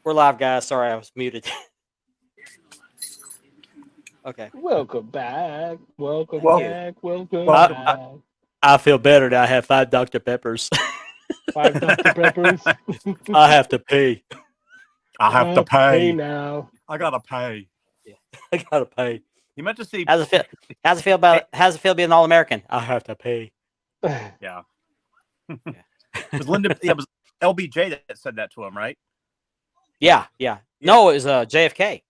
We're live, guys. Sorry, I was muted. Okay. Welcome back. Welcome Thank you. back. Welcome Welcome. I, back. I feel better now. I have 5 Dr. Peppers. 5 Dr. Peppers. I have to pee. I have to Hey pay. now. I gotta pay. I gotta pay. You meant to see. How's it feel? How's it feel being all American? I have to pay. Yeah. It was Linda. Yeah, it was LBJ that said that to him, right? Yeah. No, it was JFK.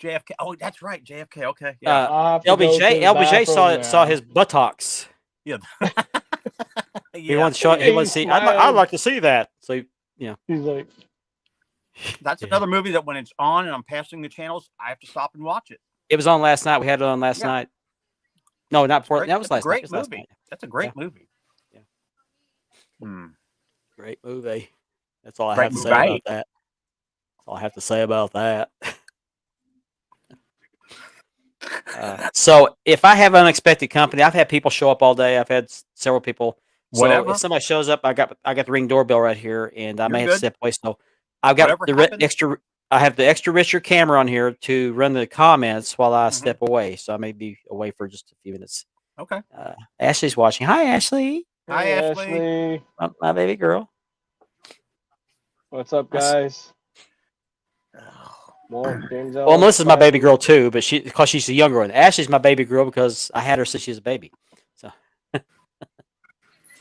JFK. Oh, that's right, JFK. Okay. Yeah. I'll have to go to the LBJ bathroom saw now. his buttocks. Yeah. He wanted to show. He wanted to see. I'd like to see that. So He's like, That's another movie that when it's on and I'm passing the channels, I have to stop and watch it. it was on last night. We had it on last night. No, not before. That was That's a last night. It great was last movie. night. That's a great movie. Yeah. Hmm. Great movie. That's all I Great have to say movie. about that. That's all I have to say about that. So if I have unexpected company, I've had people show up all day. I've had several people. So Whatever. if somebody shows up, I got the Ring doorbell right here, and I may have to good. step away. So I've got Whatever the happened- extra. I have the extra Richard camera on here to run the comments while I Mhm. step away. So I may be away for just a few minutes. Okay. Ashley's watching. Hi, Ashley, Hi, hey, Ashley. my baby girl. What's up, guys? Well, Well, Melissa's my baby girl too, but because she's a younger one. Ashley's my baby girl because I had her since she was a baby. So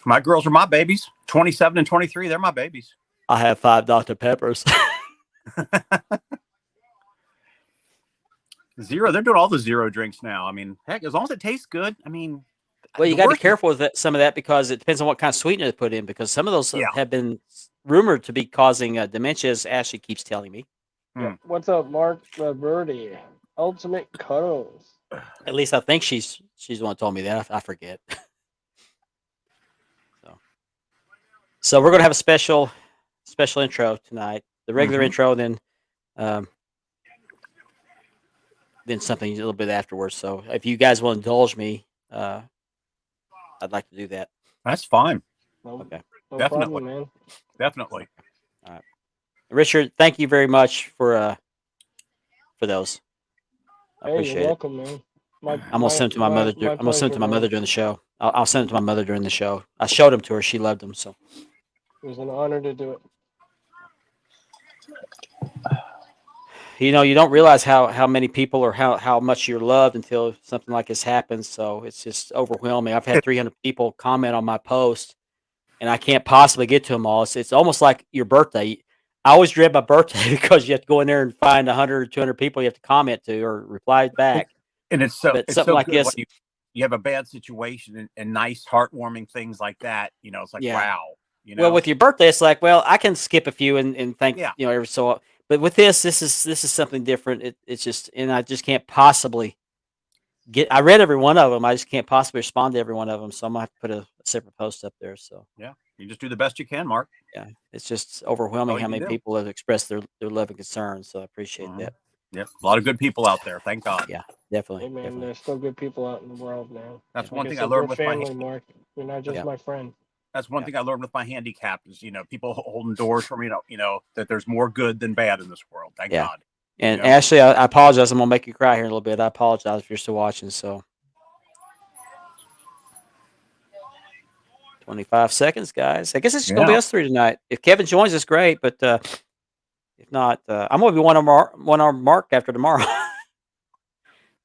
My girls are my babies. 27 and 23. They're my babies. I have 5 Dr. Peppers. Zero. They're doing all the zero drinks now. I mean, heck, as long as it tastes good. I mean, Well, you the got to be worst- careful with some of that because it depends on what kind of sweetener they put in. Because some of those Yeah. have been rumored to be causing dementia, as Ashley keeps telling me. What's up, Mark Birdie? Ultimate Cuddles. At least I think she's the one who told me that. I forget. So we're gonna have a special intro tonight. The regular Mhm. intro, then something a little bit afterwards. So if you guys will indulge me, I'd like to do that. That's fine. No, Okay. no Definitely. problem, man. Definitely. Richard, thank you very much for those. I Hey, appreciate you're it. welcome, man. I'm gonna send them to my mother. I'm gonna send them to my mother during the show. I'll send them to my mother during the show. I showed them to her. She loved them. So It was an honor to do it. you don't realize how many people or how much you're loved until something like this happens. So it's just overwhelming. I've had 300 people comment on my post, and I can't possibly get to them all. It's almost like your birthday. I always dread my birthday because you have to go in there and find 100 or 200 people you have to comment to or reply back. And it's so But it's something so like good this- when you have a bad situation and nice, heartwarming things like that. You know, it's like Yeah. wow. You know, Well, with your birthday, it's like, well, I can skip a few and thank Yeah. every so. But with this is something different. It's just, and I just can't possibly get. I read every one of them. I just can't possibly respond to every one of them. So I'm gonna have to put a separate post up there. So you just do the best you can, Mark. yeah, it's just overwhelming all you how can many do. people have expressed their love and concern. So I appreciate Mhm. that. Yep, a lot of good people out there. Thank God. Yeah, definitely. Hey, man, definitely. there's still good people out in the world, man. That's Like one thing I said, learned you're with my family, hand- Mark. You're not just Yeah. my friend. That's one Yeah. thing I learned with my handicap is people holding doors for me. You know that there's more good than bad in this world. Thank Yeah. God. And Yeah. Ashley, I apologize. I'm gonna make you cry here in a little bit. I apologize if you're still watching. So 25 seconds, guys. I guess it's just gonna be Yeah. us three tonight. If Kevin joins us, great. But if not, I'm gonna be one arm Mark after tomorrow.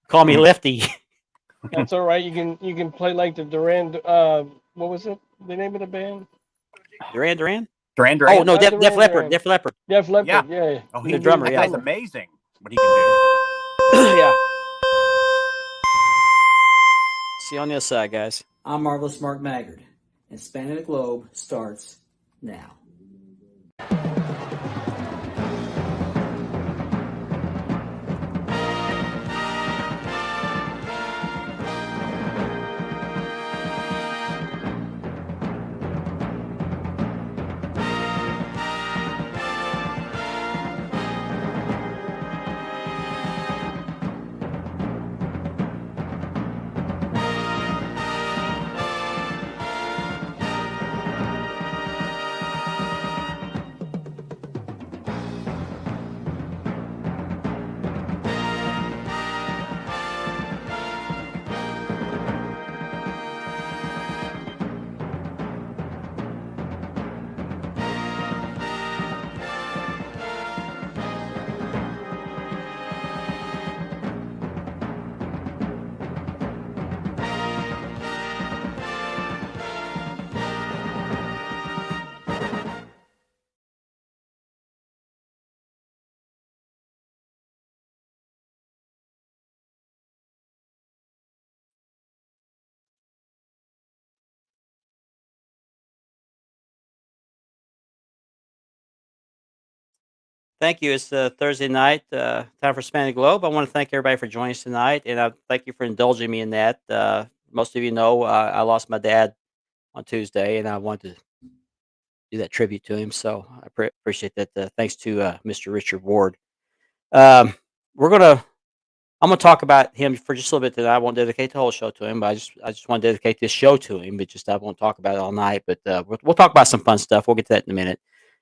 Call me Lefty. That's all right. You can play like the Duran. What was it? The name of the band? Duran. Duran Oh Duran. no, Not Def Duran Leppard. Duran. Def Leppard. Def Leppard. Yeah. Yeah. Oh, The drummer, That yeah. guy's amazing. What he can do. Yeah. See you on the other side, guys. I'm Marvelous Mark Maggard, and Spanning the Globe starts now. thank you. It's Thursday night, time for Span the Globe. I want to thank everybody for joining us tonight, and I thank you for indulging me in that. Most of you know I lost my dad on Tuesday, and I wanted to do that tribute to him. So I appreciate that. Thanks to Mr. Richard Ward. Um, we're gonna. I'm gonna talk about him for just a little bit today. I won't dedicate the whole show to him, but I just want to dedicate this show to him. But just I won't talk about it all night. But we'll talk about some fun stuff. We'll get to that in a minute.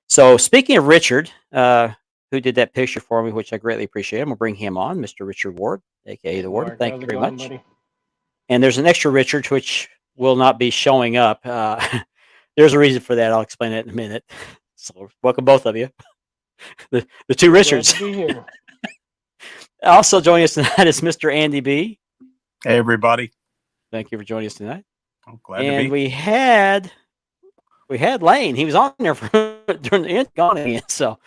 So speaking of Richard, who did that picture for me, which I greatly appreciate, I'm gonna bring him on, Mr. Richard Ward, aka the Warden. Mark, Thank how's you it very going, much. buddy? And there's an extra Richard, which will not be showing up. There's a reason for that. I'll explain that in a minute. So welcome both of you, the two Glad Richards. to be here. Also joining us tonight is Mr. Andy B. Hey, everybody. Thank you for joining us tonight. I'm glad to And be. we had Lane. He was on there for during the end, gone again. So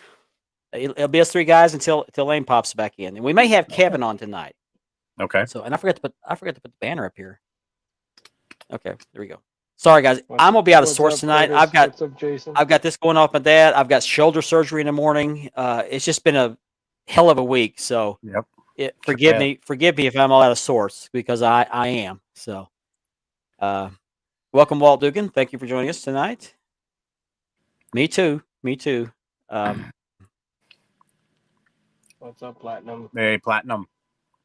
it'll be us three guys until Lane pops back in, and we may have Kevin on tonight. Okay. So, and I forgot to put the banner up here. Okay, there we go. Sorry guys, What's- I'm gonna be out of what's sorts up, tonight. Curtis? I've What's up, Jason? got this going off my dad. I've got shoulder surgery in the morning. It's just been a hell of a week. So Yep. forgive bad. me if I'm all out of sorts because I am. So, welcome Walt Dugan. Thank you for joining us tonight. Me too. What's up, Platinum? Hey, Platinum.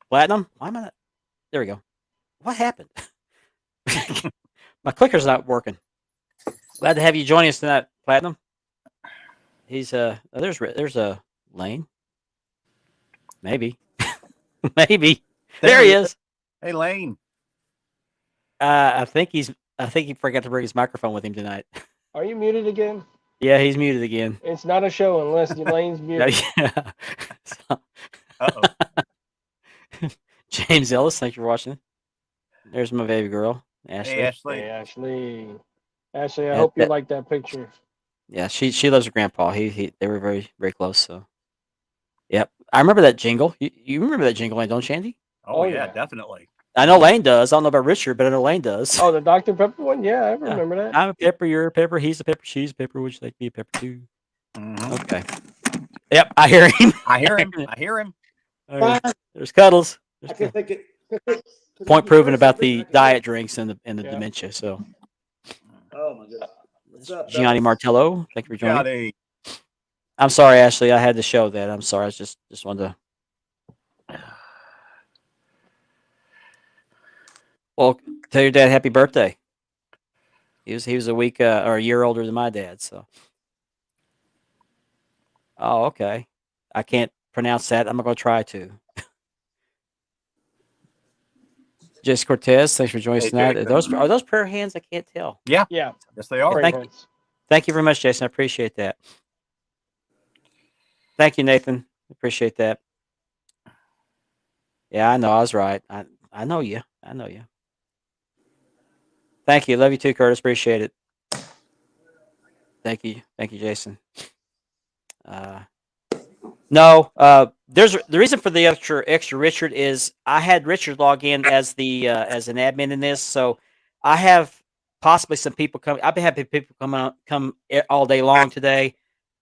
Platinum. Why am I not? There we go. What happened? My clicker's not working. Glad to have you joining us tonight, Platinum. He's there's a Lane. Maybe. Maybe. There he is. Hey, Lane. I think he forgot to bring his microphone with him tonight. Are you muted again? Yeah, he's muted again. It's not a show unless Lane's muted. Yeah. So, Uh-oh. James Ellis, thank you for watching. There's my baby girl, Ashley. Hey, Ashley. Hey, Ashley. Ashley, I That- hope you that- like that picture. Yeah, she loves her grandpa. They were very, very close. So, yep, I remember that jingle. You remember that jingle, don't you, Andy? Oh, Oh, yeah, yeah. definitely. I know Lane does. I don't know about Richard, but I know Lane does. Oh, the Dr. Pepper one? Yeah, I remember that. I'm a pepper. You're a pepper. He's a pepper. She's a pepper. Would you like to be a pepper too? Mhm. Okay. Yep, I hear him. I hear him. I hear him. There's Cuddles. There's I can think it. point proven about the diet drinks and the Yeah. dementia. So, Oh my goodness. What's up, Gianni fellas? Martello, thank you for joining. Howdy. I'm sorry, Ashley. I had to show that. I'm sorry. I just wanted to. Well, tell your dad happy birthday. He was a week or a year older than my dad. So. Oh, okay. I can't pronounce that. I'm not going to try to. Jace Cortez, thanks for joining us Hey, tonight. Jason. Are those prayer hands? I can't tell. Yeah. Yes, they are. Thank Great. Thank you very much, Jason. I appreciate that. Thank you, Nathan. Appreciate that. Yeah, I know. I was right. I know you. I know you. Thank you. Love you too, Curtis. Appreciate it. Thank you. Thank you, Jason. No, there's the reason for the extra Richard is I had Richard log in as the as an admin in this, so I have possibly some people come. I've been having people come all day long today.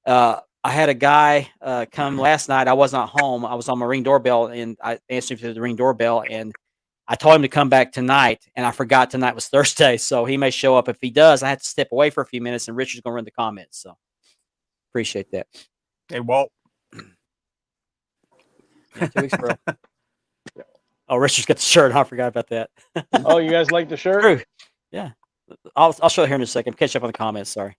I had a guy come last night. I was not home. I was on my Ring doorbell, and I answered to the Ring doorbell, and I told him to come back tonight, and I forgot tonight was Thursday, so he may show up. If he does, I have to step away for a few minutes, and Richard's going to run the comments. So appreciate that. Hey, Walt. Yeah, 2 weeks, bro. Oh, Richard's got the shirt. I forgot about that. Oh, you guys like the shirt? True. Yeah. I'll show it here in a second. Catch up on the comments. Sorry.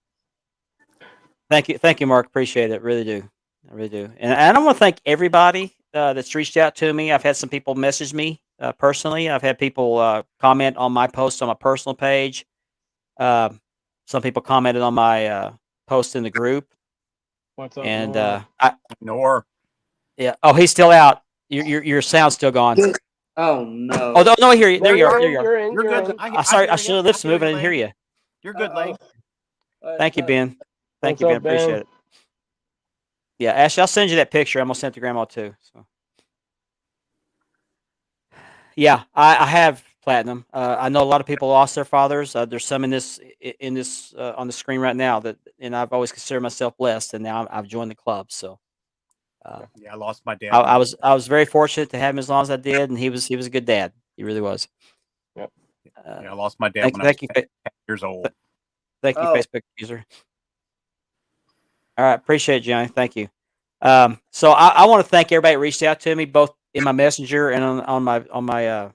Thank you, Mark. Appreciate it. Really do. I really do. And I want to thank everybody that's reached out to me. I've had some people message me personally. I've had people comment on my posts on my personal page. Some people commented on my post in the group. What's up? And Nora? Nor. yeah. Oh, he's still out. Your sound's still gone. Oh no. Oh, no, I hear you. There you are. you're There in, you are. You're in. You're good. You're in. Sorry, I hear should you. have lips I hear moving. I you, didn't hear Lane. you. You're good, Lane. Thank you, Ben. Thank you, What's Ben. up, Ben? Appreciate it. Yeah, Ashley, I'll send you that picture. I'm gonna send it to Grandma too. So, yeah, I have platinum. I know a lot of people lost their fathers. There's some in this on the screen right now and I've always considered myself blessed, and now I've joined the club. So, Yeah, I lost my dad. I was very fortunate to have him as long as I did, and he was a good dad. He really was. Yep. Yeah, I lost my dad Thank, when I was thank you, 10 years old. thank you, Oh. Facebook user. All right, appreciate it, Johnny. Thank you. So I want to thank everybody that reached out to me, both in my messenger and on my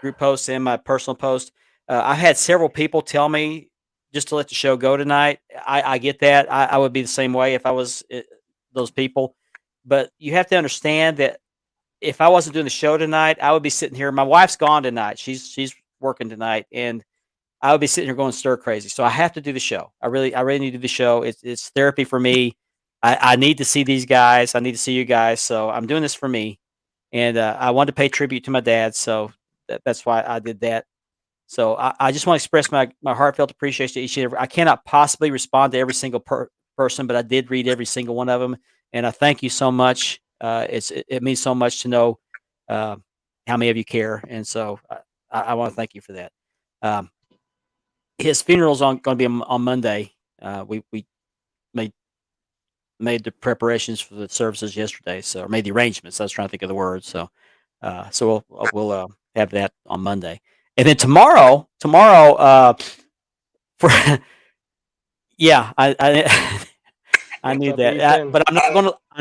group posts and my personal post. I've had several people tell me just to let the show go tonight. I get that. I would be the same way if I was those people. But you have to understand that if I wasn't doing the show tonight, I would be sitting here. My wife's gone tonight. She's working tonight, and I would be sitting here going stir crazy. So I have to do the show. I really need to do the show. It's therapy for me. I need to see these guys. I need to see you guys. So I'm doing this for me, and I wanted to pay tribute to my dad. So that's why I did that. So I just want to express my heartfelt appreciation to each and every. I cannot possibly respond to every single person, but I did read every single one of them, and I thank you so much. It means so much to know how many of you care, and so I want to thank you for that. His funeral's going to be on Monday. We made the preparations for the services yesterday, or made the arrangements. I was trying to think of the word. So we'll have that on Monday, and then tomorrow, for yeah, I knew up, Ethan? that, but I'm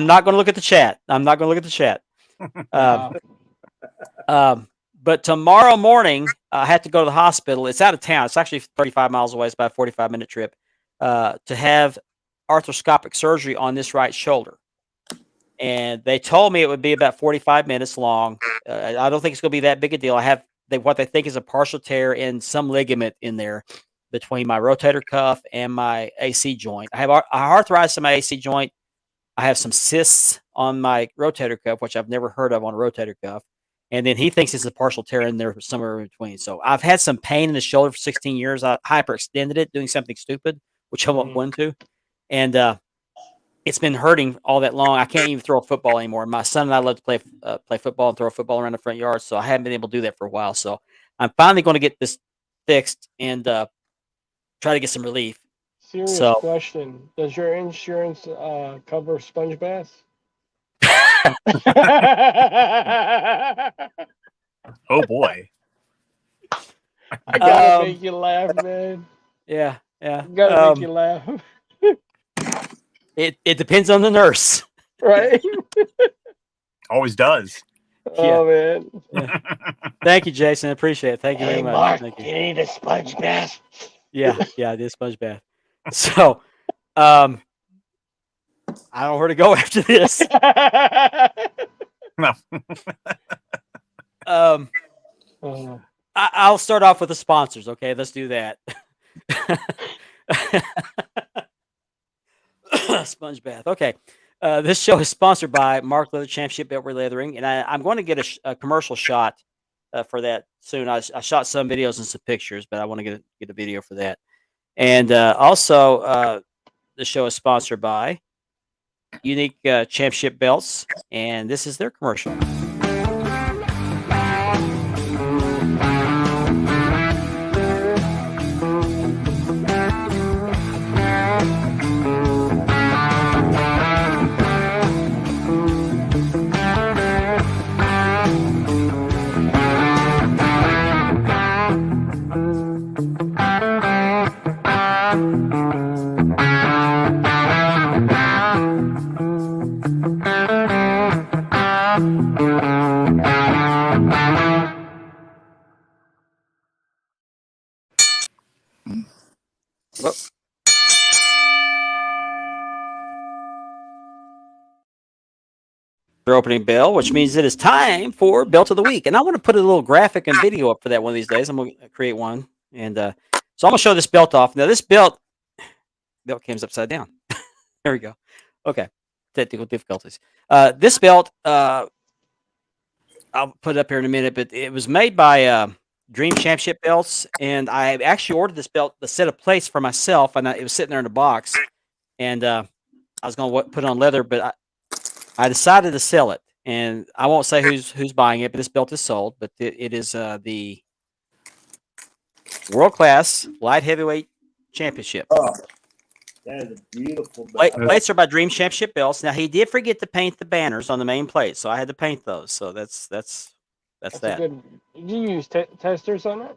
not gonna look at the chat. I'm not gonna look at the chat. But tomorrow morning, I have to go to the hospital. It's out of town. It's actually 35 miles away. It's about a 45-minute trip to have arthroscopic surgery on this right shoulder. And they told me it would be about 45 minutes long. I don't think it's going to be that big a deal. I have what they think is a partial tear in some ligament in there between my rotator cuff and my AC joint. I have arthritis in my AC joint. I have some cysts on my rotator cuff, which I've never heard of on a rotator cuff. And then he thinks it's a partial tear in there somewhere in between. So I've had some pain in the shoulder for 16 years. I hyperextended it doing something stupid, which I won't go into. And it's been hurting all that long. I can't even throw a football anymore. My son and I love to play football and throw a football around the front yard. So I haven't been able to do that for a while. So I'm finally going to get this fixed and try to get some relief. Serious So- question. Does your insurance cover sponge baths? Oh boy. I gotta Um, make you laugh, man. Yeah. Gotta make you laugh. It depends on the nurse. Right? Always does. Oh, man. Thank you, Jason. I appreciate it. Thank you very Hey, much. Mark, Thank you you. need a sponge bath. Yeah, I did sponge bath. So, I don't know where to go after this. No. I'll start off with the sponsors. Okay, let's do that. Sponge bath. Okay. This show is sponsored by Mark Leather Championship Belt Leathering, and I'm going to get a commercial shot for that soon. I shot some videos and some pictures, but I want to get a video for that. And also, the show is sponsored by Unique Championship Belts, and this is their commercial. Opening bell, which means it is time for Belt of the Week. And I want to put a little graphic and video up for that one of these days. I'm going to create one. And so I'm going to show this belt off. Now, this belt comes upside down. There we go. Okay. Technical difficulties. This belt, I'll put it up here in a minute, but it was made by Dream Championship Belts. And I actually ordered this belt, the set of plates for myself. And it was sitting there in a box. And I was going to put it on leather, but I decided to sell it, and I won't say who's buying it, but this belt is sold. But it is the World Class Light Heavyweight Championship. Oh. That is a beautiful belt. Plates are by Dream Championship belts. Now he did forget to paint the banners on the main plate, so I had to paint those. So that's That's that. a good. Did you use testers on that?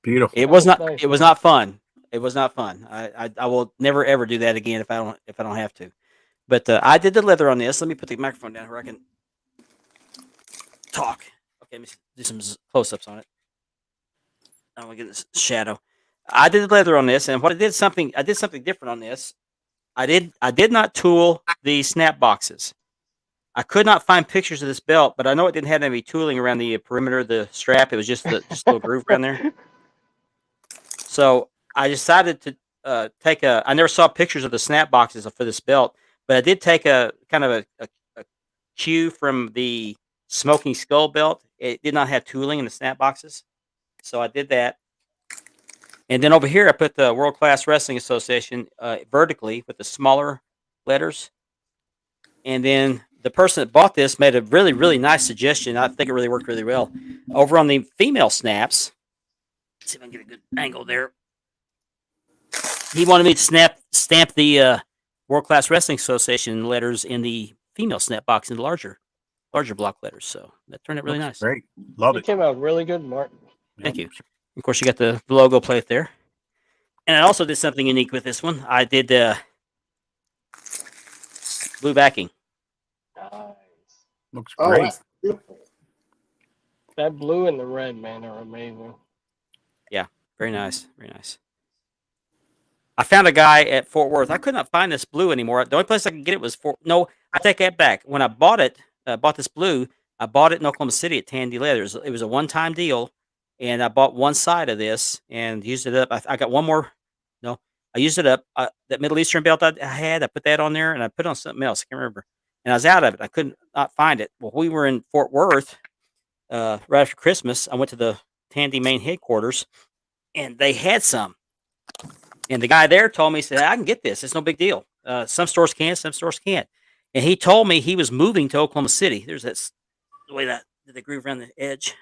Beautiful. It was not. Nice. It was not fun. It was not fun. I will never ever do that again if I don't have to. But I did the leather on this. Let me put the microphone down where I can talk. Okay, let me do some close-ups on it. I don't want to get this shadow. I did the leather on this, and I did something different on this. I did not tool the snap boxes. I could not find pictures of this belt, but I know it didn't have any tooling around the perimeter of the strap. It was just a little groove around there. So I decided to take a. I never saw pictures of the snap boxes for this belt, but I did take a kind of a cue from the Smoking Skull belt. It did not have tooling in the snap boxes, so I did that. And then over here, I put the World Class Wrestling Association vertically with the smaller letters. And then the person that bought this made a really, really nice suggestion. I think it really worked really well. Over on the female snaps, let's see if I can get a good angle there. He wanted me to stamp the World Class Wrestling Association letters in the female snap box in the larger block letters. So that turned out really Looks nice. Great. Love It it. came out really good, Martin. Thank you. Of course, you got the logo plate there. And I also did something unique with this one. I did blue backing. Nice. Looks Oh, great. that's beautiful. That blue and the red, man, are amazing. Very nice. Very nice. I found a guy at Fort Worth. I could not find this blue anymore. The only place I could get it was No, I take that back. When I bought this blue, I bought it in Oklahoma City at Tandy Leathers. It was a one-time deal, and I bought one side of this and used it up. I got one more. No, I used it up. That Middle Eastern belt I had, I put that on there, and I put on something else. I can't remember. And I was out of it. I could not find it. Well, we were in Fort Worth right after Christmas. I went to the Tandy main headquarters, and they had some. And the guy there told me, he said, I can get this. It's no big deal. Some stores can, some stores can't. And he told me he was moving to Oklahoma City. There's the way that the groove around the edge.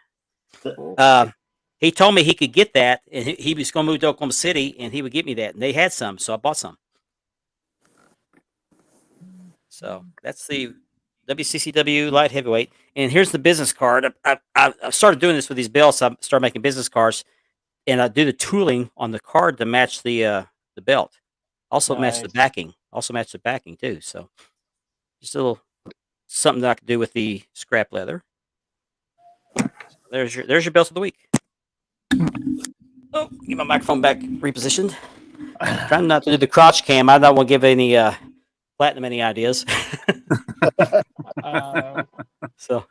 He told me he could get that, and he was going to move to Oklahoma City, and he would get me that. And they had some, so I bought some. So that's the WCCW light heavyweight. And here's the business card. I started doing this with these belts. I started making business cards, and I do the tooling on the card to match the belt. Also match the Nice. backing. Also match the backing too. So just a little something that I could do with the scrap leather. There's your belts of the week. Oh, get my microphone back repositioned. Trying not to do the crotch cam. I don't want to give any Platinum any ideas. So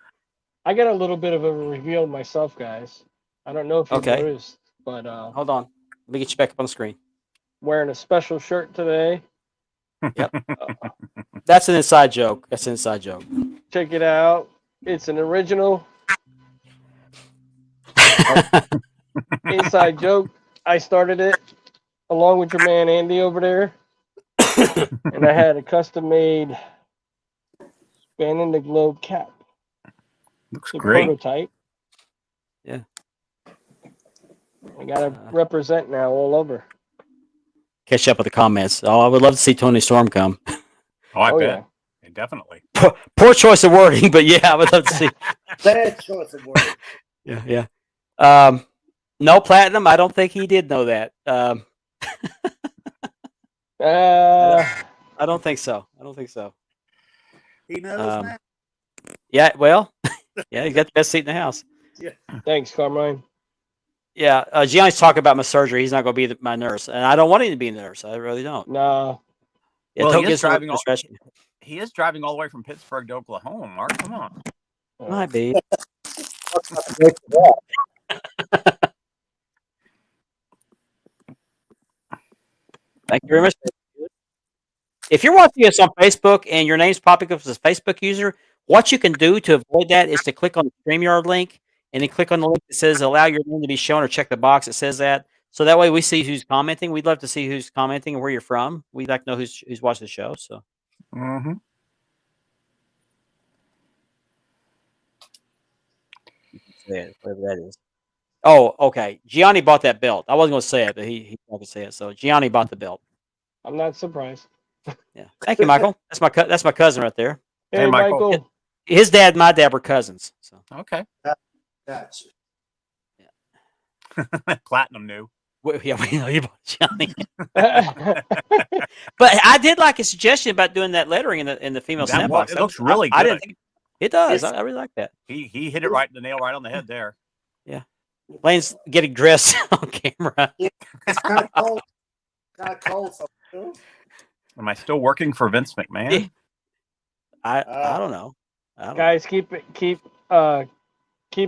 I got a little bit of a reveal myself, guys. I don't know if you Okay. noticed, but hold on. Let me get you back up on the screen. wearing a special shirt today. That's an inside joke. That's an inside joke. Check it out. It's an original inside joke. I started it along with your man Andy over there, and I had a custom-made Spanning the Globe cap. Looks The great. prototype. Yeah. I gotta represent now all over. Catch up with the comments. Oh, I would love to see Tony Storm come. Oh, I Oh, bet. Yeah, definitely. Poor choice of wording, but yeah, I would love to see. Bad choice of word. Yeah. No Platinum. I don't think he did know that. Uh, I don't think so. He knows Um, now. Yeah. Well. Yeah, you got the best seat in the house. thanks, Carmine. Yeah. Gianni's talking about my surgery. He's not going to be my nurse, and I don't want him to be a nurse. I really don't. Nah, Yeah, Well, don't he get is driving all- discretion. He is driving all the way from Pittsburgh to Oklahoma. Mark, come on. Might be. Thank you very much. If you're watching us on Facebook and your name's popping up as a Facebook user, what you can do to avoid that is to click on the StreamYard link and then click on the link that says allow your name to be shown or check the box that says that. So that way we see who's commenting. We'd love to see who's commenting and where you're from. We'd like to know who's watching the show. So Mm-hmm. yeah, whatever that is. Oh, okay. Gianni bought that belt. I wasn't going to say it, but he wanted to say it. So Gianni bought the belt. I'm not surprised. Yeah. Thank you, Michael. That's my cousin right there. Hey, Hey, Michael. Michael. His dad, and my dad were cousins. So Okay. Gotcha. Platinum knew. yeah, we know you about Johnny. But I did like a suggestion about doing that lettering in the female That snapbox. it looks really I good. didn't think it does. It's- I really like that. He hit it right the nail right on the head there. Lane's getting dressed on camera. It's kind of cold. Kind of cold. So, Am I still working for Vince McMahon? I don't know. I don't know. Guys, keep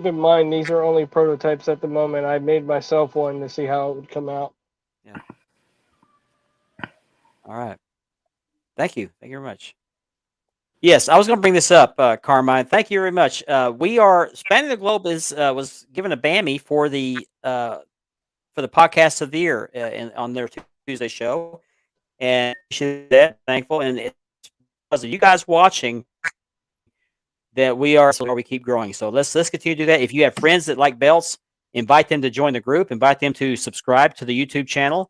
in mind these are only prototypes at the moment. I made myself one to see how it would come out. All right. Thank you. Thank you very much. Yes, I was going to bring this up, Carmine. Thank you very much. We are Spanning the Globe was given a Bammy for the podcast of the year on their Tuesday show, and she's that thankful. And it's because of you guys watching that we keep growing. So let's continue to do that. If you have friends that like belts, invite them to join the group. Invite them to subscribe to the YouTube channel.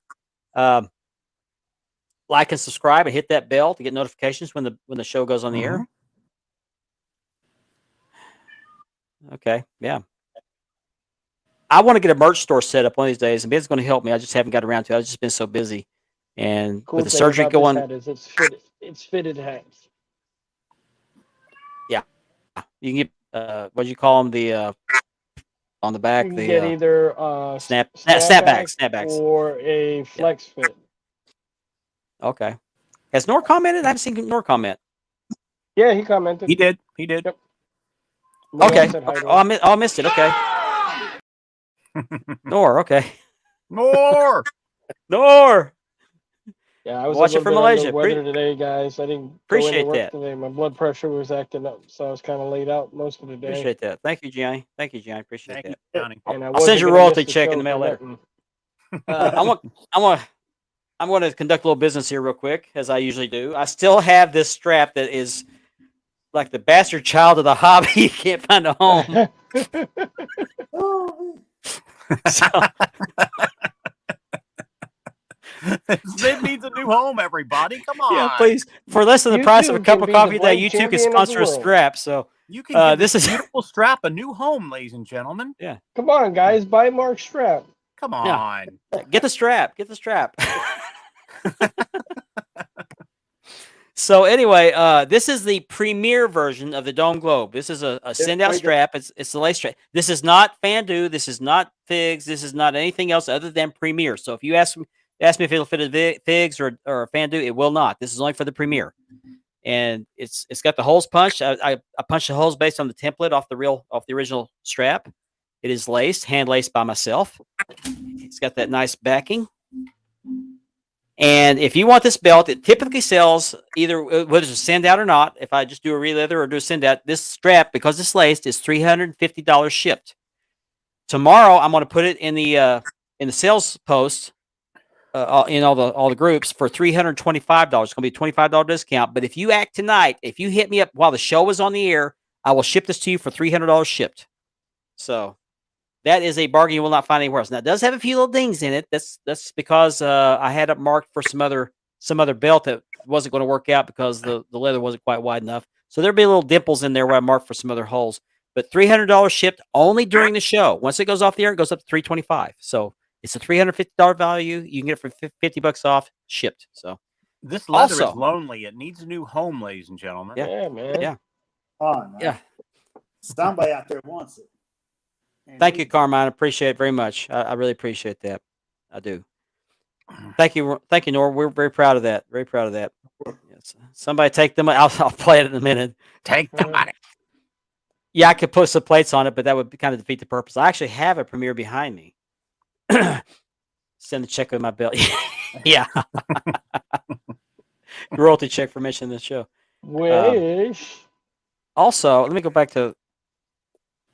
Like and subscribe and hit that bell to get notifications when the show goes on the air. Okay, yeah. I want to get a merch store set up one of these days, and Ben's going to help me. I just haven't got around to it. I've just been so busy, and Cool with the thing surgery about this going, hat is it's fitted hats. you can get what do you call them? The on the back, You can the get either snapbacks. or a flex fit. Okay. Has Nor commented? I haven't seen Nor comment. Yeah, he commented. He did. Yep. Okay. Said hi to Oh, him. I missed it. Okay. Nor. Okay. More. Nor. Yeah, I was Watch a it from little bit Malaysia. under the weather today, guys. I didn't Appreciate go into work that. today. My blood pressure was acting up, so I was kind of laid out most of the day. Appreciate that. Thank you, Gianni. Appreciate Thank that. you, Johnny. And I I'll wasn't send you a gonna royalty miss the check in show the mail for later. nothing. I'm going to conduct a little business here real quick, as I usually do. I still have this strap that is like the bastard child of the hobby. You can't find a home. oh, So, It needs a new home, everybody. Come on. yeah, please. For less than the price of a YouTube cup can of be coffee the a day, blank YouTube can champion of the sponsor a world. strap. So You can give this this is beautiful strap a new home, ladies and gentlemen. Come on, guys, buy Mark's strap. Come on. get the strap. Get the strap. So anyway, this is the premier version of the Dome Globe. This is a send out pretty good. strap. It's the lace strap. This is not Fandu. This is not Figs. This is not anything else other than Premier. So if you ask me if it'll fit a Figs or a Fandu, it will not. This is only for the Premier. And it's got the holes punched. I punched the holes based on the template off the original strap. It is laced, hand laced by myself. It's got that nice backing. And if you want this belt, it typically sells either whether it's a send out or not. If I just do a re-leather or do a send out, this strap, because it's laced, is $350 shipped. Tomorrow, I'm going to put it in the sales post in all the groups for $325. It's going to be a $25 discount. But if you act tonight, if you hit me up while the show is on the air, I will ship this to you for $300 shipped. So that is a bargain you will not find anywhere else. Now, it does have a few little dings in it. That's because I had it marked for some other belt that wasn't going to work out because the leather wasn't quite wide enough. So there'll be little dimples in there where I marked for some other holes. But $300 shipped only during the show. Once it goes off the air, it goes up to $325. So it's a $350 value. You can get it for $50 off shipped. So This leather Also- is lonely. It needs a new home, ladies and gentlemen. Yeah. Yeah, man. Yeah. come on, man. Yeah. Somebody out there wants it. And Thank you, Carmine. I appreciate it very much. I really appreciate that. I do. Thank you, Nora. We're very proud of that. Very proud of that. Yes. Somebody take them. I'll play it in a minute. Take the money. Yeah, I could put some plates on it, but that would kind of defeat the purpose. I actually have a Premier behind me. Send a check with my belt. Yeah. Royalty check for mentioning this show. Wish. Also, let me go back to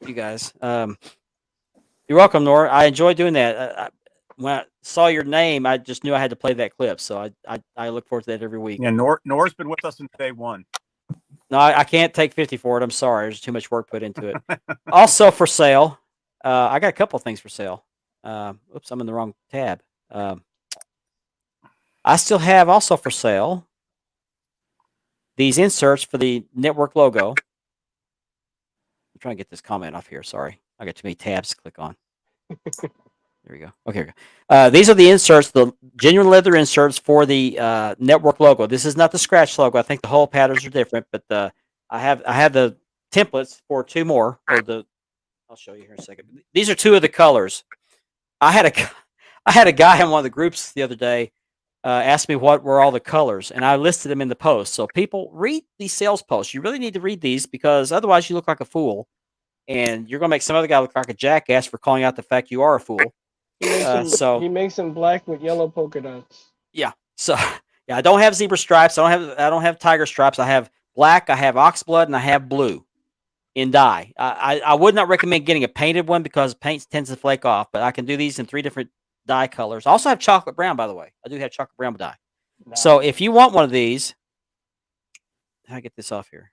you guys. You're welcome, Nora. I enjoy doing that. When I saw your name, I just knew I had to play that clip. So I look forward to that every week. Yeah, Nor's been with us since day one. No, I can't take 50 for it. I'm sorry. There's too much work put into it. Also for sale, I got a couple of things for sale. Oops, I'm in the wrong tab. I still have also for sale these inserts for the network logo. I'm trying to get this comment off here. Sorry, I got too many tabs to click on. There we go. Okay. Here we go. These are the inserts, the genuine leather inserts for the network logo. This is not the scratch logo. I think the whole patterns are different, but I have the templates for two more. I'll show you here in a second. These are two of the colors. I had a guy in one of the groups the other day asked me what were all the colors, and I listed them in the post. So people read these sales posts. You really need to read these because otherwise you look like a fool, and you're going to make some other guy look like a jackass for calling out the fact you are a fool. He makes them black with yellow polka dots. Yeah. So yeah, I don't have zebra stripes. I don't have tiger stripes. I have black. I have oxblood, and I have blue in dye. I would not recommend getting a painted one because paint tends to flake off. But I can do these in 3 different dye colors. I also have chocolate brown, by the way. I do have chocolate brown dye. Nice. So if you want one of these, how do I get this off here?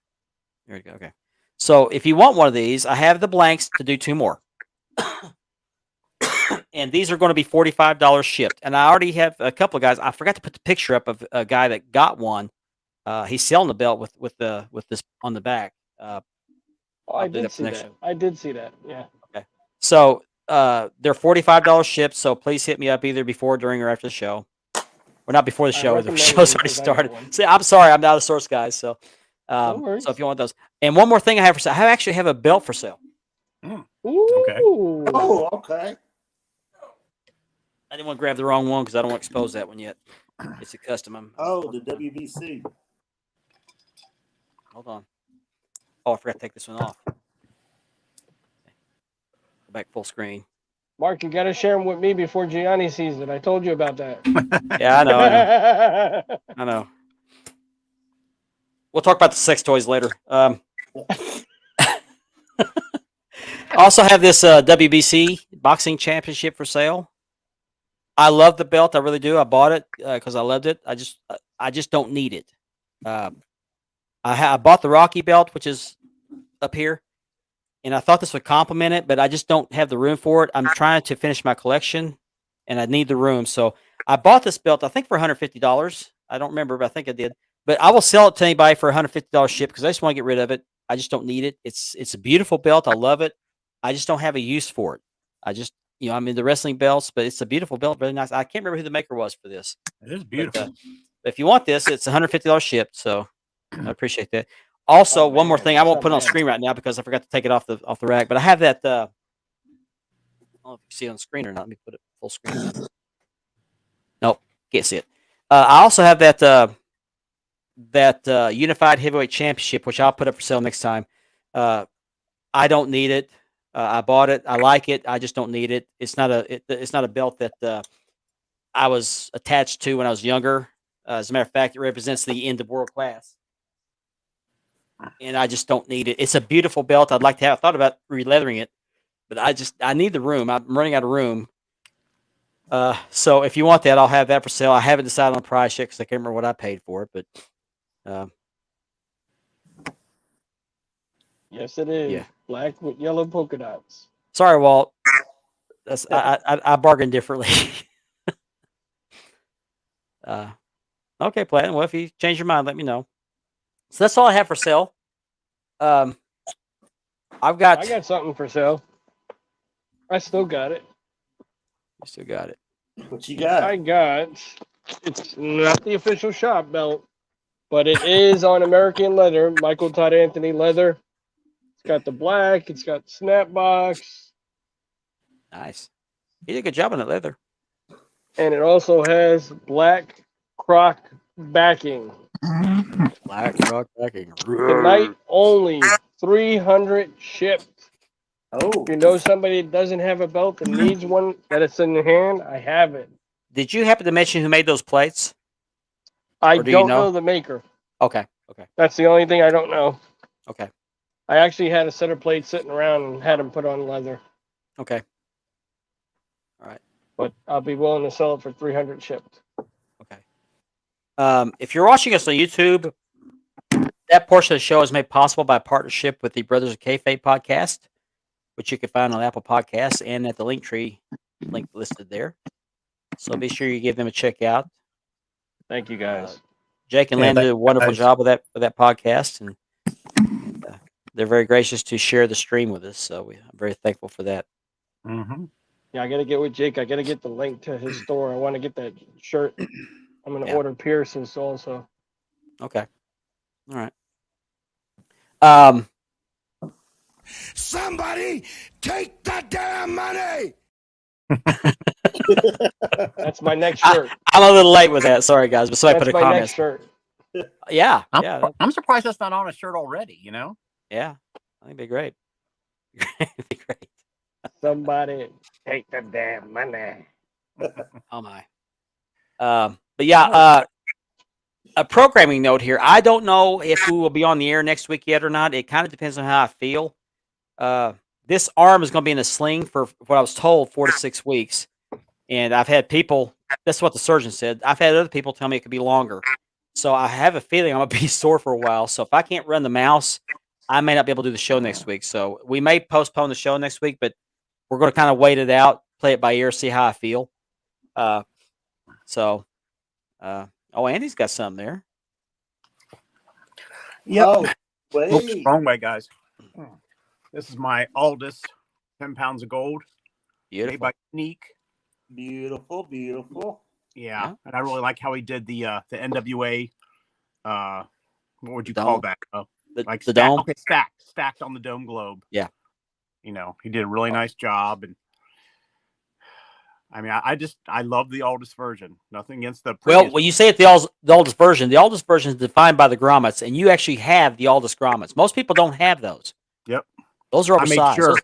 There we go. Okay. So if you want one of these, I have the blanks to do 2 more. And these are going to be $45 shipped. And I already have a couple of guys. I forgot to put the picture up of a guy that got one. He's selling the belt with this on the back. I did see that. I did see that. Yeah. Okay. So they're $45 shipped. So please hit me up either before, during, or after the show. Or not before the show. The show's already started. See, I'm sorry, I'm not a source, guys. So, so if you want those, and one more thing I have for sale, I actually have a belt for sale. Okay. Oh, okay. I didn't want to grab the wrong one because I don't want to expose that one yet. It's a custom. Oh, the WBC. Hold on. Oh, I forgot to take this one off. Go back full screen. Mark, you got to share them with me before Gianni sees it. I told you about that. Yeah, I know. I know. We'll talk about the sex toys later. I also have this WBC boxing championship for sale. I love the belt. I really do. I bought it because I loved it. I just don't need it. I bought the Rocky belt, which is up here, and I thought this would complement it, but I just don't have the room for it. I'm trying to finish my collection, and I need the room. So I bought this belt, I think, for $150. I don't remember, but I think I did. But I will sell it to anybody for $150 ship because I just want to get rid of it. I just don't need it. It's a beautiful belt. I love it. I just don't have a use for it. I'm in the wrestling belts, but it's a beautiful belt, really nice. I can't remember who the maker was for this. It is beautiful. But if you want this, it's $150 shipped. So I appreciate that. Also, one more thing. I won't put it on screen right now because I forgot to take it off the rack. But I have that. I don't know if you see it on the screen or not. Let me put it full screen. Nope, can't see it. I also have that Unified Heavyweight Championship, which I'll put up for sale next time. I don't need it. I bought it. I like it. I just don't need it. It's not a belt that I was attached to when I was younger. As a matter of fact, it represents the end of world class. And I just don't need it. It's a beautiful belt. I'd like to have. I thought about re-leathering it, but I need the room. I'm running out of room. So if you want that, I'll have that for sale. I haven't decided on the price yet because I can't remember what I paid for it, but yes, it is. Yeah. Black with yellow polka dots. Sorry, Walt. That's I bargained differently. Okay, Platinum. Well, if you change your mind, let me know. So that's all I have for sale. I got something for sale. I still got it. You still got it. What you got? It's not the official shop belt, but it is on American leather, Michael Todd Anthony leather. It's got the black. It's got snap box. Nice. You did a good job on that leather. And it also has black croc backing. Black croc backing. Tonight only 300 shipped. Oh, if you know somebody that doesn't have a belt and needs one that it's in their hand, I have it. Did you happen to mention who made those plates? I don't know the maker. Okay. That's the only thing I don't know. Okay. I actually had a set of plates sitting around and had them put on leather. Okay. All right. But I'll be willing to sell it for 300 shipped. Okay. If you're watching us on YouTube, that portion of the show is made possible by a partnership with the Brothers of Kayfabe podcast, which you can find on Apple Podcasts and at the Linktree link listed there. So be sure you give them a check out. Thank you guys. Jake and Yeah, Lynn did a wonderful guys. job with that podcast, and they're very gracious to share the stream with us. So I'm very thankful for that. Mm-hmm. Yeah, I got to get with Jake. I got to get the link to his store. I want to get that shirt. I'm going to Yeah. order Pierce's also. Okay. All right. Somebody take the damn money. That's my next shirt. I'm a little late with that. Sorry, guys, but somebody That's put a my comment. next shirt. Yeah. I'm, Yeah. I'm surprised that's not on a shirt already. You know. Yeah. I think it'd be great. It'd be great. Somebody take the damn money. Oh my. But yeah, a programming note here. I don't know if we will be on the air next week yet or not. It kind of depends on how I feel. This arm is going to be in a sling for what I was told 4 to 6 weeks, and I've had people. That's what the surgeon said. I've had other people tell me it could be longer. So I have a feeling I'm going to be sore for a while. So if I can't run the mouse, I may not be able to do the show next week. So we may postpone the show next week, but we're going to kind of wait it out, play it by ear, see how I feel. Andy's got something there. Yep. Oh, Oops, wait. wrong way, guys. This is my Aldous 10 pounds of gold made Beautiful. by Sneak. Beautiful, beautiful. Yeah. Yeah. And I really like how he did the NWA. What would you The call dome. that? The Like the stack- dome. Okay, stacked on the dome globe. Yeah. You know, he did a really nice job, and I mean, I love the Aldous version. Nothing against the Well, previous. when you say it, the Aldous version is defined by the grommets, and you actually have the Aldous grommets. Most people don't have those. Yep. Those are I made oversized. sure.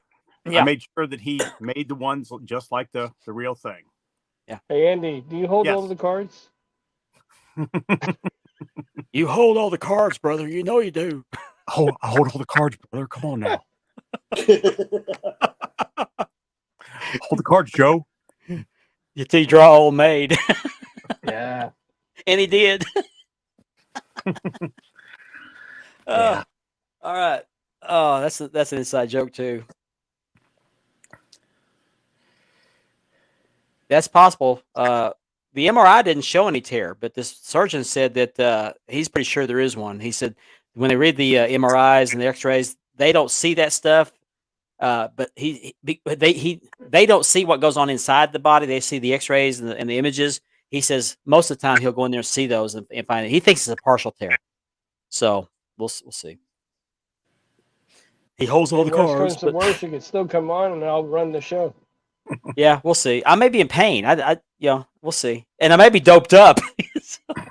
Yeah. I made sure that he made the ones just like the real thing. Hey, Andy, do you hold Yes. all the cards? You hold all the cards, brother. You know you do. Hold all the cards, brother. Come on now. Hold the cards, Joe. You see, draw old maid, Yeah. and he did. Yeah. All right. Oh, that's an inside joke too. That's possible. The MRI didn't show any tear, but this surgeon said that he's pretty sure there is one. He said when they read the MRIs and the X-rays, they don't see that stuff. But they don't see what goes on inside the body. They see the X-rays and the images. He says most of the time he'll go in there and see those and find it. He thinks it's a partial tear. So we'll see. He holds all the Worst cards. comes to But worst, you can still come on and I'll run the show. yeah, we'll see. I may be in pain. We'll see. And I may be doped up.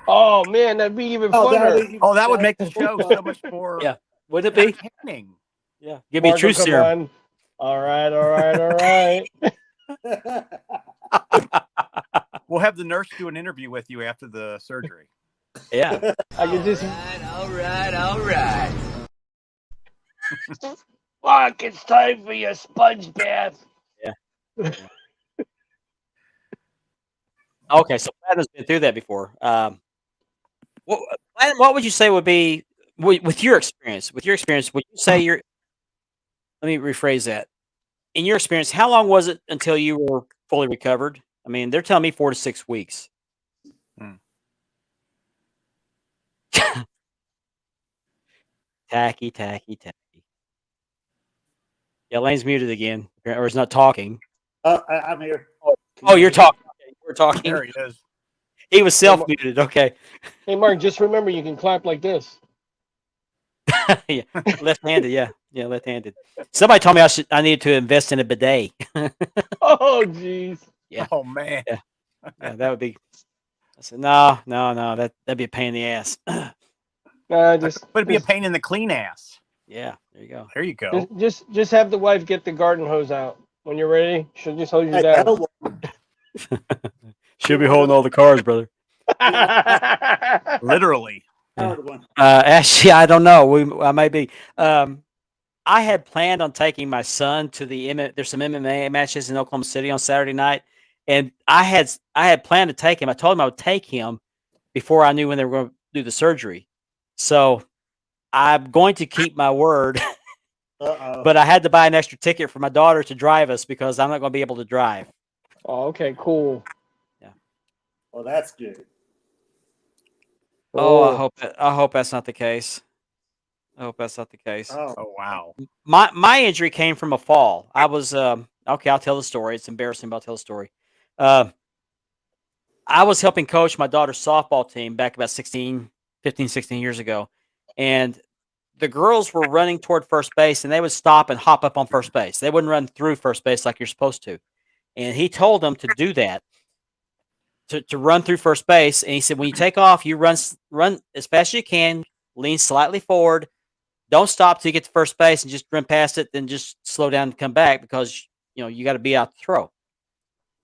Oh man, that'd be even Oh, funner. That would make the show so much more Yeah. Would it be? entertaining. Yeah. Give me a Marco, truth come serum. on. All right. We'll have the nurse do an interview with you after the surgery. Yeah. I can just All right. fuck. It's time for your sponge bath. Okay. So Platinum's been through that before. What would you say would be with your experience? Would you say you're? Let me rephrase that. In your experience, how long was it until you were fully recovered? I mean, they're telling me 4 to 6 weeks. Tacky. Yeah, Lane's muted again, or he's not talking. I'm here. Oh, you're talking. Okay, we're talking. There he is. He was self-muted. Okay. Hey Mark, just remember you can clap like this. Yeah, left-handed. Yeah, left-handed. Somebody told me I needed to invest in a bidet. Oh jeez. Yeah. Oh man. Yeah, that would be. I said no. That'd be a pain in the ass. Just Would it be a pain in the clean ass? Yeah, there you go. There you go. just have the wife get the garden hose out when you're ready. She'll just hold you Hey, down. that'll She'll be holding all the cards, brother. Literally. hard one. Actually, I don't know. I may be. I had planned on taking my son to there's some MMA matches in Oklahoma City on Saturday night, and I had planned to take him. I told him I would take him before I knew when they were going to do the surgery. So I'm going to keep my word, Uh-oh. but I had to buy an extra ticket for my daughter to drive us because I'm not going to be able to drive. Oh, okay, cool. Well, that's good. Oh, I hope that's not the case. I hope that's not the case. Oh, Oh wow. My injury came from a fall. I was okay. I'll tell the story. It's embarrassing, but I'll tell the story. Uh, I was helping coach my daughter's softball team back about 15, 16 years ago, and the girls were running toward first base, and they would stop and hop up on first base. They wouldn't run through first base like you're supposed to. And he told them to do that, to run through first base. And he said, when you take off, you run as fast as you can, lean slightly forward. Don't stop till you get to first base and just run past it. Then just slow down and come back because you got to be out to throw.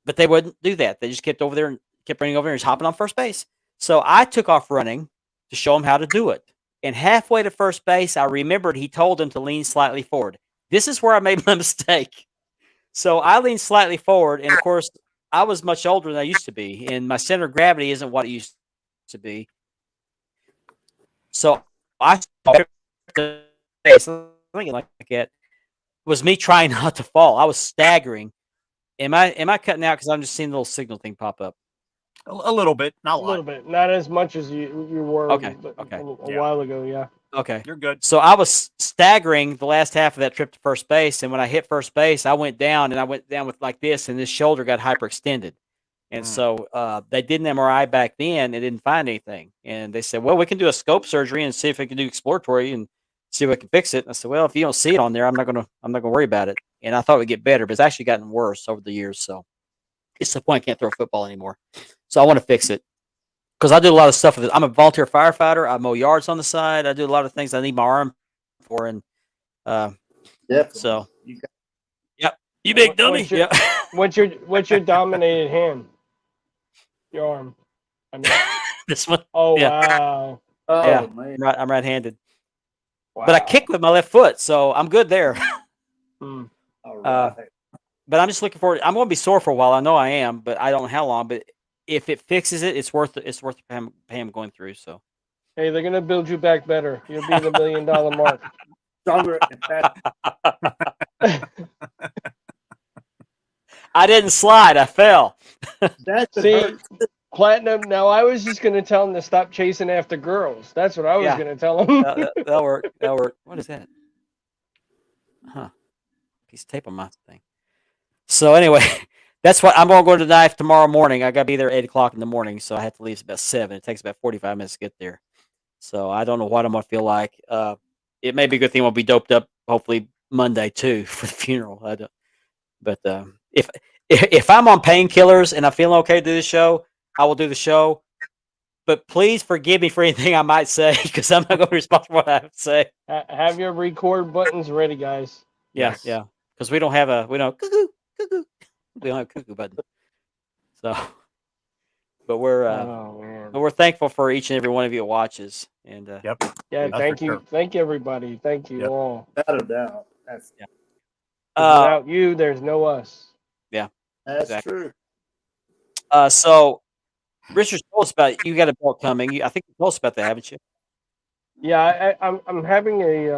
But they wouldn't do that. They just kept over there and kept running over there and just hopping on first base. So I took off running to show them how to do it. And halfway to first base, I remembered he told them to lean slightly forward. This is where I made my mistake. So I leaned slightly forward, and of course, I was much older than I used to be, and my center of gravity isn't what it used to be. So I thinking like that was me trying not to fall. I was staggering. Am I cutting out because I'm just seeing a little signal thing pop up? A little bit, not a A little lot. bit, not as much as you were. Okay, okay. A Yeah. while ago, yeah. Okay. You're good. So I was staggering the last half of that trip to first base, and when I hit first base, I went down, and I went down with like this, and this shoulder got hyperextended. And so they did an MRI back then and didn't find anything. And they said, well, we can do a scope surgery and see if we can do exploratory and see if we can fix it. And I said, well, if you don't see it on there, I'm not gonna worry about it. And I thought it would get better, but it's actually gotten worse over the years. So it's the point I can't throw a football anymore. So I want to fix it. Because I do a lot of stuff with it. I'm a volunteer firefighter. I mow yards on the side. I do a lot of things I need my arm for. And definitely. so, You got- yep. You big What- dummy. what's your- Yeah. What's your dominated hand? Your arm. I mean, This one. oh Yeah. wow. Oh Yeah. man. I'm right-handed. Wow. But I kick with my left foot, so I'm good there. Hmm. All right. But I'm just looking forward. I'm going to be sore for a while. I know I am, but I don't know how long. But if it fixes it, it's worth the paying going through. So Hey, they're gonna build you back better. You'll be the $1 million mark. Stronger and faster. I didn't slide. I fell. That's See, Platinum. Now I was just gonna tell him to stop chasing after girls. That's what I was Yeah. gonna tell him. That'll work. That'll work. What is that? Huh? Piece of tape on my thing. So anyway, that's what I'm going to go to the knife tomorrow morning. I got to be there at 8:00 in the morning, so I have to leave about 7. It takes about 45 minutes to get there. So I don't know what I'm going to feel like. It may be a good thing I'll be doped up. Hopefully Monday too for the funeral. I don't. But if I'm on painkillers and I'm feeling okay to do the show, I will do the show. But please forgive me for anything I might say because I'm not going to be responsible for what I have to say. Have your record buttons ready, guys. Yeah, Yes. yeah. Because we don't have cuckoo, cuckoo. We don't have a cuckoo button. So, but Oh man. we're thankful for each and every one of you that watches. And Yep. Yeah, That's thank for you. sure. Thank you, everybody. Thank you Yep. all. without a doubt. That's Without you, there's no us. that's Exactly. true. so Richard told us about you got a belt coming. I think you told us about that, haven't you? Yeah, I'm having a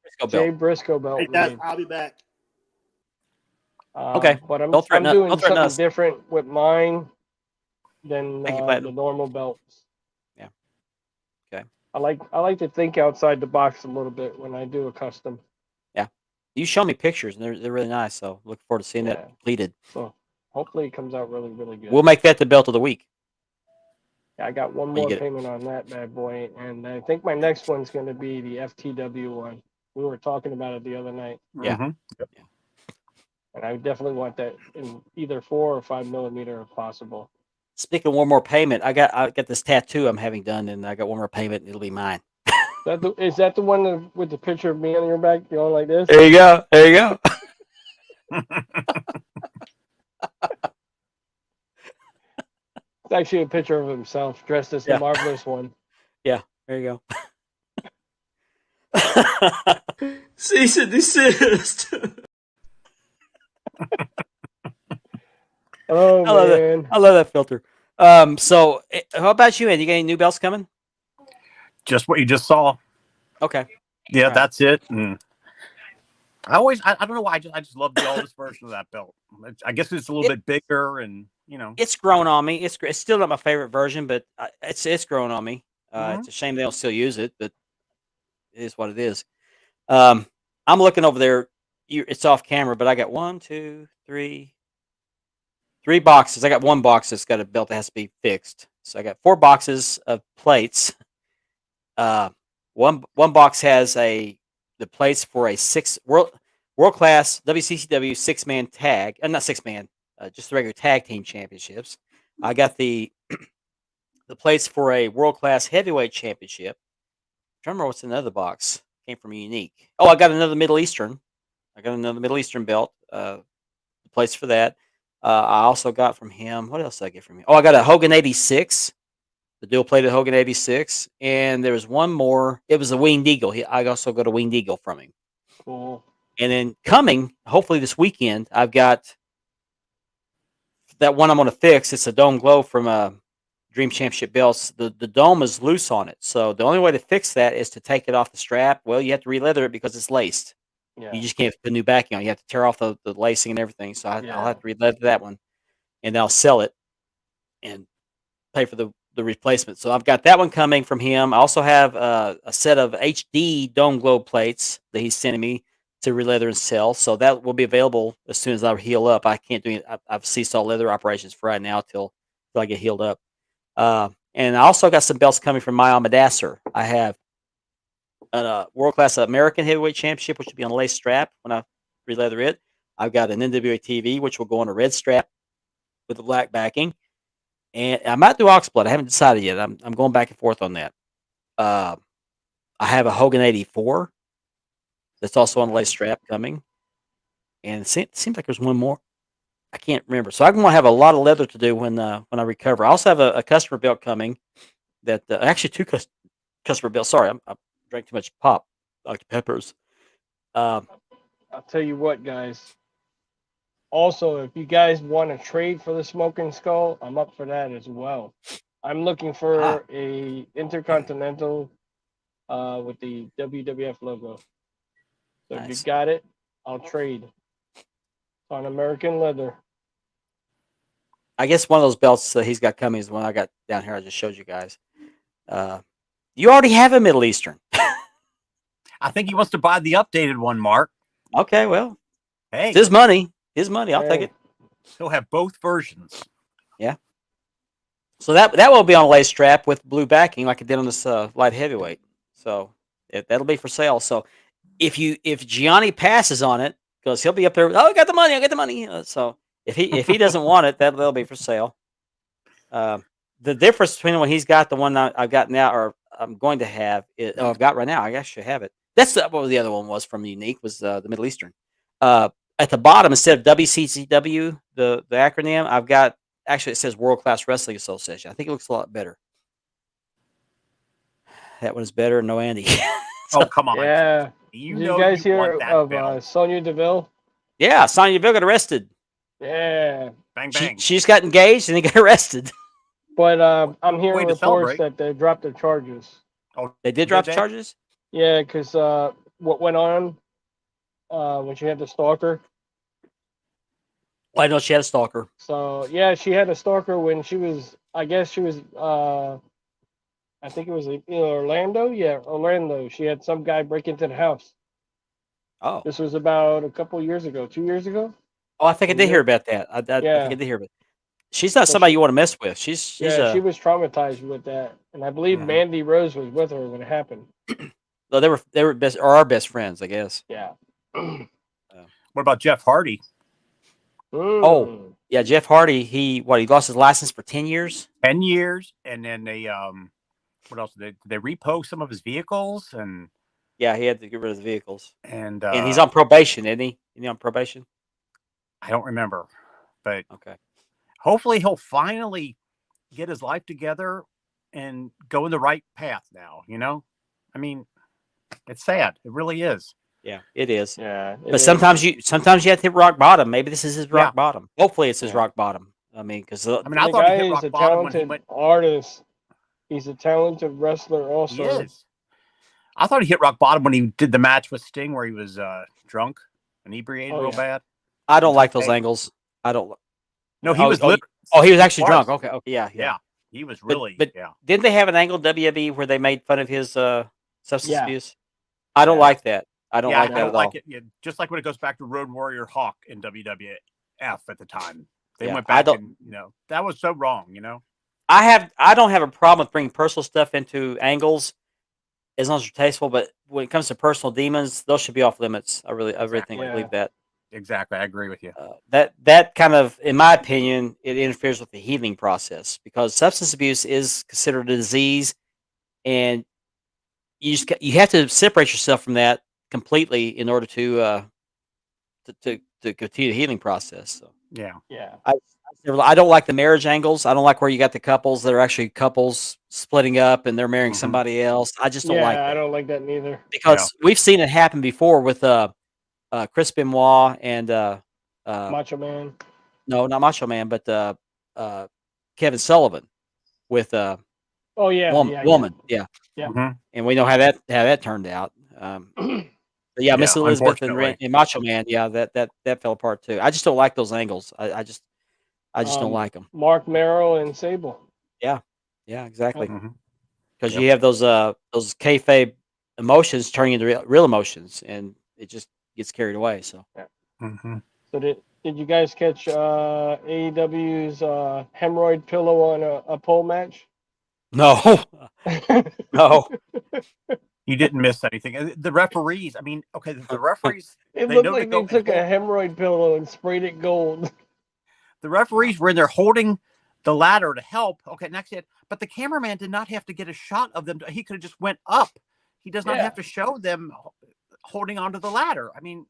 Briscoe Jay belt. Briscoe belt. Hey guys, made. I'll be back. Okay. But I'm Don't threaten us- doing don't threaten something us. different with mine than Thank you, the Platinum. normal belts. Yeah. Okay. I like to think outside the box a little bit when I do a custom. You show me pictures, and they're really nice. So look forward to seeing Yeah. that completed. So hopefully it comes out really, really good. We'll make that the belt of the week. I got one when you more get it. payment on that bad boy, and I think my next one's going to be the FTW one. We were talking about it the other night, Yeah. Mhm. and I definitely want that in either 4 or 5 millimeter if possible. Speaking of one more payment, I got this tattoo I'm having done, and I got one more payment, and it'll be mine. Is that the one with the picture of me on your back going like this? There you go. There you go. It's actually a picture of himself dressed as Yeah. the Marvelous One. There you go. Cease and desist. Oh I love man. I love that filter. So how about you, Ed? You got any new belts coming? Just what you just saw. Okay. Yeah, Right. that's it. And I don't know why I just love the oldest version of that belt. I guess it's a little bit bigger, and It's grown on me. It's still not my favorite version, but it's grown on me. It's a shame they don't still use it, but it is what it is. I'm looking over there. It's off camera, but I got 1, 2, 3, 3 boxes. I got one box that's got a belt that has to be fixed. So I got 4 boxes of plates. One box has the plates for a world class WCCW 6-man tag, not 6-man, just the regular tag team championships. I got the plates for a world class heavyweight championship. I'm trying to remember what's in the other box. Came from Unique. Oh, I got another Middle Eastern. I got another Middle Eastern belt. The plates for that. I also got from him. What else did I get from him? Oh, I got a Hogan 86. The dual plated Hogan 86, and there was one more. It was a Winged Eagle. I also got a Winged Eagle from him. Cool. And then coming, hopefully this weekend, I've got that one I'm going to fix. It's a Dome Glow from Dream Championship belts. The dome is loose on it, so the only way to fix that is to take it off the strap. Well, you have to re-leather it because it's laced. Yeah. You just can't put new backing on. You have to tear off the lacing and everything. So I'll have to re-leather that one, and then I'll sell it and pay for the replacement. So I've got that one coming from him. I also have a set of HD Dome Glow plates that he's sending me to re-leather and sell. So that will be available as soon as I heal up. I can't do it. I've ceased all leather operations for right now till I get healed up. And I also got some belts coming from My Almadasser. I have a world-class American Heavyweight Championship, which will be on a lace strap when I re-leather it. I've got an NWA TV, which will go on a red strap with a black backing. And I might do Oxblood. I haven't decided yet. I'm going back and forth on that. I have a Hogan 84 that's also on a lace strap coming. And it seems like there's one more. I can't remember. So I'm going to have a lot of leather to do when I recover. I also have a customer belt coming that actually 2 customer belts. Sorry, I drank too much pop, Dr. Peppers. I'll tell you what, guys. Also, if you guys want to trade for the Smoking Skull, I'm up for that as well. I'm looking for a Intercontinental with the WWF logo. So if you got it, I'll trade. It's on American leather. I guess one of those belts that he's got coming is the one I got down here. I just showed you guys. You already have a Middle Eastern. I think he wants to buy the updated one, Mark. Okay, well, hey, it's his money. His money. I'll take it. He'll have both versions. Yeah. So that will be on a lace strap with blue backing, like it did on this light heavyweight. So that'll be for sale. So if Gianni passes on it, because he'll be up there. Oh, I got the money. I got the money. So if he doesn't want it, that'll be for sale. The difference between when he's got the one I've got now, or I'm going to have, I've got right now. I guess I should have it. That's what the other one was from Unique, was the Middle Eastern. At the bottom, instead of WCCW, the acronym, I've got, actually it says World Class Wrestling Association. I think it looks a lot better. That one is better. No Andy. Oh, come on. Yeah. You Did know you guys you hear want that of belt. Sonya Deville? Yeah, Sonya Deville got arrested. Yeah. Bang, bang. She just got engaged and he got arrested. But I'm Way hearing to reports celebrate. that they dropped the charges. Oh, They did drop they? the charges? Yeah, because what went on when she had the stalker. Well, I know she had a stalker. So yeah, she had a stalker when she was. I guess she was. I think it was in Orlando. Yeah, Orlando. She had some guy break into the house. Oh. This was about a couple years ago. 2 years ago. Oh, I think I did hear about that. I think Yeah. I did hear about it. She's not So somebody she- you want to mess with. She's She was traumatized with that, and I believe Mhm. Mandy Rose was with her when it happened. no, they were best, or our best friends, I guess. Yeah. What about Jeff Hardy? Mm. Yeah, Jeff Hardy, he lost his license for 10 years. 10 years, and then they what else? Did they repo some of his vehicles and Yeah, he had to get rid of the vehicles. and He's on probation, isn't he? Isn't he on probation? I don't remember, but Okay. hopefully he'll finally get his life together and go in the right path now. I mean, it's sad. It really is. Yeah, it is. Yeah. it But is. sometimes you have to hit rock bottom. Maybe this is his rock Yeah. bottom. Hopefully it's his Yeah. rock bottom. I mean, because I mean, I the thought he guy hit is rock a bottom when he talented went. artist. He's a talented wrestler also. He is. I thought he hit rock bottom when he did the match with Sting, where he was drunk, inebriated, Oh, real yeah. bad. I don't like those Hey. angles. I don't. No, he Oh, was. oh, lit- Oh, he was actually was. drunk. Okay. Yeah. Yeah. He was But- really, but yeah. Didn't they have an angle WWE where they made fun of his substance Yeah. abuse? I don't Yeah. like that. I don't Yeah, like I that don't at like all. it. Yeah, just like when it goes back to Road Warrior Hawk in WWF at the time. They Yeah, went I back don't- and, that was so wrong, I don't have a problem with bringing personal stuff into angles as long as they're tasteful. But when it comes to personal demons, those should be off limits. I really think Yeah. believe that. Exactly. I agree with you. That kind of, in my opinion, it interferes with the healing process because substance abuse is considered a disease, and you have to separate yourself from that completely in order to continue the healing process. So Yeah. Yeah. I don't like the marriage angles. I don't like where you got the couples that are actually couples splitting up and they're marrying Mhm. somebody else. I just don't Yeah, like that I don't like that neither. because we've seen it happen before with Chris Benoit and Macho Man. no, not Macho Man, but Kevin Sullivan with Oh yeah, woman. Yeah. Mhm. And we know how that turned out. But yeah, Yeah, Miss Elizabeth unfortunately. and Macho Man, yeah, that fell apart too. I just don't like those angles. I just don't like them. Mark Merrill and Sable. Yeah, exactly. Mhm. Because Yep. you have those kayfabe emotions turning into real emotions, and it just gets carried away. So Mhm. So did you guys catch AEW's hemorrhoid pillow on a pole match? no, no. You didn't miss anything. The referees, I mean, okay, the referees, It They looked know to like go they took a and hemorrhoid pillow and sprayed it gold. the referees were in there holding the ladder to help. Okay, next hit, but the cameraman did not have to get a shot of them. He could have just went up. He does not Yeah. have to show them holding onto the ladder. I mean,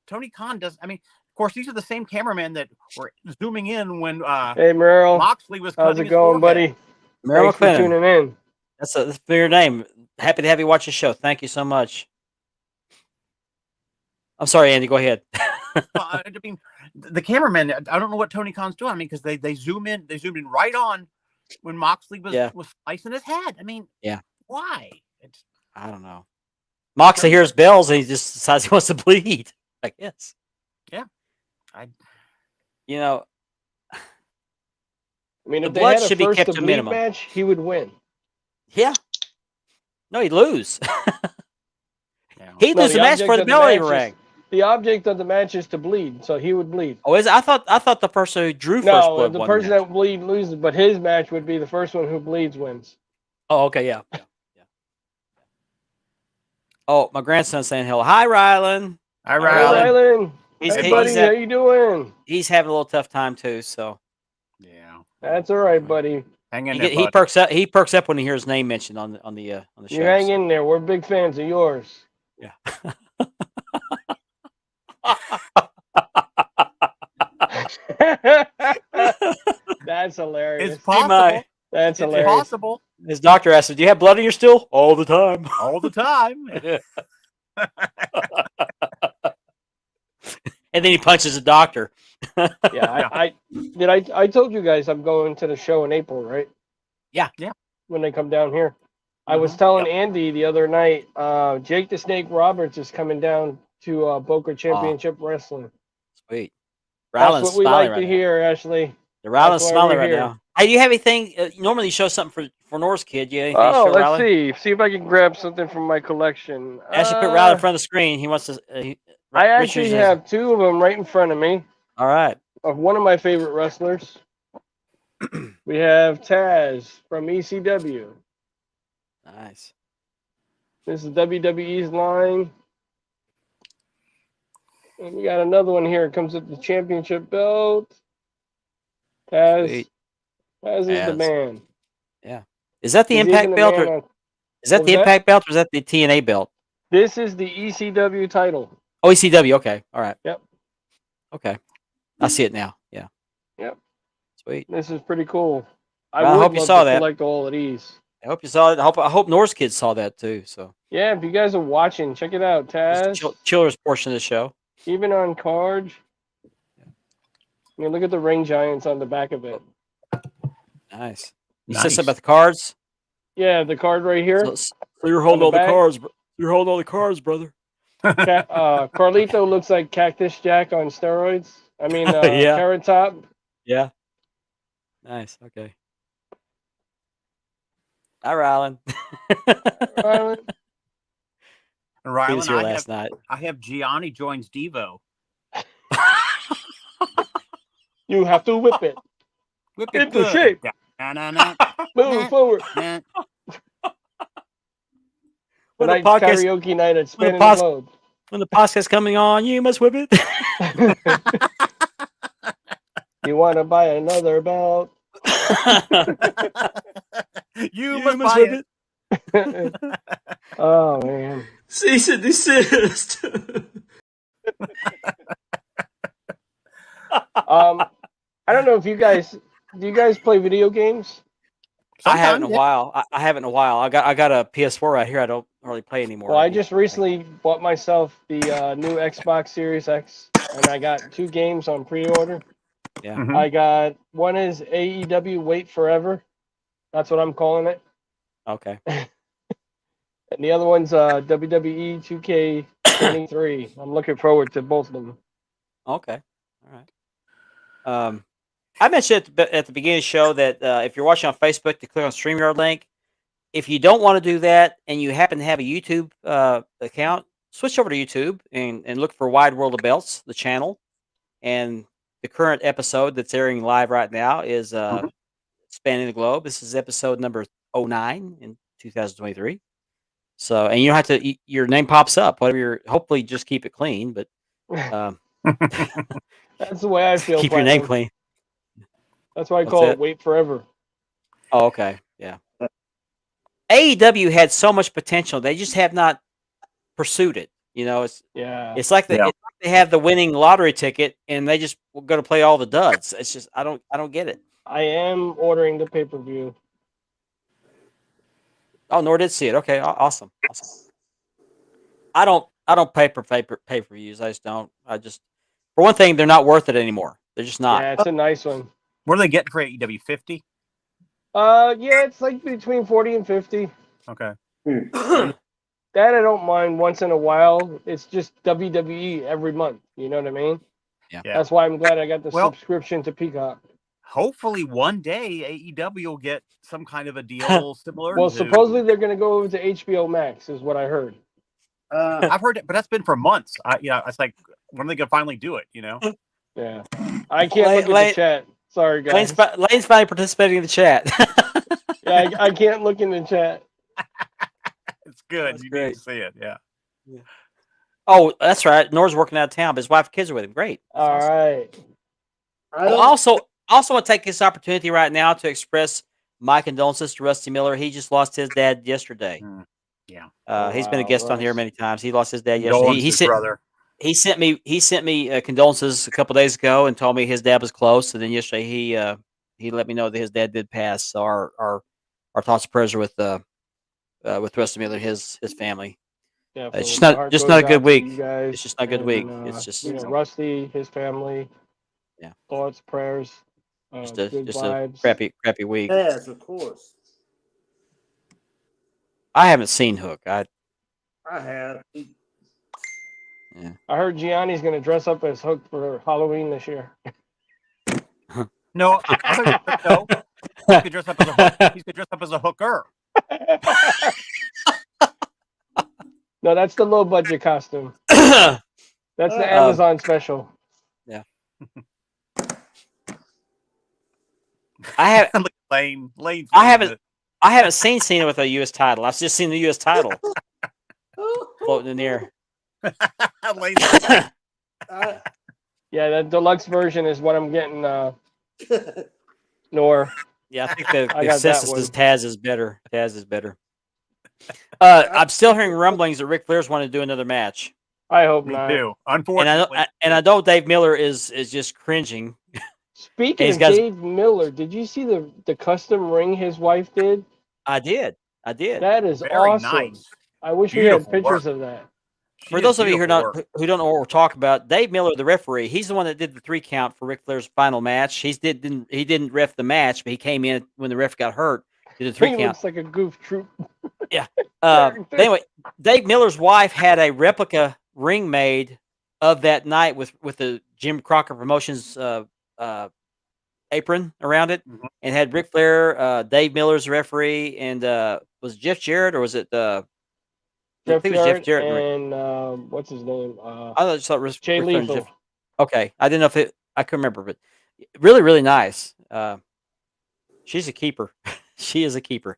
Tony Khan does. I mean, of course, these are the same cameramen that were zooming in when Hey Merrill, Moxley was how's cutting it his going, forehead. buddy? Merrill Thanks for McClennan. tuning in. That's a familiar name. Happy to have you watch the show. Thank you so much. I'm sorry, Andy. Go ahead. I mean, the cameraman. I don't know what Tony Khan's doing. I mean, because they zoomed in right on when Moxley was Yeah. slicing his head. I mean, Yeah. why? I don't know. Moxley hears bells and he just decides he wants to bleed. I guess. Yeah. I- You know, I mean, The if they blood had a should be first kept to to bleed minimum. match, he would win. yeah. No, he'd lose. Yeah. He'd No, lose the the match object for the of the belt match even is- rang. The object of the match is to bleed, so he would bleed. Oh, is it? I thought the person who drew first No, blood the won person the match. that bleed loses, but his match would be the first one who bleeds wins. Oh, okay, yeah. Oh, my grandson's saying hello. Hi, Rylan. Hi, Hey, Riley. Rylan. He's, Hey, he's, buddy, how you doing? he's having a little tough time too. So Yeah. That's all right, buddy. Hang in he, there, he bud. perks up. He perks up when he hears his name mentioned on the show. You hang so. in there. We're big fans of yours. Yeah. That's hilarious. It's possible. might. That's It's hilarious. possible His doctor asked him, "Do you have blood in your stool?" All the time. all the time. And then he punches the doctor. Yeah, I told you guys I'm going to the show in April, right? Yeah. Yeah. When they come down here. I was telling Andy the other night, Jake the Snake Roberts is coming down to Boca Championship Wrestling. Sweet. That's Rylan's what we smiling like right to now. hear, Ashley. The Rylan's That's why smiling we're right here. now. Hey, do you have anything? Normally, you show something for Norse Kid. You have anything to Oh, show let's Rylan? see if I can grab something from my collection. Actually, put Rylan in front of the screen. He wants to. I Richards actually is- have two of them right in front of me All right. of one of my favorite wrestlers. We have Taz from ECW. Nice. This is WWE's line. And we got another one here. It comes with the championship belt. Taz. Sweet. Taz is the Taz. man. Is that the He's Impact even belt, man or on- is that What the was that? Impact belt, or is that the TNA belt? This is the ECW title. Oh, ECW. Okay. All right. Yep. Okay. I see it now. Yeah. Yep. Sweet. This is pretty cool. Well, I would hope you love saw to that. collect all of these. I hope you saw it. I hope Norse Kids saw that too. So Yeah, if you guys are watching, check it out. This is Taz, Chiller's portion of the show. even on cards. I mean, look at the ring giants on the back of it. Nice. You Nice. said something about the cards. Yeah, the card right here. So you're holding the all the back? cards. You're holding all the cards, brother. Carlito looks like Cactus Jack on steroids. I mean, Yeah. Carrot Top. Yeah. Nice. Okay. Hi, Rylan. Rylan, And He was Rylan, here last night. I have Gianni joins Devo. you have to whip it. Whip Into it good. shape. Na, na, na, Move forward. na. When the Tonight's podcast, karaoke night at when Spanning the the pos- Globe. when the podcast coming on, you must whip it. You want to buy another belt? You You must must buy whip it. Oh man. Cease and desist. I don't know if you guys do. You guys play video games? I haven't in a Sometimes, while. I haven't in a while. I got a PS4 right here. I don't really play anymore. Well, I just recently bought myself the new Xbox Series X, and I got 2 games on pre-order. Yeah. Mhm. I got one is AEW Wait Forever. That's what I'm calling it. Okay. And the other one's WWE 2K23. I'm looking forward to both of them. Okay. All right. I mentioned at the beginning of the show that if you're watching on Facebook, to click on StreamYard link. If you don't want to do that and you happen to have a YouTube account, switch over to YouTube and look for Wide World of Belts, the channel. And the current episode that's airing live right now is Spanning the Globe. This is episode number 09 in 2023. So, and you don't have to, your name pops up, whatever you're, hopefully just keep it clean, but That's the way I feel. keep your name Platinum. clean. That's why I What's call that? it Wait Forever. Oh, okay. Yeah. AEW had so much potential. They just have not pursued it. You know, Yeah. it's like Yeah. they have the winning lottery ticket and they just going to play all the duds. It's just I don't get it. I am ordering the pay-per-view. Oh, nor did see it. Okay, awesome. I don't pay per views. I just don't. For one thing, they're not worth it anymore. They're just not. Yeah, it's a nice one. What are they getting for AEW? 50? Yeah, it's like between 40 and 50. Okay. That I don't mind once in a while. It's just WWE every month. You know what I mean? Yeah. Yeah. That's why I'm glad I got the Well- subscription to Peacock. Hopefully one day AEW will get some kind of a deal similar. Well, to- supposedly they're going to go over to HBO Max, is what I heard. I've heard it, but that's been for months. It's like, when are they gonna finally do it? You know? Yeah. I can't look at the chat. Sorry, guys. Lane's finally participating in the chat. Yeah, I can't look in the chat. It's good. That's You great. need to see it. Yeah. Oh, that's right. Nor's working out of town, but his wife and kids are with him. Great. That's All awesome. right. Oh, also want to take this opportunity right now to express my condolences to Rusty Miller. He just lost his dad yesterday. Yeah. He's been a Wow, guest on here Russ. many times. He lost his dad yesterday. Condolences, brother. He sent me condolences a couple days ago and told me his dad was close. And then yesterday he let me know that his dad did pass. So our thoughts and prayers are with Rusty Miller and his family. Yeah, It's just my not- heart just goes not a out good to week. you guys, It's just not a good and, week. It's just Rusty, his family. Yeah. Thoughts, prayers. just Good a vibes. crappy week. Yes, of course. I haven't seen Hook. I have. I heard Gianni's going to dress up as Hook for Halloween this year. No, no. He could dress up as a hook. He could dress up as a hooker. No, that's the low budget costume. That's the Amazon special. I have Lane. I haven't seen Cena with a U.S. title. I've just seen the U.S. title floating in the air. Lane. Yeah, that deluxe version is what I'm getting. Nor. Yeah, I think the I got that consensus one. is Taz is better. Taz is better. I'm still hearing rumblings that Ric Flair's want to do another match, I hope Me not. too. and Unfortunately. I know Dave Miller is just cringing. Speaking He's of got- Dave Miller, did you see the custom ring his wife did? I did. That is Very awesome. nice. I wish we Beautiful had pictures work. of that. For She those did of you who beautiful work. don't know what we're talking about, Dave Miller, the referee, he's the one that did the 3 count for Ric Flair's final match. He didn't ref the match, but he came in when the ref got hurt. Did a 3 He count. looks like a goof troop. But anyway, Dave Miller's wife had a replica ring made of that night with the Jim Crockett Promotions apron around it, Mhm. and had Ric Flair, Dave Miller's referee, and was it Jeff Jarrett or was it I Jeff think it was Jeff Jarrett Jarrett. and what's his name? I thought it was Jay Ric Flair and Lethal. Jeff. Okay, I didn't know if it. I couldn't remember, but really, really nice. She's a keeper. She is a keeper.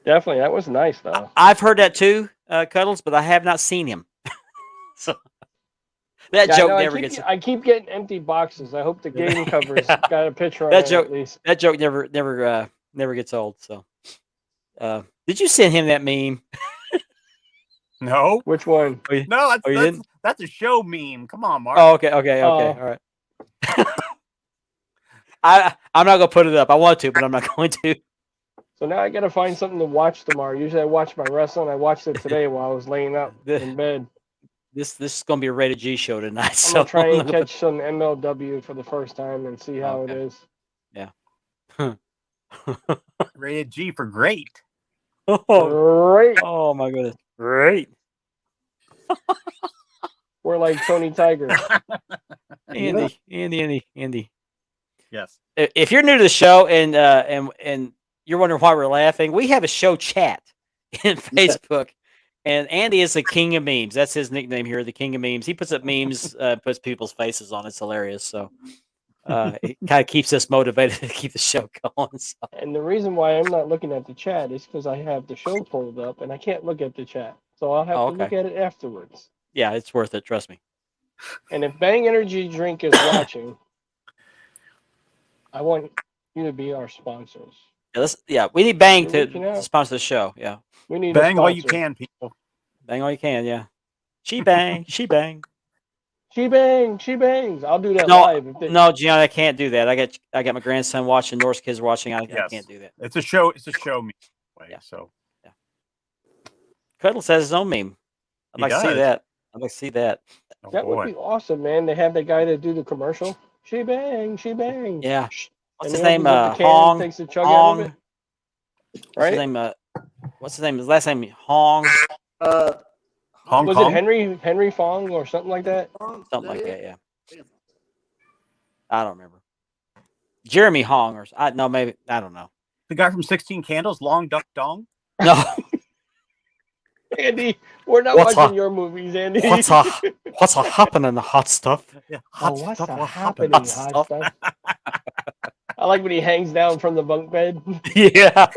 Definitely, that was nice though. I've heard that too, Cuddles, but I have not seen him. So that Yeah, joke no, never gets. I keep getting empty boxes. I hope the game covers Yeah. got a picture on That it joke- at least. That joke never gets old. So, did you send him that meme? No, Which one? no, Oh, you that's didn't? that's a show meme. Come on, Mark. Oh, okay, Oh. all right. I'm not gonna put it up. I want to, but I'm not going to. So now I got to find something to watch tomorrow. Usually I watch my wrestling. I watched it today while I was laying up in bed. This is gonna be a rated G show tonight. I'm So gonna try I'm and not gonna catch some MLW for the first time and see how Okay. it is. Rated G for great. oh, Great. oh my goodness, great. We're like Tony Tiger. Andy. Yes. If you're new to the show and you're wondering why we're laughing, we have a show chat in Facebook, and Andy is the king of memes. That's his nickname here, the king of memes. He puts up memes, puts people's faces on. It's hilarious. So it kind of keeps us motivated to keep the show going. So. And the reason why I'm not looking at the chat is because I have the show pulled up and I can't look at the chat. So I'll have Oh, to look okay. at it afterwards. Yeah, it's worth it. Trust me. And if Bang Energy Drink is watching, I want you to be our sponsors. Yeah, we need Bang We're to reaching out. sponsor the show. Yeah, We need Bang a all you sponsor. can, people. bang all you can. Yeah, she bang, she bang. She bangs. I'll do that No, live. If they, no, Gian, I can't do that. I got my grandson watching, Norse kids watching. I Yes. can't do that. It's a show. It's a show meme. Way, Yeah. So Cuddles has his own meme. I'd He like to see does. that. I'd like to see that. oh that boy. would be awesome, man. They have the guy to do the commercial. She bangs. Yeah. What's And his he name? opens up the can, Hong. takes a chug out Hong. of it. What's Right? his name? What's his name? His last name Hong. Hong Was Kong. it Henry Fong or something like that? Something like that. Yeah. I don't remember. Jeremy Hong or no, maybe I don't know. The guy from 16 Candles, Long Duck Dong. No. Andy, we're not What's watching up? your movies, Andy. What's a happening? The hot stuff. Yeah. Oh, what's stuff, what happening? Hot Hot stuff. stuff. I like when he hangs down from the bunk bed. Yeah.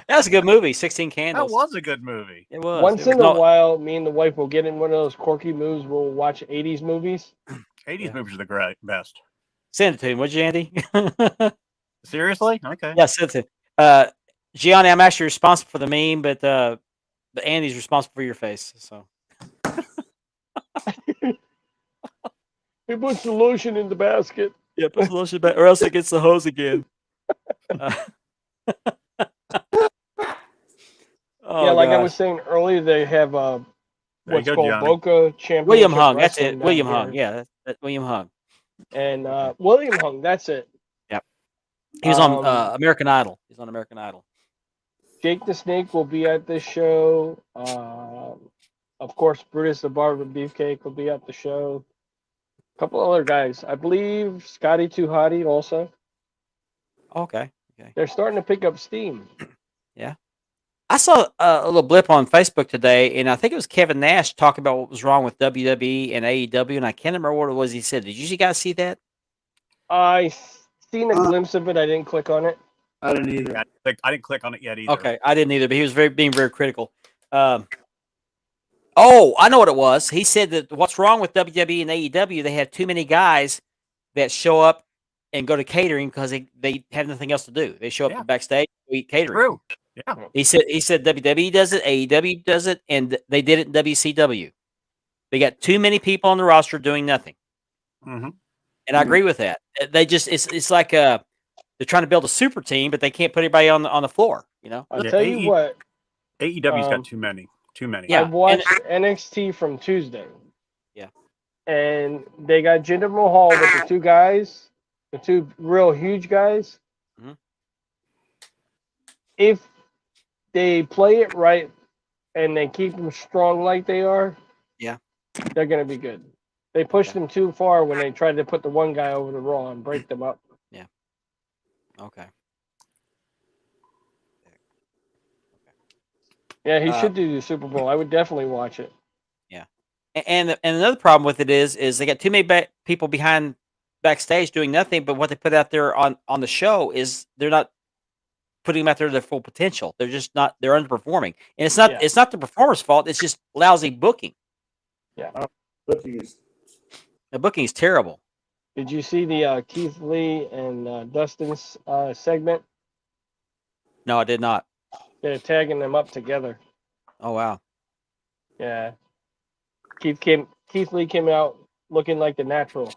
That's a good movie. 16 That Candles. was a good movie. It was. Once It was in a no- while, me and the wife will get in one of those quirky moves. We'll watch 80s movies. 80s Yeah. movies are the best. Send it to him, would you, Andy? Seriously? Okay. Yeah, send it to him. Gianni, I'm actually responsible for the meme, but Andy's responsible for your face. So He puts the lotion in the basket. yeah, put the lotion back, or else it gets the hose again. Yeah, like I was saying earlier, they have There you what's go, called Gianni. Boca Championship William Hung. That's Wrestling it. down William here. Hung. Yeah, that's William Hung. And William Hung, that's it. He was on Um, American Idol. He's on American Idol. Jake the Snake will be at this show. Of course, Brutus the Barber Beefcake will be at the show. A couple other guys. I believe Scotty Too Hottie also. Okay. They're starting to pick up steam. I saw a little blip on Facebook today, and I think it was Kevin Nash talking about what was wrong with WWE and AEW, and I can't remember what it was he said. Did you guys see that? I seen a glimpse of it. I didn't click on it. I didn't either. Yeah, I didn't click on it yet either. Okay, I didn't either, but he was being very critical. I know what it was. He said that what's wrong with WWE and AEW, they have too many guys that show up and go to catering because they have nothing else to do. They show up Yeah. backstage to eat catering. True. Yeah. He said WWE does it, AEW does it, and they did it in WCW. They got too many people on the roster doing nothing. Mm-hmm. And I agree with that. They just it's like they're trying to build a super team, but they can't put everybody on the floor, you know? I'll Yeah, tell you what. AEW's Um, got too many. Too many. Yeah. I watched NXT from Tuesday. Yeah. And they got Jinder Mahal with the two guys, the two real huge guys. Mhm. If they play it right and they keep them strong like they are, Yeah. they're going to be good. They pushed Okay. them too far when they tried to put the one guy over the Raw and break them up. Okay. Yeah, he Uh, should do the Super Bowl. I would definitely watch it. And another problem with it is they got too many people behind backstage doing nothing. But what they put out there on the show is they're not putting them out there to their full potential. They're just not. They're underperforming, and it's not. Yeah. It's not the performer's fault. It's just lousy booking. Booking is The booking is terrible. Did you see the Keith Lee and Dustin's segment? No, I did not. They're tagging them up together. Oh wow. Yeah. Keith Lee came out looking like the natural.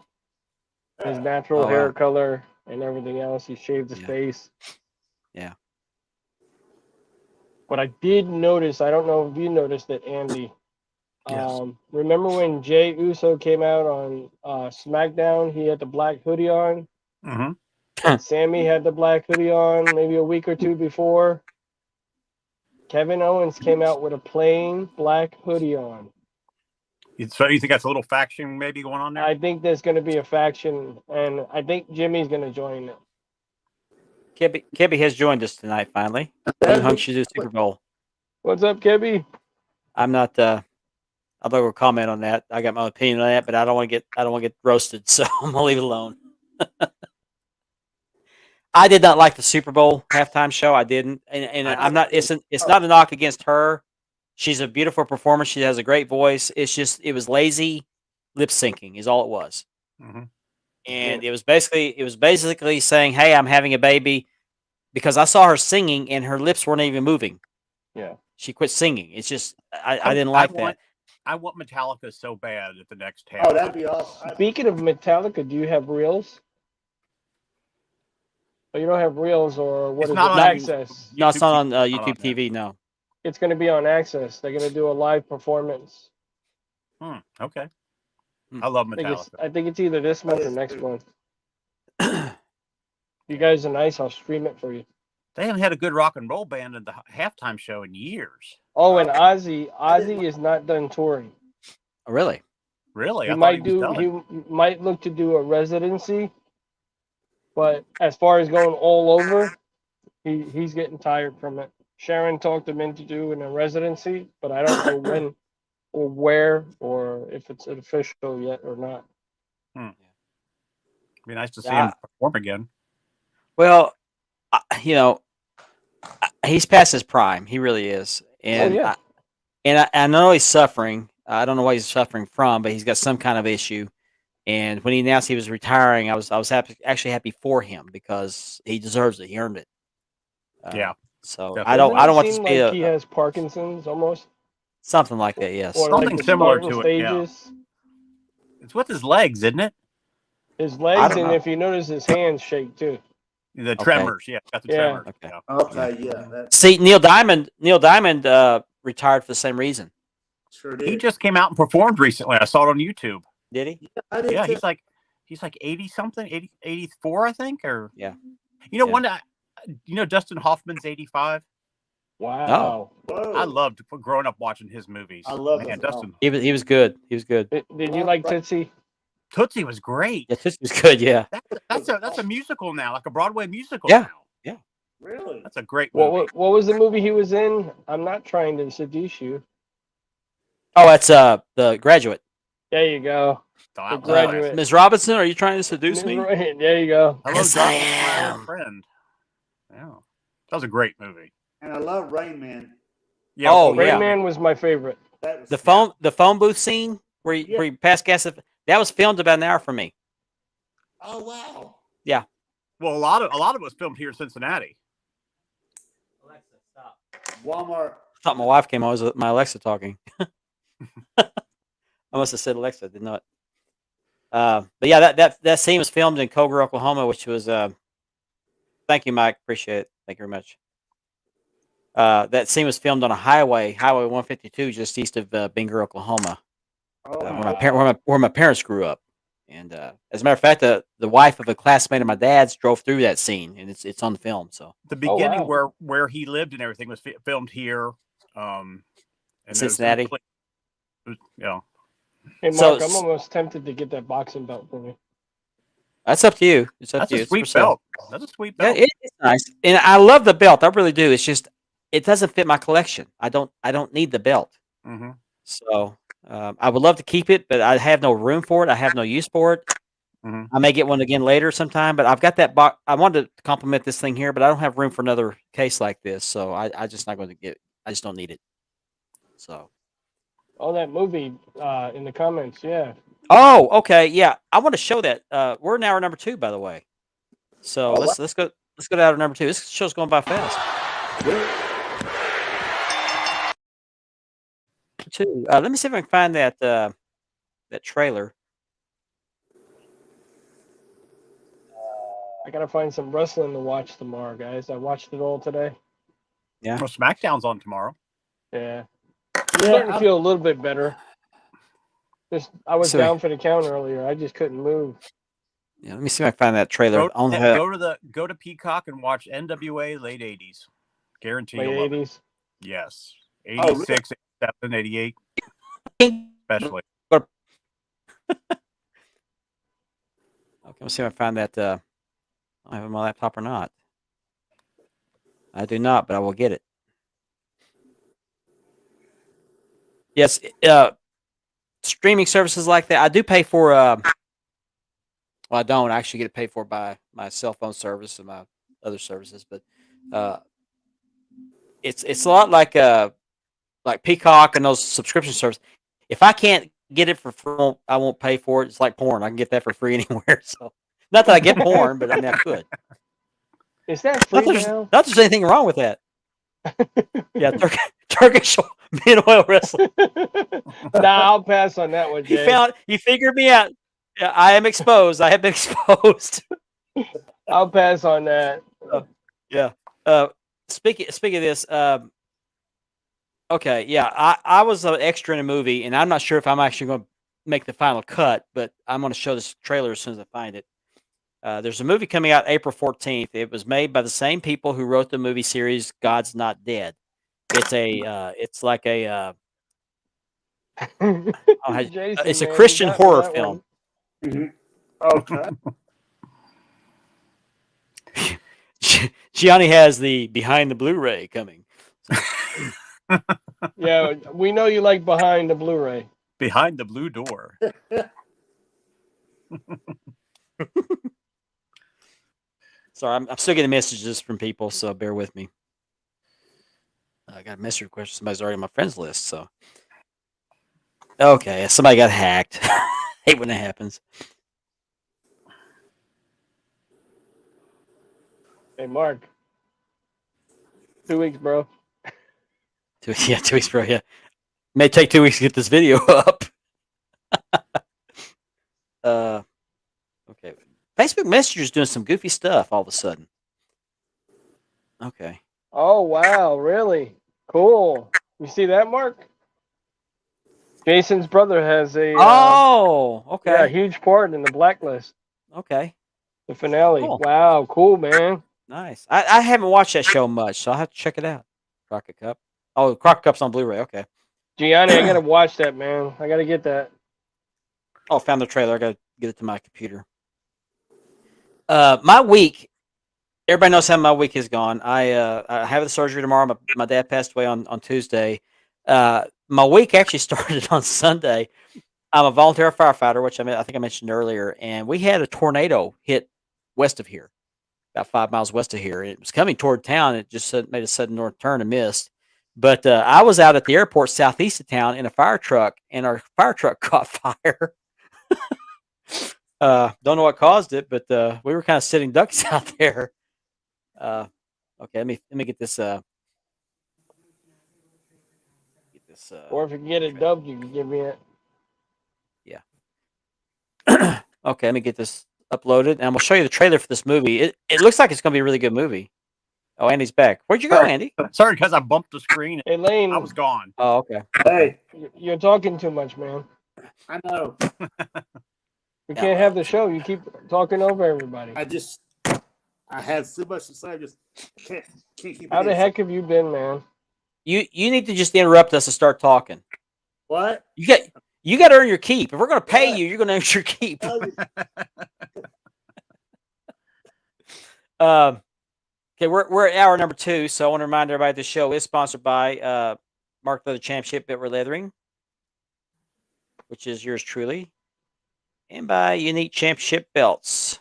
His natural Oh, hair wow. color and everything else. He shaved his Yeah. face. Yeah. But I did notice, I don't know if you noticed it, Andy. Yes. Remember when Jay Uso came out on SmackDown? He had the black hoodie on. Mm-hmm. And Sammy had the black hoodie on maybe a week or two before. Kevin Owens came out with a plain black hoodie on. So you think that's a little faction maybe going on there? I think there's going to be a faction, and I think Jimmy's going to join it. Kebby has joined us tonight. Finally, Team Hunk should do Super Bowl. What's up, Kebby? I'm not. I'm not going to comment on that. I got my opinion on that, but I don't want to get roasted, so I'm gonna leave it alone. I did not like the Super Bowl halftime show. I didn't, and I'm not. It's not a knock against her. She's a beautiful performer. She has a great voice. It's just it was lazy lip syncing is all it was, Mm-hmm. and it was basically saying, "Hey, I'm having a baby," because I saw her singing and her lips weren't even moving. Yeah. She quit singing. It's just I didn't like that. I want Metallica so bad at the next half. Oh, that'd be awesome. Speaking of Metallica, do you have reels? Oh, you don't have reels, or what It's is it? not on Access. No, it's not on Not YouTube on there. TV. No. It's going to be on Access. They're going to do a live performance. Okay. Hmm. I love I Metallica. think it's either this month or next month. You guys are nice. I'll stream it for you. They haven't had a good rock and roll band in the halftime show in years. Oh, and Ozzy is not done touring. Oh, really? Really? He I thought might he was do. done. He might look to do a residency, but as far as going all over, he's getting tired from it. Sharon talked him into doing a residency, but I don't know when or where or if it's official yet or not. Be nice to see Yeah. him perform again. Well, he's past his prime. He really is, and yeah. I know he's suffering. I don't know what he's suffering from, but he's got some kind of issue. And when he announced he was retiring, I was actually happy for him because he deserves it. He earned it. Yeah. So Definitely. I don't Doesn't it want this seem to be like he has Parkinson's almost, something like that. Yes. or Something like the similar starting to it, yeah. stages. It's with his legs, isn't it? His I legs, don't and know. if you notice, his hands shake too. The tremors. Yeah, got the Yeah. tremors. Okay. Yeah. Okay, yeah, that See, Neil Diamond retired for the same reason. sure did. He just came out and performed recently. I saw it on YouTube. Did he? I did Yeah, too. he's like 80 something, 84, I think, or Yeah. You know, Yeah. Dustin Hoffman's 85. Wow. Whoa. I loved growing up watching his movies. I love Man, Dustin Dustin He was good. He was good. Did you like Tootsie? Tootsie was great. Yeah, this was good. Yeah. That's a musical now, like a Broadway musical Yeah. now. Really? That's a great movie. What was the movie he was in? I'm not trying to seduce you. Oh, that's the Graduate. There you go. That was Graduate. nice. Ms. Robinson, are you trying to seduce me? There you go. Hello, Yes, I Darling, my old am. friend. Yeah, that was a great movie. And I love Rain Man. Yeah. Oh, Rain yeah. Man was my favorite. That was The phone booth scene where you pass gas, that was filmed about an hour for me. Oh wow. Well, a lot of it was filmed here in Cincinnati. Alexa, stop. Walmart. I thought my wife came on. Was my Alexa talking? I must have said Alexa. Did not. But yeah, that scene was filmed in Cogar, Oklahoma, which was. Thank you, Mike. Appreciate it. Thank you very much. That scene was filmed on a Highway 152, just east of Binger, Oklahoma, Oh, where my parents grew up. And as a matter of fact, the wife of a classmate of my dad's drove through that scene, and it's on the film. So The beginning wow. where he lived and everything was filmed here. And Cincinnati. you know, Hey, So Mark, I'm almost tempted to get that boxing belt for me. that's up to you. It's up That's to you. a It's for sweet sale. belt. That's a sweet Yeah, belt. it's nice, and I love the belt. I really do. It's just it doesn't fit my collection. I don't need the belt. Mm-hmm. So I would love to keep it, but I have no room for it. I have no use for it. Mm-hmm. I may get one again later sometime, but I've got that box. I wanted to compliment this thing here, but I don't have room for another case like this, so I just not going to get. I just don't need it. So. Oh, that movie in the comments, yeah. Oh, okay, yeah. I want to show that. We're in hour number 2, by the way. So let's go to hour number 2. This show's going by fast. 2. Let me see if I can find that that trailer. I gotta find some wrestling to watch tomorrow, guys. I watched it all today. Yeah. Well, SmackDown's on tomorrow. Yeah. I'm starting to feel a little bit better. I was Sorry. down for the count earlier. I just couldn't move. Yeah, let me see if I can find that trailer. Go to Peacock and watch NWA late 80s. Guarantee Late you'll love it. 80s. Yes. really? 86, 87, 88, especially. Okay, let's see if I find that. I have it on my laptop or not. I do not, but I will get it. Yes, streaming services like that. I do pay for. Well, I don't I actually get it paid for by my cell phone service and my other services, but it's a lot like Peacock and those subscription services. If I can't get it for free, I won't pay for it. It's like porn. I can get that for free anywhere. So, not that I get porn, but I mean I could. Is that free Not now? there's anything wrong with that. Yeah, Turkish men oil wrestling. Nah, I'll pass on that one, Jay. He figured me out. Yeah, I am exposed. I have been exposed. I'll pass on that. Yeah. Speaking of this, okay, yeah, I was an extra in a movie, and I'm not sure if I'm actually going to make the final cut, but I'm going to show this trailer as soon as I find it. There's a movie coming out April 14th. It was made by the same people who wrote the movie series God's Not Dead. It's like a Jason, it's a man, Christian you got me horror that film. one. Okay. Gianni has the behind the Blu-ray coming. Yeah, we know you like behind the Blu-ray. Behind the blue door. Sorry, I'm still getting messages from people, so bear with me. I got a message request. Somebody's already on my friends list, so okay, somebody got hacked. Hate when that happens. Hey, Mark. 2 weeks, bro. 2 weeks, bro. Yeah, may take 2 weeks to get this video up. Okay. Facebook Messenger's doing some goofy stuff all of a sudden. Okay. Oh, wow. Really? Cool. You see that, Mark? Jason's brother has a Okay. huge part in the Blacklist, Okay. the finale. Cool. Wow, cool, man. Nice. I haven't watched that show much, so I'll have to check it out. Crockett Cup. Oh, Crockett Cup's on Blu-ray. Okay. Gianni, I gotta watch that, man. I gotta get that. Oh, found the trailer. I gotta get it to my computer. My week. Everybody knows how my week has gone. I have the surgery tomorrow. My dad passed away on Tuesday. My week actually started on Sunday. I'm a volunteer firefighter, which I think I mentioned earlier, and we had a tornado hit west of here, about 5 miles west of here. It was coming toward town. It just made a sudden north turn and missed. But I was out at the airport southeast of town in a fire truck, and our fire truck caught fire. Don't know what caused it, but we were kind of sitting ducks out there. Okay, let me get this. Or if you can get it dubbed, you can give me it. Okay, let me get this uploaded, and I'm gonna show you the trailer for this movie. It looks like it's gonna be a really good movie. Oh, Andy's back. Where'd you go, Andy? Sorry, because I bumped the screen. Hey, Lane, I was gone. Oh, okay. Hey, you're talking too much, man. I know. We can't have the show. You keep talking over everybody. I had so much to say. I just can't keep. How it the in. heck have you been, man? You need to just interrupt us and start talking. What? You You got to earn your keep. If we're going to pay you, you're going to earn your keep. Okay, we're at hour number 2, so I want to remind everybody the show is sponsored by Mark Leather Championship Bit Leathering, which is yours truly, and by Unique Championship Belts.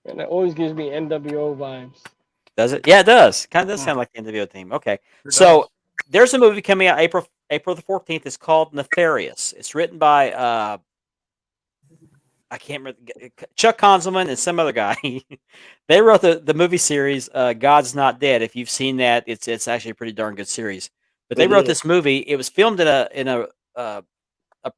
And it always gives me NWO vibes. Does it? Yeah, it does. Kind of does sound like the NWO theme. Okay, so there's a movie coming out April the 14th. It's called Nefarious. It's written by I can't remember, Chuck Konzelman and some other guy. They wrote the movie series God's Not Dead. If you've seen that, it's actually a pretty darn good series. But they wrote this movie. It was filmed in a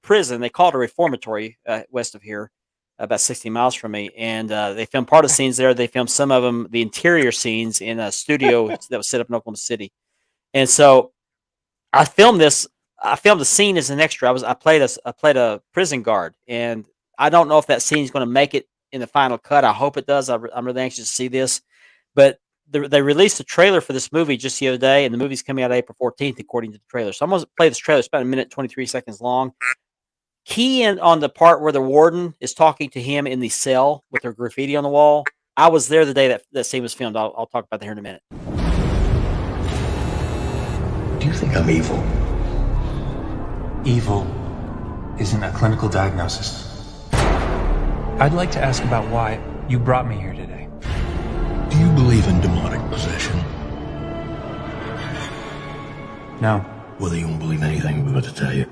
prison. They call it a reformatory west of here, about 60 miles from me. And they filmed part of the scenes there. They filmed some of them, the interior scenes, in a studio that was set up in Oklahoma City. And so I filmed this. I filmed a scene as an extra. I played a prison guard, and I don't know if that scene is going to make it in the final cut. I hope it does. I'm really anxious to see this. But they released a trailer for this movie just the other day, and the movie's coming out April 14th, according to the trailer. So I'm going to play this trailer. It's about 1:23 long. Key in on the part where the warden is talking to him in the cell with her graffiti on the wall. I was there the day that scene was filmed. I'll talk about that here in a minute. Do you think I'm evil? Evil isn't a clinical diagnosis. I'd like to ask about why you brought me here today. Do you believe in demonic possession? No. Well, then you won't believe anything I'm about to tell you.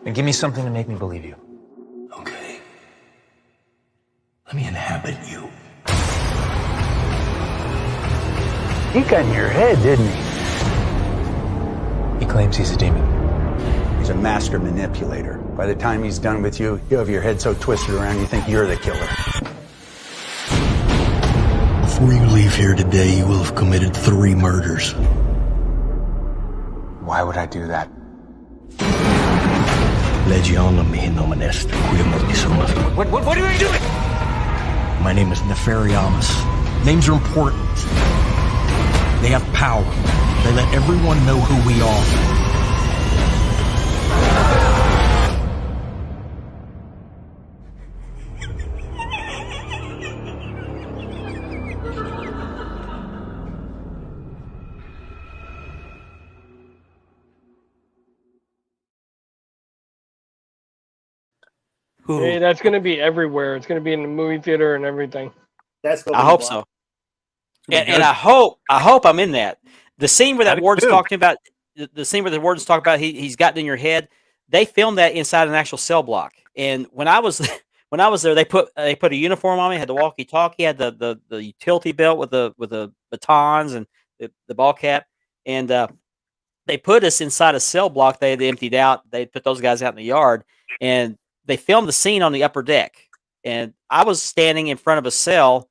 Then give me something to make me believe you. Okay. Let me inhabit you. He got in your head, didn't he? He claims he's a demon. He's a master manipulator. By the time he's done with you, you have your head so twisted around you think you're the killer. Before you leave here today, you will have committed 3 murders. Why would I do that? Legion mihi nominest, quia mortis sumus. What are you doing? My name is Nefariamus. Names are important. They have power. They let everyone know who we are. Hey, that's going to be everywhere. It's going to be in the movie theater and everything. I hope so. And I hope I'm in that. The scene where that warden's talking about, the scene where the warden's talking about, he's gotten in your head. They filmed that inside an actual cell block. And when I was there, they put a uniform on me. Had the walkie-talkie, had the utility belt with the batons and the ball cap, and they put us inside a cell block. They had emptied out. They put those guys out in the yard, and they filmed the scene on the upper deck. And I was standing in front of a cell,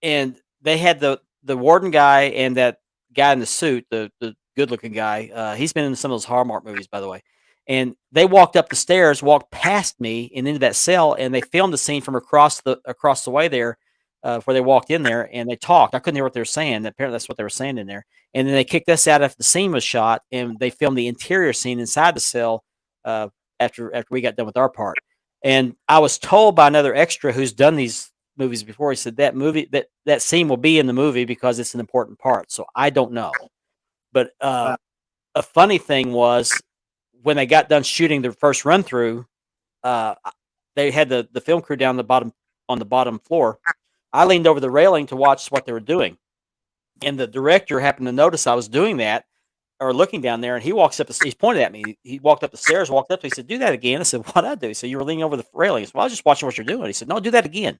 and they had the warden guy and that guy in the suit, the good-looking guy. He's been in some of those Hallmark movies, by the way. And they walked up the stairs, walked past me, and into that cell, and they filmed the scene from across the way there, where they walked in there, and they talked. I couldn't hear what they were saying. Apparently, that's what they were saying in there. And then they kicked us out after the scene was shot, and they filmed the interior scene inside the cell after we got done with our part. And I was told by another extra who's done these movies before, he said that scene will be in the movie because it's an important part. So I don't know. But a funny thing was, when they got done shooting the first run through, they had the film crew down on the bottom floor. I leaned over the railing to watch what they were doing, and the director happened to notice I was doing that, or looking down there, and he walks up. He's pointed at me. He walked up the stairs, walked up. He said, "Do that again." I said, "What'd I do?" He said, "You were leaning over the railing." I said, "Well, I was just watching what you're doing." He said, "No, do that again."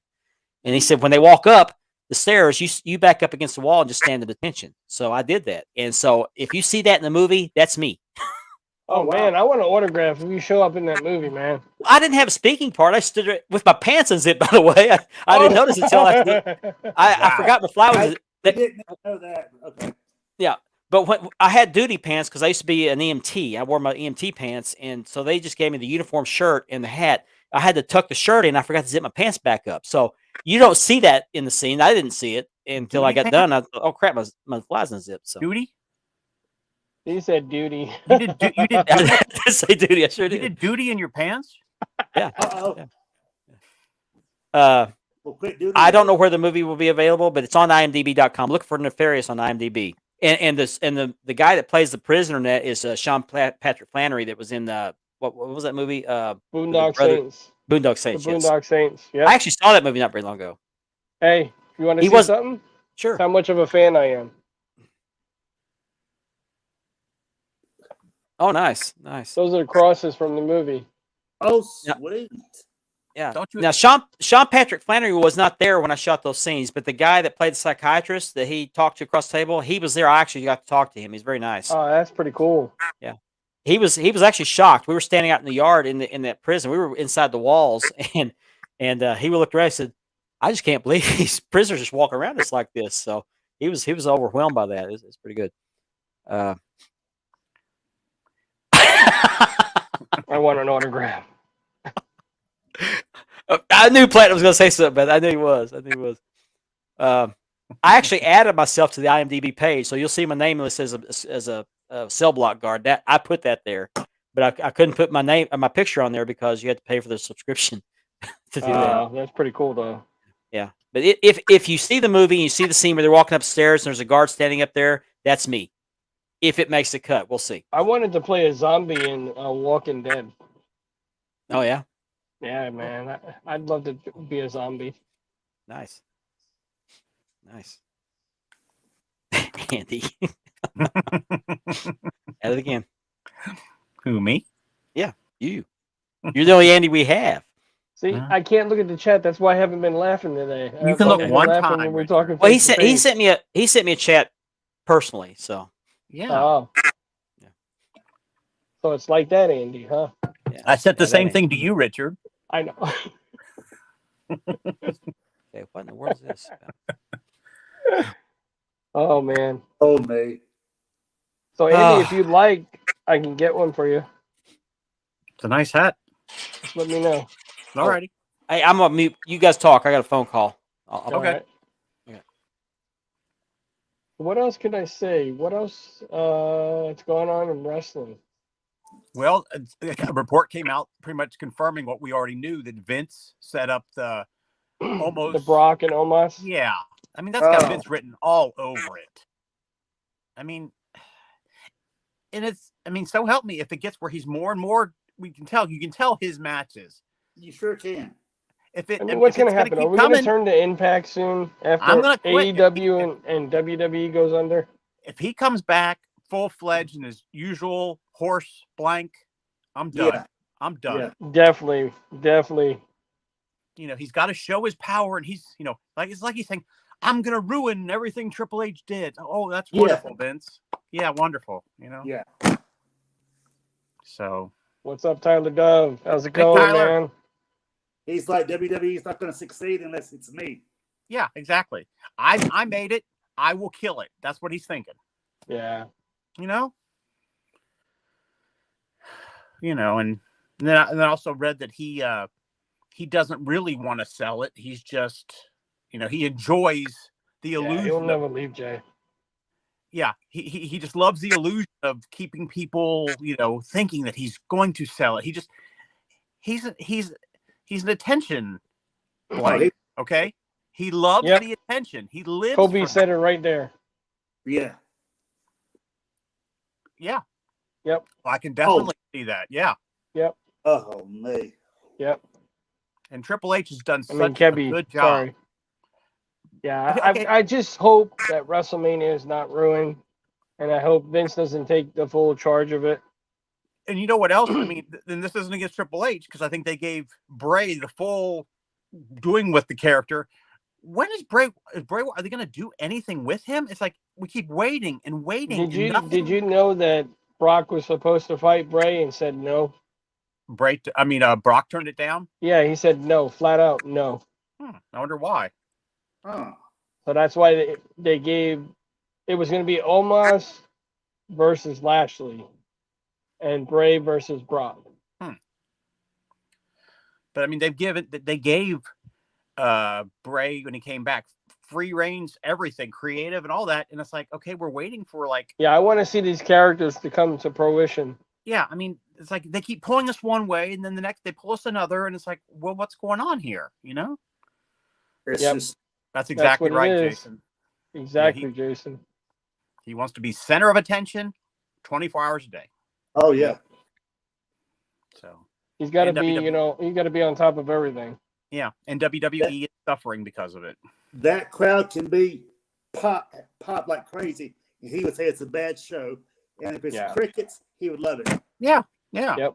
And he said, when they walk up, the stairs, you back up against the wall and just stand at attention. So I did that. And so if you see that in the movie, that's me. Oh, man, I want an autograph if you show up in that movie, man. I didn't have a speaking part. I stood there with my pants unzipped, by the way. I didn't notice until I forgot my fly was. I didn't know that. Okay. Yeah, but when I had duty pants because I used to be an EMT. I wore my EMT pants, and so they just gave me the uniform shirt and the hat. I had to tuck the shirt in. I forgot to zip my pants back up. So you don't see that in the scene. I didn't see it until I got done. I thought, oh crap, my fly's unzipped. So Duty? He said duty. You did. You did. I didn't say duty. I sure You did. did duty in your pants? Yeah. Uh-oh. Yeah. Well, quick, dude. I don't know where the movie will be available, but it's on IMDb.com. Look for Nefarious on IMDb. And the guy that plays the prisoner in that is Sean Patrick Flannery that was in what was that movie? Boondock Saints. Boondock Saints. The Yes. Boondock Saints. Yeah. I actually saw that movie not very long ago. Hey, you want to He see was- something? Sure. How much of a fan I am. Oh, nice. Those are the crosses from the movie. Oh, Yeah. sweet. Yeah. Don't you? Now, Sean Patrick Flannery was not there when I shot those scenes, but the guy that played the psychiatrist that he talked to across the table, he was there. I actually got to talk to him. He's very nice. Oh, that's pretty cool. He was actually shocked. We were standing out in the yard in that prison. We were inside the walls, and he looked around and said, "I just can't believe these prisoners just walk around us like this." So he was overwhelmed by that. It's pretty good. I want an autograph. I knew Platinum was going to say something, but I knew he was. I actually added myself to the IMDb page, so you'll see my name listed as a cell block guard. That I put that there, but I couldn't put my name my picture on there because you had to pay for the subscription to do that. That's pretty cool, though. Yeah, but if you see the movie and you see the scene where they're walking upstairs and there's a guard standing up there, that's me. If it makes the cut, we'll see. I wanted to play a zombie in Walking Dead. Oh yeah, Yeah, man. I'd love to be a zombie. nice. Andy, at it again. Who, me? You're the only Andy we have. See, Huh? I can't look at the chat. That's why I haven't been laughing today. You I can look thought we were one laughing time, when we're Richard. talking. Well, he face to sent face. me a chat personally. So Yeah. Oh. Yeah. So it's like that, Andy, huh? yeah. I said the Yeah, that same ain't- thing to you, Richard. I know. Okay, what in the world is this? Oh man. Oh, mate. So Andy, if you'd like, I can get one for you. It's a nice hat. Just let me know. Alrighty. Hey, I'm gonna mute. You guys talk. I got a phone call. I'll- Okay. Alright. Okay. What else can I say? What else is going on in wrestling? Well, a report came out pretty much confirming what we already knew, that Vince set up the almost The Brock and Omos? Yeah. I mean, that's got Oh. Vince written all over it. I mean, so help me, if it gets where he's more and more, you can tell his matches. You sure can. If it, I mean, if what's it's going to happen? keep Are we going coming, to turn to Impact soon I'm after gonna quit. AEW and WWE goes under? if he comes back full-fledged in his usual horse blank, I'm done. Yeah. I'm done. Yeah. Definitely. You know, he's got to show his power, and he's, it's like he's saying, I'm gonna ruin everything Triple H did. Oh, that's Yeah. wonderful, Vince. Yeah, wonderful. Yeah. So What's up, Tyler Dove? How's it Hey, going, Tyler. man? He's like, WWE's not going to succeed unless it's me. yeah, exactly. I made it. I will kill it. That's what he's thinking. Yeah. You know. And then I also read that he doesn't really want to sell it. He's just, he enjoys the Yeah, illusion. he'll of- never leave, Jay. yeah, he just loves the illusion of keeping people, thinking that he's going to sell it. He's an attention blank. Okay, he loves Yep. the attention. He lives. Kobe for said it right there. Yeah. Yeah. Yep. I can definitely see that. Yeah. Oh, me. Yep. And Triple H has done I such mean, Kebby. a good job. Sorry. Yeah, Okay. I just hope that WrestleMania is not ruined, and I hope Vince doesn't take the full charge of it. And you know what else? I mean, then this isn't against Triple H, because I think they gave Bray the full doing with the character when is Bray? Are they going to do anything with him? It's like we keep waiting and waiting. Did you know that Brock was supposed to fight Bray and said no? Brock turned it down. Yeah, he said no, flat out no. I wonder why. Oh. So that's why they gave it was going to be Omos versus Lashley and Bray versus Brock. But I mean, they gave Bray when he came back free reigns, everything, creative and all that, and it's like, okay, we're waiting for like. Yeah, I want to see these characters to come to fruition. Yeah, I mean, it's like they keep pulling us one way, and then the next they pull us another, and it's like, well, what's going on here? You know? It's Yep. just That's exactly what it right, is. Jason. Exactly, Jason. He wants to be center of attention 24 hours a day. oh yeah. So He's got to And be, WWE. he's got to be on top of everything. yeah, and WWE is suffering because of it. That crowd can be pop like crazy, and he would say it's a bad show. And if it's crickets, he would love it. Yeah. Yep.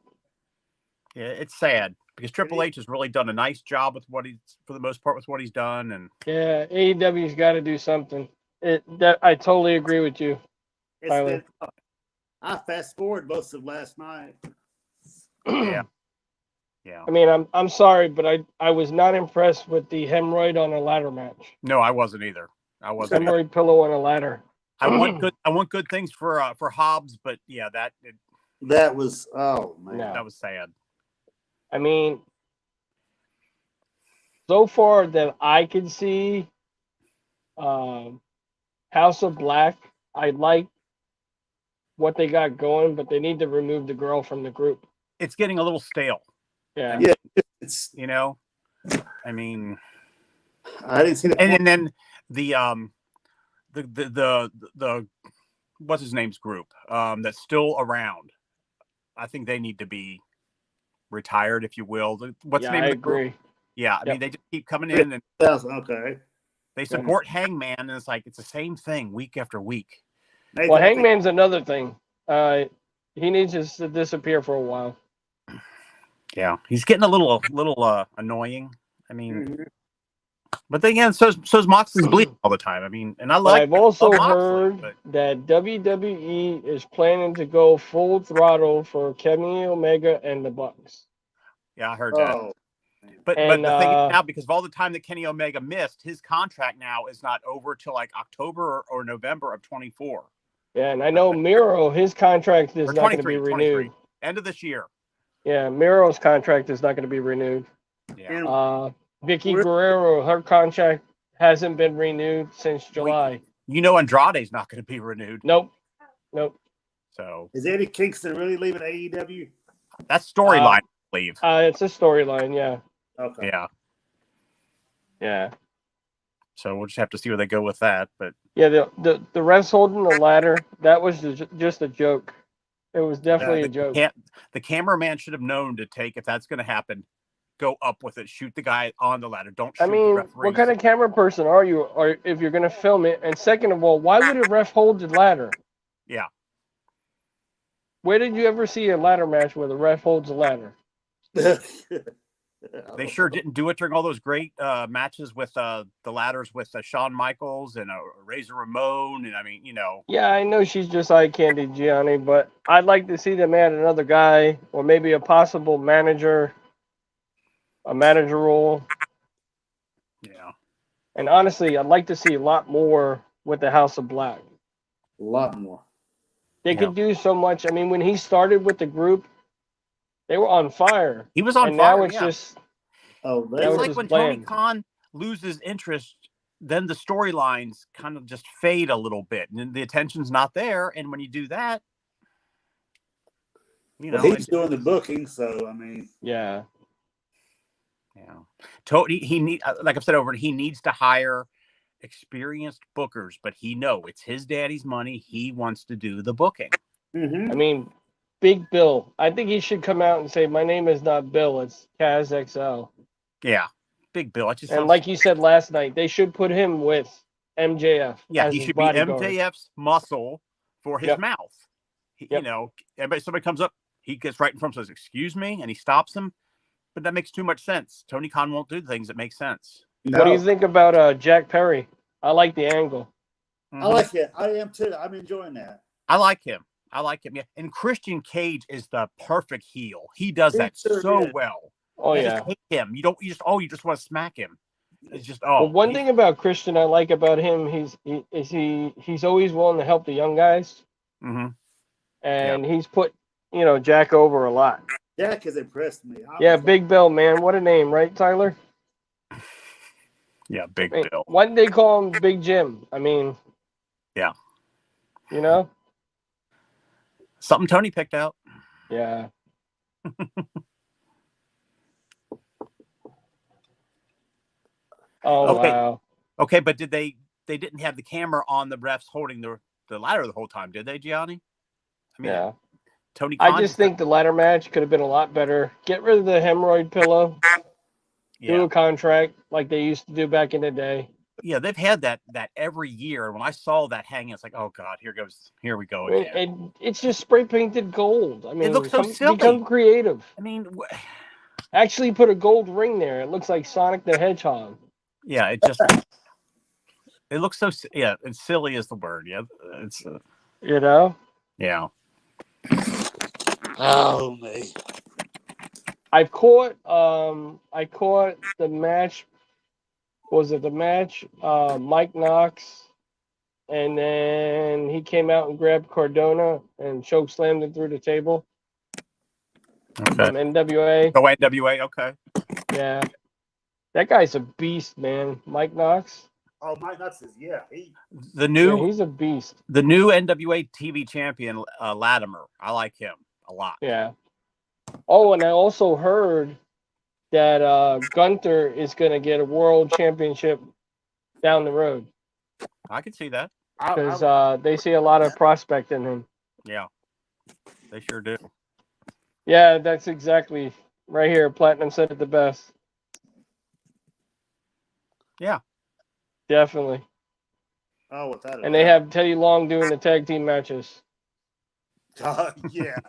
Yeah, it's sad because Triple H has really done a nice job with for the most part, with what he's done. And Yeah, AEW's got to do something. I totally agree with you. Tyler. I fast forward most of last night. yeah. I mean, I'm sorry, but I was not impressed with the hemorrhoid on a ladder match. No, I wasn't either. I wasn't. Hemorrhoid pillow on a ladder. I want good things for Hobbs, but yeah, that was man. No. That was sad. I mean, so far that I can see, House of Black, I like what they got going, but they need to remove the girl from the group. It's getting a little stale. Yeah. It's I mean, I didn't see that. and then the what's his name's group that's still around. I think they need to be retired, if you will. What's the name I of the group? agree. Yeah, I mean, they just keep coming in and Okay. they support Hangman, and it's like it's the same thing week after week. Well, Hangman's another thing. He needs to disappear for a while. Yeah, he's getting a little annoying. I mean, but then again, so's Moxley's bleeding all the time. I mean, and I've also love Moxley, heard but that WWE is planning to go full throttle for Kenny Omega and the Bucks. yeah, I heard that. Oh. But the thing is now, because of all the time that Kenny Omega missed, his contract now is not over till like October or November of 24. Yeah, and I know Miro, his contract is Or not going to be 23, renewed. end of this year. Yeah, Miro's contract is not going to be renewed. Yeah. Vicky Guerrero, her contract hasn't been renewed since July. Andrade's not going to be renewed. Nope. So is Eddie Kingston really leaving AEW? That's storyline, I believe. It's a storyline, yeah. Okay. Yeah. So we'll just have to see where they go with that. But yeah, the refs holding the ladder, that was just a joke. It was definitely a joke. The cameraman should have known to take, if that's going to happen, go up with it, shoot the guy on the ladder. Don't shoot the referee. What kind of camera person are you? Or if you're going to film it? And second of all, why would a ref hold the ladder? Yeah. Where did you ever see a ladder match where the ref holds the ladder? They sure didn't do it during all those great matches with the ladders with Shawn Michaels and Razor Ramon. And I mean, Yeah, I know she's just eye candy, Gianni, but I'd like to see them add another guy or maybe a possible manager, a manager role. Yeah. And honestly, I'd like to see a lot more with the House of Black. A lot more. They could do so much. I mean, when he started with the group, they were on fire. He was on and fire. Now it's yeah. just. It's like when Tony Khan loses interest, then the storylines kind of just fade a little bit, and the attention's not there. And when you do that, he's doing the booking, so I mean, yeah. Tony, like I've said over, he needs to hire experienced bookers, but it's his daddy's money. He wants to do the booking. I mean, Big Bill. I think he should come out and say, "My name is not Bill. It's Kaz XL." Yeah, Big Bill. And like you said last night, they should put him with MJF. Yeah, he should be MJF's muscle for his mouth. Somebody comes up, he gets right in front and says, "Excuse me," and he stops him. But that makes too much sense. Tony Khan won't do things that make sense. What do you think about Jack Perry? I like the angle. I like it. I am too. I'm enjoying that. I like him. Yeah. And Christian Cage is the perfect heel. He does that so well. Oh you yeah. just hate him. You just want to smack him. It's just Well, one thing about Christian I like about him, he's always willing to help the young guys, and he's put Jack over a lot. Jack has impressed me. Big Bill, man, what a name, right, Tyler? Yeah, Big Bill. Why did they call him Big Jim? I mean, yeah, something Tony picked out. Yeah. Oh okay. wow. Okay, but they didn't have the camera on the refs holding the ladder the whole time, did they, Gianni? I mean, yeah. Tony Khan, I just think the ladder match could have been a lot better. Get rid of the hemorrhoid pillow. Do a contract like they used to do back in the day. Yeah, they've had that every year. And when I saw that hanging, it's like, oh God, here we go again. And it's just spray painted gold. I mean, it looks so silly. Become creative. I mean, actually put a gold ring there. It looks like Sonic the Hedgehog. Yeah, it looks so. Yeah, and silly is the word. Yeah, it's Yeah. Oh me. I caught the match. Was it the match? Mike Knox, and then he came out and grabbed Cardona and choke slammed him through the table. Okay. From NWA. Oh, NWA. Okay. Yeah, that guy's a beast, man. Mike Knox. Oh, Mike Knox is he's a beast. The new NWA TV champion, Latimer. I like him a lot. Yeah. Oh, and I also heard that Gunther is going to get a world championship down the road. I can see that. Because they see a lot of prospect in him. Yeah, they sure do. Yeah, that's exactly right here. Platinum said it the best. Yeah. Definitely. Oh, without it. And they have Teddy Long doing the tag team matches. Yeah.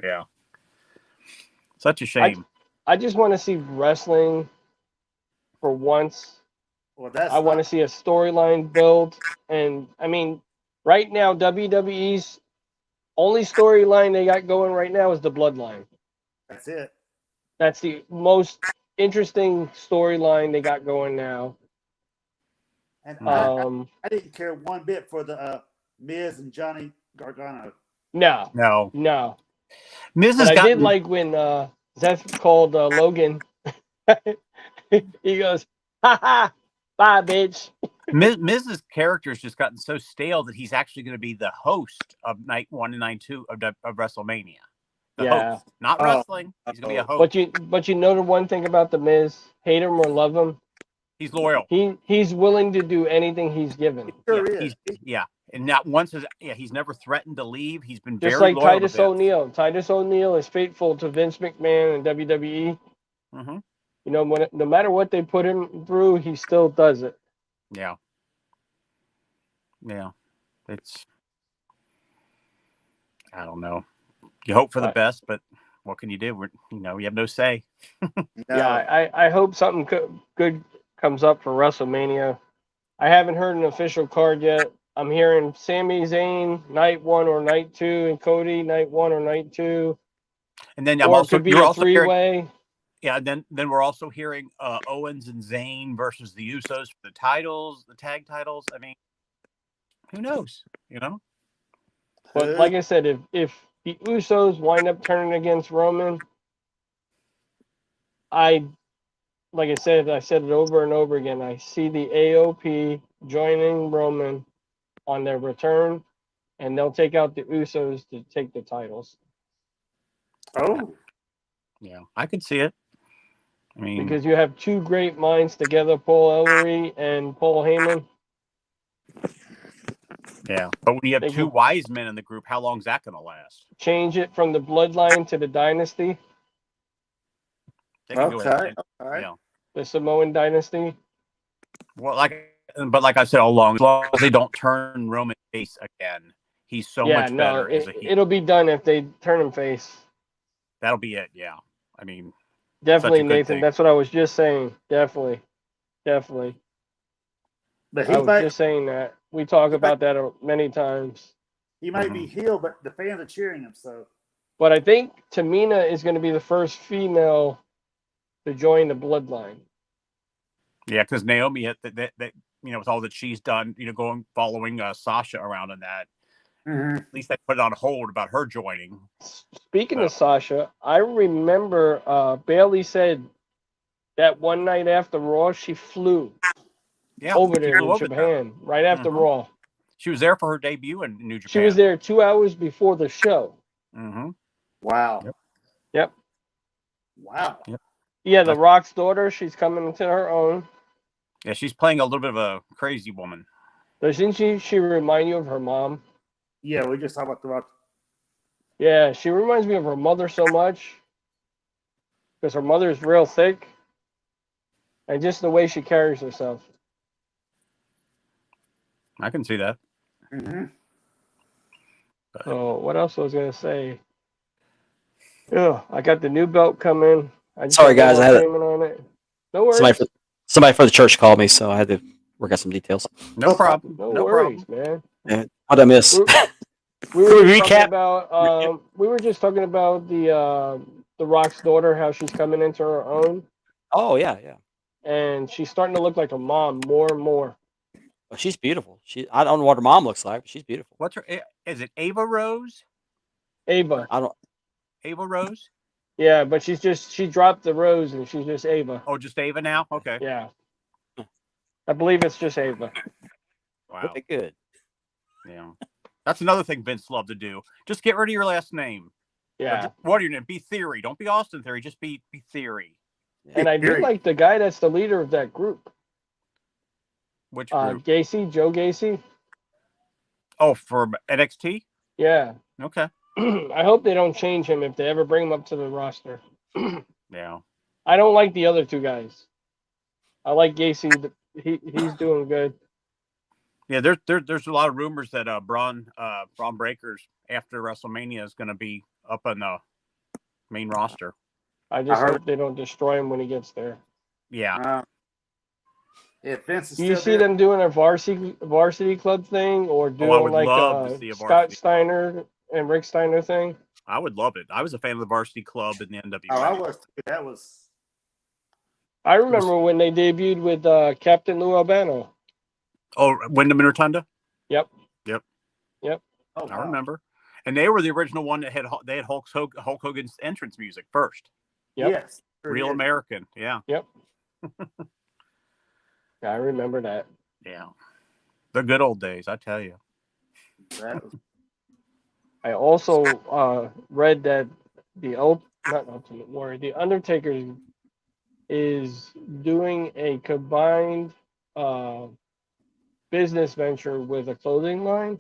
Yeah. Such a shame. I just want to see wrestling for once. Well, I want to see a storyline build. And, I mean, right now, WWE's only storyline they got going right now is the Bloodline. That's it. That's the most interesting storyline they got going now. And I didn't care one bit for the Miz and Johnny Gargano. No. Miz I did like when Seth called Logan. He goes, "Ha ha, bye, bitch." Miz's character has just gotten so stale that he's actually going to be the host of night 1 and night 2 of WrestleMania. The host, not wrestling. He's going to be a host. But you know the one thing about the Miz, hate him or love him, he's loyal. He's willing to do anything he's given. And not once he's never threatened to leave. He's been just very like loyal. Titus O'Neil. Titus O'Neil is faithful to Vince McMahon and WWE. Mm-hmm. You know, no matter what they put him through, he still does it. Yeah. It's, I don't know. You hope for the best, but what can you do? You have no say. Yeah, I hope something good comes up for WrestleMania. I haven't heard an official card yet. I'm hearing Sami Zayn night 1 or night 2, and Cody night 1 or night 2. And then it could be a three-way. Yeah, then we're also hearing Owens and Zayn versus the Usos for the titles, the tag titles. I mean, who knows? But like I said, if the Usos wind up turning against Roman, like I said it over and over again. I see the AOP joining Roman on their return, and they'll take out the Usos to take the titles. Oh, yeah, I could see it. I mean, because you have two great minds together, Paul Ellering and Paul Heyman. Yeah, but when you have two wise men in the group, how long is that going to last? Change it from the bloodline to the dynasty. Okay. All right. The Samoan dynasty. Well, like I said all along, as long as they don't turn Roman face again, he's so much better as a heel. It'll be done if they turn him face. That'll be it. Yeah, I mean, definitely, Nathan. That's what I was just saying. Definitely. Definitely. But I was just saying that. We talk about that many times. he might be healed, but the fans are cheering him. So, But I think Tamina is going to be the first female to join the bloodline. Yeah, because Naomi, that with all that she's done, following Sasha around in that. At least they put it on hold about her joining. Speaking of Sasha, I remember Bailey said that one night after Raw, she flew over there to Japan right after Raw. She was there for her debut in New Japan. She was there 2 hours before the show. Wow. Yep. Wow. Yep. Yeah, The Rock's daughter, she's coming into her own. Yeah, she's playing a little bit of a crazy woman. Doesn't she remind you of her mom? Yeah, we just talked about The Rock. Yeah, she reminds me of her mother so much. Because her mother is real thick. And just the way she carries herself. I can see that. Oh, what else was I going to say? Yeah, I got the new belt coming. Sorry, guys, I had on it. No worries. Somebody for the church called me, so I had to work out some details. No problem. No worries, man. How'd I miss? We were Can we just talking recap? about we were just talking about the Rock's daughter, how she's coming into her own, Oh yeah. and she's starting to look like her mom more and more. Well, she's beautiful. I don't know what her mom looks like, but she's beautiful. What's her? Is it Ava Rose? Ava. Ava Rose? Yeah, but she dropped the Rose and she's just Ava. Oh, just Ava now? Okay. Yeah. I believe it's just Ava. Wow. Okay, good. Yeah. That's another thing Vince loved to do. Just get rid of your last name. Yeah. What are your name? Be Theory. Don't be Austin Theory. Just be Theory. And I do like the guy that's the leader of that group. Which group? Joe Gacy. Oh, for NXT? Yeah. Okay. I hope they don't change him if they ever bring him up to the roster. Yeah. I don't like the other two guys. I like Gacy. He's doing good. Yeah, there's a lot of rumors that Braun Breakers after WrestleMania is going to be up on the main roster. I just hope they don't destroy him when he gets there. Yeah. If Vince is Do you see them doing a varsity club thing or doing like a Scott Steiner and Rick Steiner thing? I would love it. I was a fan of the Varsity Club in the NWA. Oh, I was. That was. I remember when they debuted with Captain Lou Albano. Oh, Wyndham and Rotunda? Yep. Oh, I remember. And they were the original one that had Hulk Hogan's entrance music first. Yep. Yes. Real American. Yeah. Yep. I remember that. Yeah. The good old days, I tell you. I also read that the Ultimate Warrior, the Undertaker is doing a combined business venture with a clothing line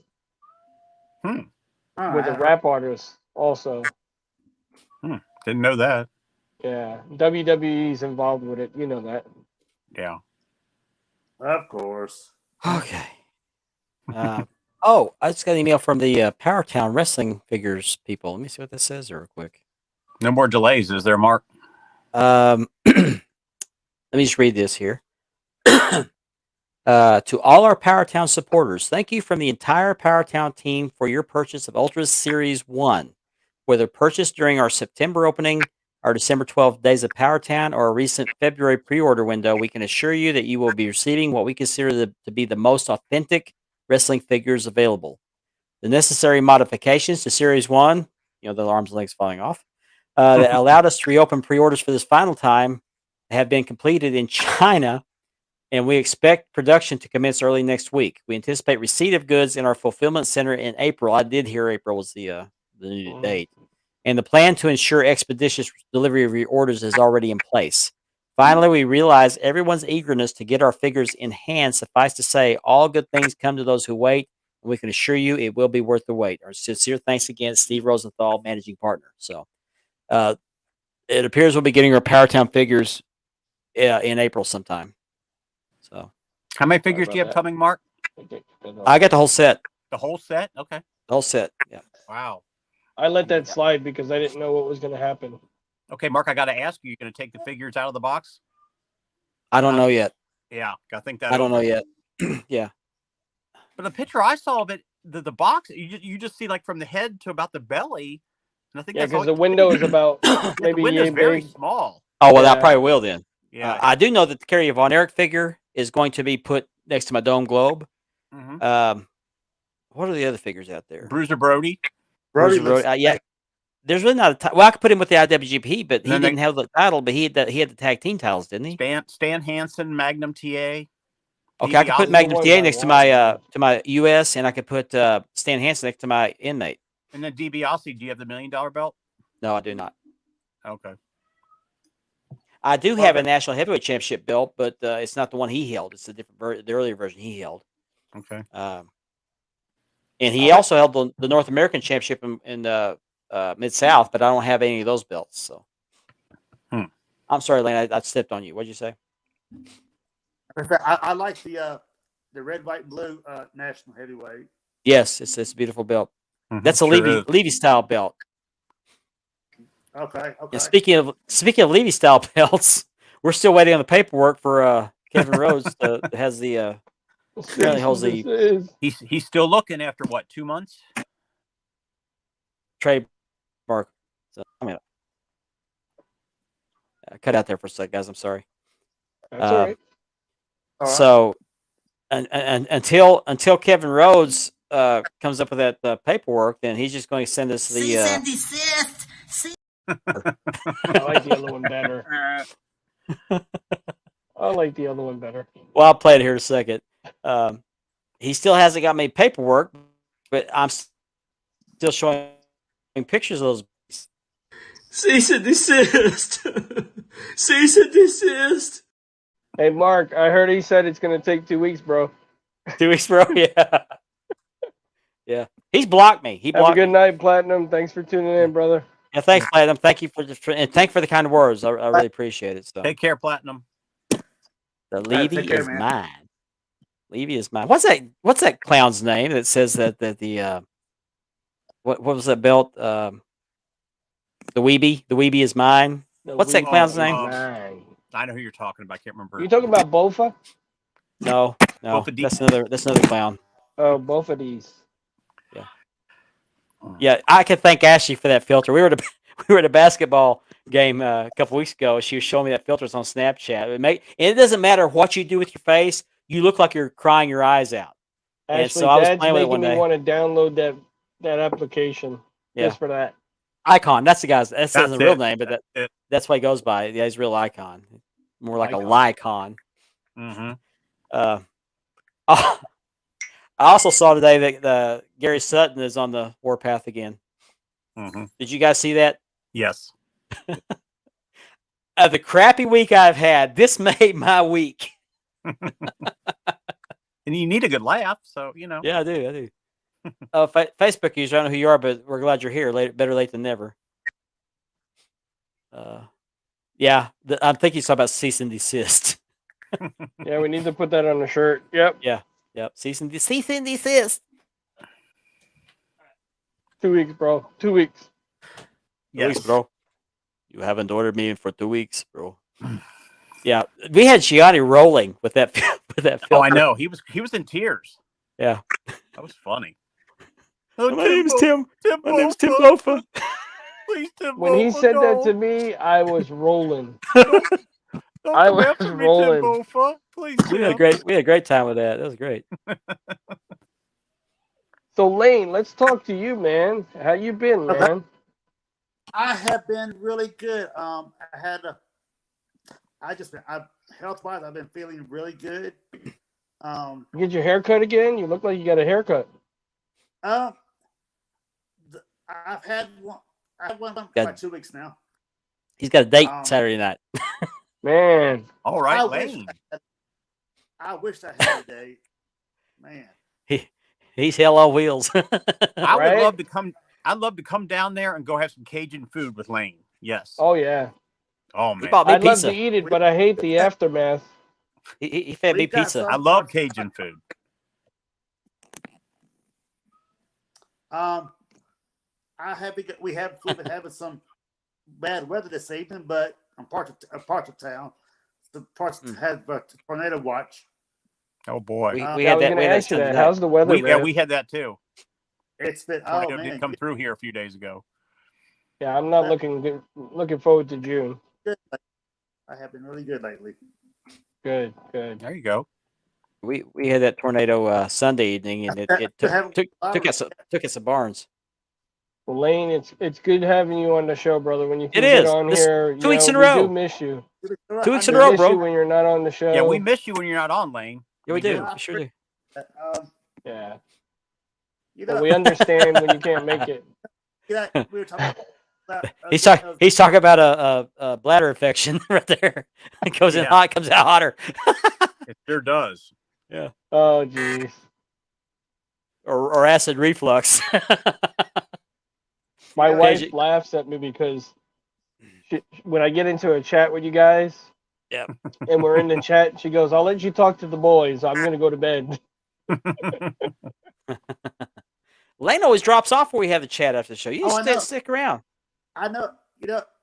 with a rap artist also. Didn't know that. Yeah, WWE's involved with it. You know that. Yeah. Of course. Okay. I just got an email from the Powertown Wrestling Figures people. Let me see what this says real quick. No more delays, is there, Mark? Let me just read this here. To all our Powertown supporters, thank you from the entire Powertown team for your purchase of Ultra Series 1. Whether purchased during our September opening, our December 12th Days of Powertown, or a recent February pre-order window, we can assure you that you will be receiving what we consider to be the most authentic wrestling figures available. The necessary modifications to Series 1, the arms and legs falling off, that allowed us to reopen pre-orders for this final time have been completed in China, and we expect production to commence early next week. We anticipate receipt of goods in our fulfillment center in April. I did hear April was the new date. And the plan to ensure expeditious delivery of your orders is already in place. Finally, we realize everyone's eagerness to get our figures in hand. Suffice to say, all good things come to those who wait, and we can assure you it will be worth the wait. Our sincere thanks again, Steve Rosenthal, managing partner. So it appears we'll be getting our Powertown figures in April sometime. So, how many figures do you have coming, Mark? I got the whole set. The whole set? Okay. The whole set. Yeah. Wow. I let that slide because I didn't know what was going to happen. Okay, Mark, I got to ask you, you're going to take the figures out of the box? I don't know yet. Yeah, I think that. I don't know yet. Yeah. But the picture I saw of it, the box, you just see like from the head to about the belly, and I think Yeah, that's all because the you window see. is about Yeah, the maybe window's yay very big. small. Oh well, I Yeah. probably will then. Yeah, I do know that the Kerry Von Erich figure is going to be put next to my Dome Globe. What are the other figures out there? Bruiser Brody. Brody Bruiser looks Brody. Yeah, there's really not a title. Well, I could put him with the IWGP, but he then they- didn't have the title. But he had the tag team titles, didn't he? Stan Hansen, Magnum TA. Okay, I could put DiBiase, Magnum one TA by next to one. my US, and I could put Stan Hansen next to my inmate. and then DiBiase. Do you have the $1 million belt? No, I do not. Okay. I do have a national heavyweight championship belt, but it's not the one he held. It's the different, the earlier version he held. Okay. And he also held the North American Championship in Mid South, but I don't have any of those belts. So, I'm sorry, Lane. I stepped on you. What'd you say? I like the red, white, and blue national heavyweight. Yes, it's a beautiful belt. Mhm, That's a sure Levy style belt. Okay. And speaking of Levy style belts, we're still waiting on the paperwork for Kevin Rhodes that has the apparently holds the He's still looking after what, 2 months? trademark. So I mean, cut out there for a sec, guys. I'm sorry. That's all right. So, and until Kevin Rhodes comes up with that paperwork, then he's just going to send us the. I like the other one better. I like the other one better. Well, I'll play it here in a second. He still hasn't got me paperwork, but I'm still showing pictures of those. Cease and desist. Cease and desist. Hey, Mark, I heard he said it's going to take 2 weeks, bro. 2 weeks, bro. Yeah. Yeah. He's blocked me. He Have a blocked good me. night, Platinum. Thanks for tuning in, brother. Yeah, thanks, Platinum. Thank you and thank for the kind words. I really appreciate it. So Take care, Platinum. the Levy take care, is man. mine. Levy is mine. What's that clown's name that says that the what was that belt? The Weeby is mine. What's that clown's name? I know who you're talking about. I can't remember. You talking about Bofa? No, Both of that's another clown. Oh, both of these. Yeah, I can thank Ashley for that filter. We were at a basketball game a couple weeks ago. She was showing me that filters on Snapchat. It doesn't matter what you do with your face. You look like you're crying your eyes out. Actually, and so I was Dad's playing with it one making me day. want to download that application just for that. Icon. That's the guy's. That's his real it. name, but That's that's what he goes by. Yeah, he's real Icon. More like Icon. a Lycon. Mm-hmm. I also saw today that Gary Sutton is on the warpath again. Mm-hmm. Did you guys see that? Yes. The crappy week I've had, this made my week. And you need a good laugh, so you know. Yeah, I do. Facebook user, I don't know who you are, but we're glad you're here. Better late than never. Yeah, I think he's talking about cease and desist. Yeah, we need to put that on the shirt. Yep. Yep. Cease and desist. 2 weeks, bro. 2 weeks. 2 weeks, bro. You haven't ordered me in for 2 weeks, bro. Yeah, we had Gianni rolling with that filter. Oh, I know. He was in tears. Yeah, that was funny. My name's Tim. My name's Tim Bofa. Bofa. Please, Tim When he Bofa, said no. that to me, I was rolling. Don't I come was after me, rolling. Tim Bofa. Please, We had a great time with that. That was great. So Lane, let's talk to you, man. How you been, man? I have been really good. Health-wise, I've been feeling really good. You get your hair cut again? You look like you got a haircut. I've had one. I had one for like 2 weeks now. He's got a date Saturday night. Man. All right, Lane. I wish I had a date. Man. He's hell on wheels. I would love to come. I'd love to come down there and go have some Cajun food with Lane. Yes. Oh yeah. Oh man. I'd love to eat it, but I hate the aftermath. He fed me pizza. I love Cajun food. We've been having some bad weather this evening, but I'm parts of town, the parts had tornado watch. Oh boy, We I had was that. going We to had ask you that that. today. How's the weather, man? we had that too. It's been Tornado oh did man, come through here a few days ago. Yeah, I'm not looking forward to June. good. I have been really good lately. Good, good. There you go. We had that tornado Sunday evening, and it took us to Barnes. Well, Lane, it's good having you on the show, brother. When you can It get is. on This- here, 2 weeks in a we row. do miss you. 2 weeks in a We row, miss you bro. when you're not on the show. Yeah, we miss you when you're not on, Lane. Yeah, we do. do. We sure do. Yeah, You but know, we understand when you can't make it. we were talking about He's talking about a bladder infection right there. It goes in Yeah. hot, comes out hotter. It sure does. Yeah. Oh, jeez. Or acid reflux. My Yeah. wife KJ laughs at me because when I get into a chat with you guys, Yep. and we're in the chat, she goes, "I'll let you talk to the boys. I'm gonna go to bed." Lane always drops off where we have the chat after the show. You Oh, I know. just stick around. I know,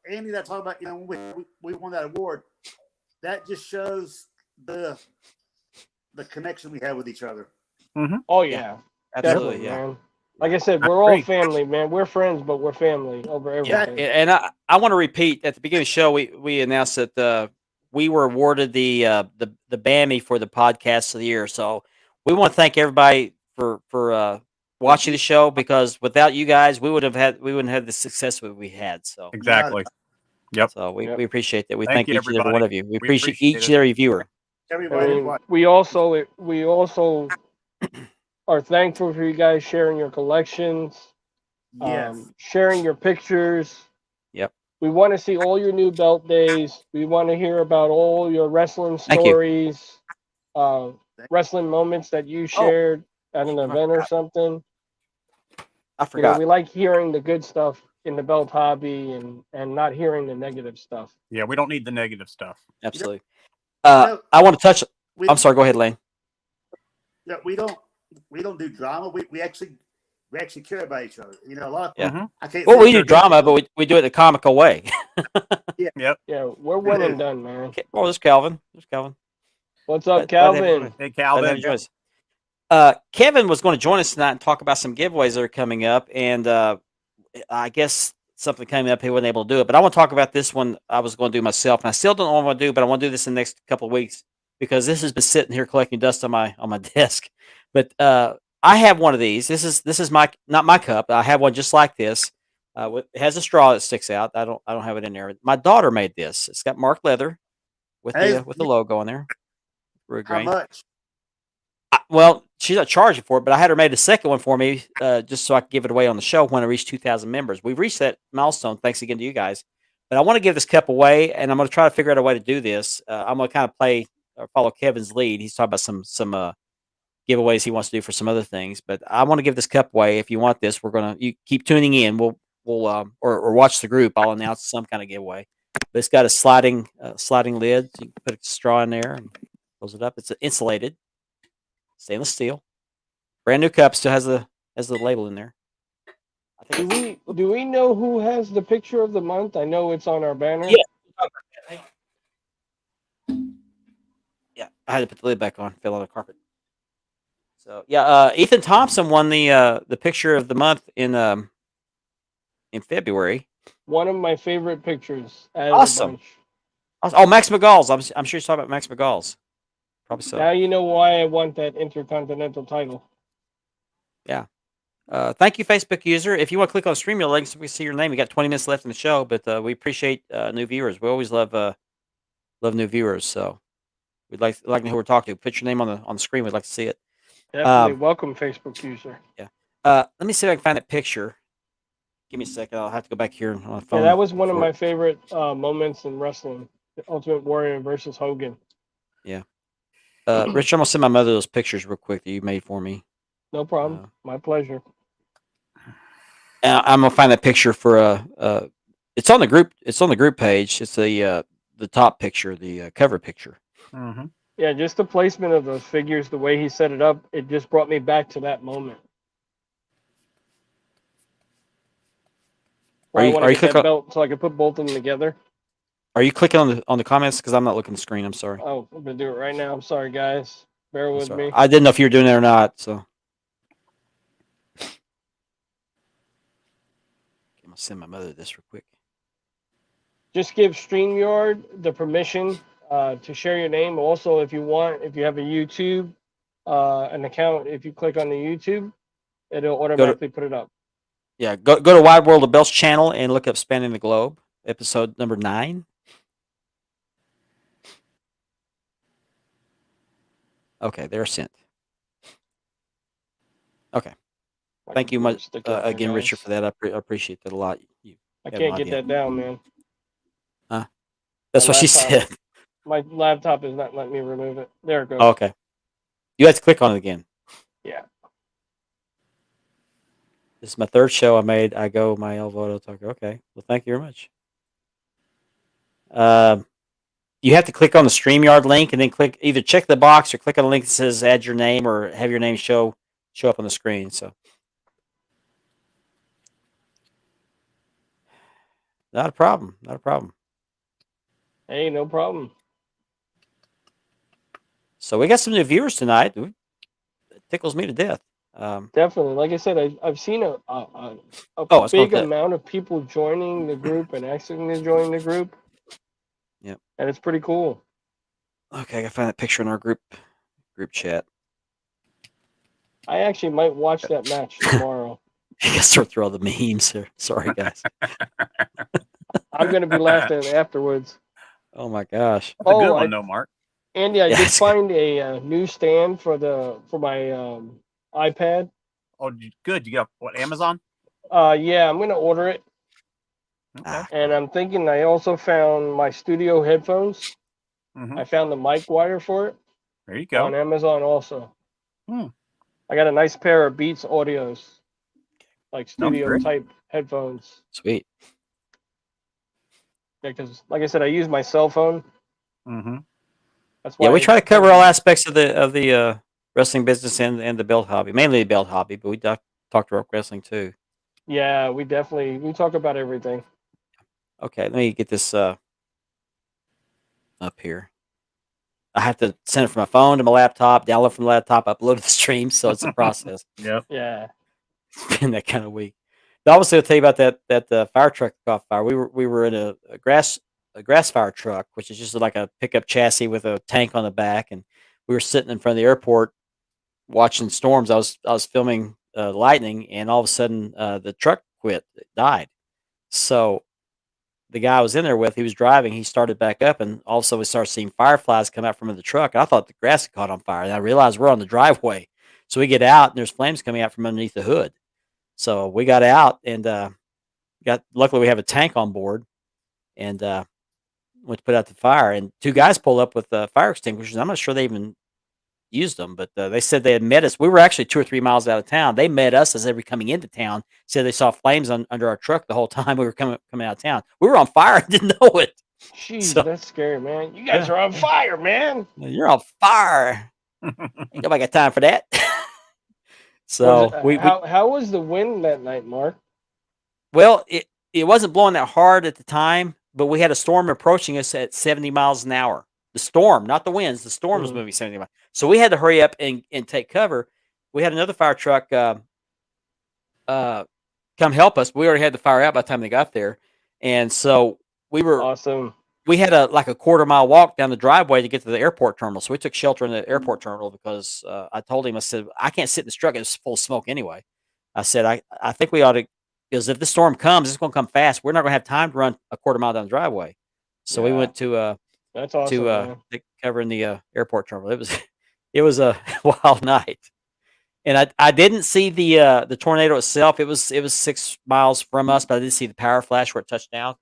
Andy, that talking about, when we won that award, that just shows the connection we have with each other. Oh yeah, Absolutely, definitely, yeah. man. Like I said, I we're all agree. family, man. We're friends, but we're family over Yeah, everything. and I want to repeat at the beginning of the show we announced that we were awarded the BAMI for the podcast of the year. So we want to thank everybody for watching the show, because without you guys we wouldn't have the success that we had. So Exactly. Yep. So we appreciate that. We Thank thank you, each and every one everybody. of you. We We appreciate appreciate each it. and every viewer. I Everybody, mean, we also are thankful for you guys sharing your collections, yes. sharing your pictures. Yep. We want to see all your new belt days. We want to hear about all your wrestling Thank you. stories, wrestling moments that you shared at an event or something. I forgot. We like hearing the good stuff in the belt hobby and not hearing the negative stuff. Yeah, we don't need the negative stuff. Absolutely. I want to touch. I'm sorry. Go ahead, Lane. Yeah, we don't do drama. We actually care about each other. A lot of people, I can't. Well, say we do drama, but we do it in a comical way. Yep. Yeah, we're one and done, man. Oh, there's Calvin. What's up, Glad to have you Calvin? Hey, Glad to have Calvin. you join us. Kevin was going to join us tonight and talk about some giveaways that are coming up, and I guess something came up he wasn't able to do it. But I want to talk about this one I was going to do myself, and I still don't know what I want to do, but I want to do this in the next couple of weeks because this has been sitting here collecting dust on my desk. But I have one of these. This is not my cup. I have one just like this. It has a straw that sticks out. I don't have it in there. My daughter made this. It's got marked leather with the logo on there. Wood How grain. much? Well, she's not charging for it, but I had her made a second one for me just so I could give it away on the show when I reach 2,000 members. We've reached that milestone. Thanks again to you guys. But I want to give this cup away, and I'm going to try to figure out a way to do this. I'm going to kind of follow Kevin's lead. He's talking about some giveaways he wants to do for some other things, but I want to give this cup away. If you want this, you keep tuning in. We'll watch the group. I'll announce some kind of giveaway. But it's got a sliding lid. So you can put a straw in there and close it up. It's insulated, stainless steel, brand new cup. Still has the label in there. Do we know who has the picture of the month? I know it's on our banner. Yeah, I had to put the lid back on. Fell on the carpet. So yeah, Ethan Thompson won the picture of the month in February. One of my favorite pictures. Out of the Awesome. bunch. Oh, Max McGall's. I'm sure you're talking about Max McGall's. Probably so. Now you know why I want that Intercontinental title. Yeah. Thank you, Facebook user. If you want to click on Streamio links, we see your name. We got 20 minutes left in the show, but we appreciate new viewers. We always love new viewers. So we'd like to know who we're talking to. Put your name on the screen. We'd like to see it. Definitely welcome, Facebook user. Yeah. Let me see if I can find that picture. Give me a second. I'll have to go back here on my phone. Yeah, that was one of my favorite moments in wrestling. The Ultimate Warrior versus Hogan. Yeah. Rich, I'm gonna send my mother those pictures real quick that you made for me. No problem. My pleasure. I'm gonna find that picture for it's on the group. It's on the group page. It's the top picture, the cover picture. Mm-hmm. Yeah, just the placement of those figures, the way he set it up, it just brought me back to that moment. Are you clicking clicking? belt so I could put both of them together? Are you clicking on the comments? Because I'm not looking at the screen. I'm sorry. Oh, I'm gonna do it right now. I'm sorry, guys. Bear I'm with sorry. me. I didn't know if you were doing it or not. So I'm gonna send my mother this real quick. Just give StreamYard the permission to share your name. Also, if you want, if you have a YouTube an account, if you click on the YouTube, it'll automatically put it up. Yeah, go to Wide World of Belts channel and look up Spanning the Globe, episode number 9. Okay, they're sent. Okay. My Thank you much computer's sticking up here, again, Richard, guys. for that. I appreciate that a lot. You I have can't no get idea. that down, man. Huh? That's My what she laptop- said. My laptop is not letting me remove it. There it goes. Oh, okay. You have to click on it again. Yeah. This is my 3rd show I made. I go my El Voto Talker. Okay. Well, thank you very much. You have to click on the StreamYard link and then click either check the box or click on the link that says add your name or have your name show up on the screen. So not a problem. Not a problem. Hey, no problem. So we got some new viewers tonight. It tickles me to death. Definitely. Like I said, I've seen a it's big not that. amount of people joining the group and exiting to join the group. Yep. And it's pretty cool. Okay, I gotta find that picture in our group chat. I actually might watch that match tomorrow. I gotta sort through all the memes here. Sorry, guys. I'm gonna be laughing afterwards. Oh my gosh. That's a good one, though, Mark. Andy, I Yeah, did it's find a new stand for my iPad. Oh, good. You got what? Amazon? Yeah, I'm gonna order it. Okay. And I'm thinking I also found my studio headphones. Mhm. I found the mic wire for it There you go. on Amazon also. Hmm. I got a nice pair of Beats Audios, like studio great. type headphones. Sweet. Because, like I said, I use my cell phone. Mm-hmm. That's why Yeah, we try to cover all aspects of the wrestling business and the belt hobby, mainly the belt hobby, but we talk to wrestling too. Yeah, we talk about everything. Okay, let me get this up here. I have to send it from my phone to my laptop, download from the laptop, upload to the stream, so it's a process. Yep. Yeah. It's been that kind of week. But obviously, I'll tell you about that fire truck that caught fire. We were in a grass fire truck, which is just like a pickup chassis with a tank on the back, and we were sitting in front of the airport watching storms. I was filming lightning, and all of a sudden the truck quit, it died. So the guy I was in there with, he was driving, he started back up, and all of a sudden we started seeing fireflies come out from the truck. I thought the grass had caught on fire, and I realized we're on the driveway. So we get out, and there's flames coming out from underneath the hood. So we got out, and luckily we have a tank on board, and went to put out the fire. And 2 guys pulled up with fire extinguishers. I'm not sure they even used them, but they said they had met us. We were actually 2 or 3 miles out of town. They met us as they were coming into town. Said they saw flames under our truck the whole time we were coming out of town. We were on fire and didn't know it. Jeez, So- that's scary, man. You guys are on fire, man. You're on fire. Ain't nobody got time for that. Was So it- how was the wind that night, Mark? well, it wasn't blowing that hard at the time, but we had a storm approaching us at 70 miles an hour. The storm, not the winds. The storm was Mhm. moving 70 miles. So we had to hurry up and take cover. We had another fire truck come help us. We already had the fire out by the time they got there, and so Awesome. we had a 1/4 mile walk down the driveway to get to the airport terminal. So we took shelter in the airport terminal because I told him, I said, I can't sit in this truck. It's full of smoke anyway. I said, I think we ought to, because if the storm comes, it's going to come fast. We're not going to have time to run 1/4 mile down the driveway. So we Yeah. went to That's awesome, man. take cover in the airport terminal. It was a wild night. And I didn't see the tornado itself. It was 6 miles from us, but I did see the power flash where it touched down.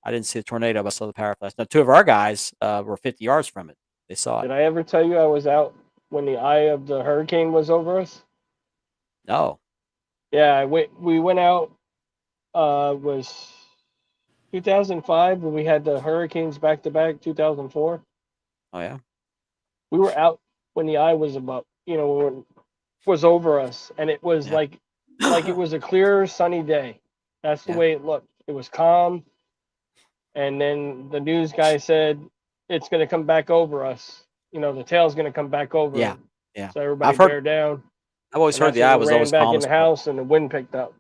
I didn't see the tornado, but I saw the power flash. Now, 2 of our guys were 50 yards from it. They saw Did it. I ever tell you I was out when the eye of the hurricane was over us? No. Yeah, we went out. Was 2005 when we had the hurricanes back to back. 2004. Oh yeah. We were out when the eye was about, when was over us, and it was Yeah. like it was a clear sunny day. That's the Yeah. way it looked. It was calm. and then the news guy said it's going to come back over us. You know, the tail's going to come back over. Yeah, yeah. So everybody I've heard. bear down. I've always And heard that's the when eye we was ran always back in calmest the part. house, and the wind picked up.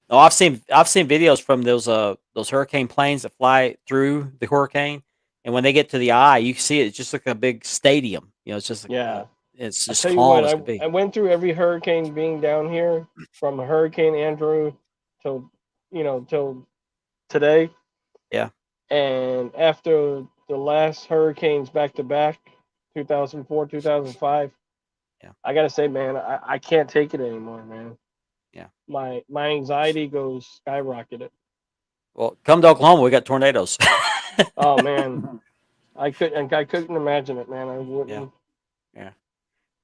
No, I've seen videos from those hurricane planes that fly through the hurricane, and when they get to the eye, you can see it. It's just like a big stadium. You know, it's just like, Yeah. it's I just tell you calm what, as could be. I went through every hurricane being down here, from Hurricane Andrew till till today. Yeah. And after the last hurricanes back to back, 2004, 2005, Yeah. I gotta say, man, I can't take it anymore, man. Yeah. My anxiety goes skyrocketed. Well, come to Oklahoma, we got tornadoes. Oh man, I couldn't imagine it, man. I wouldn't. Yeah.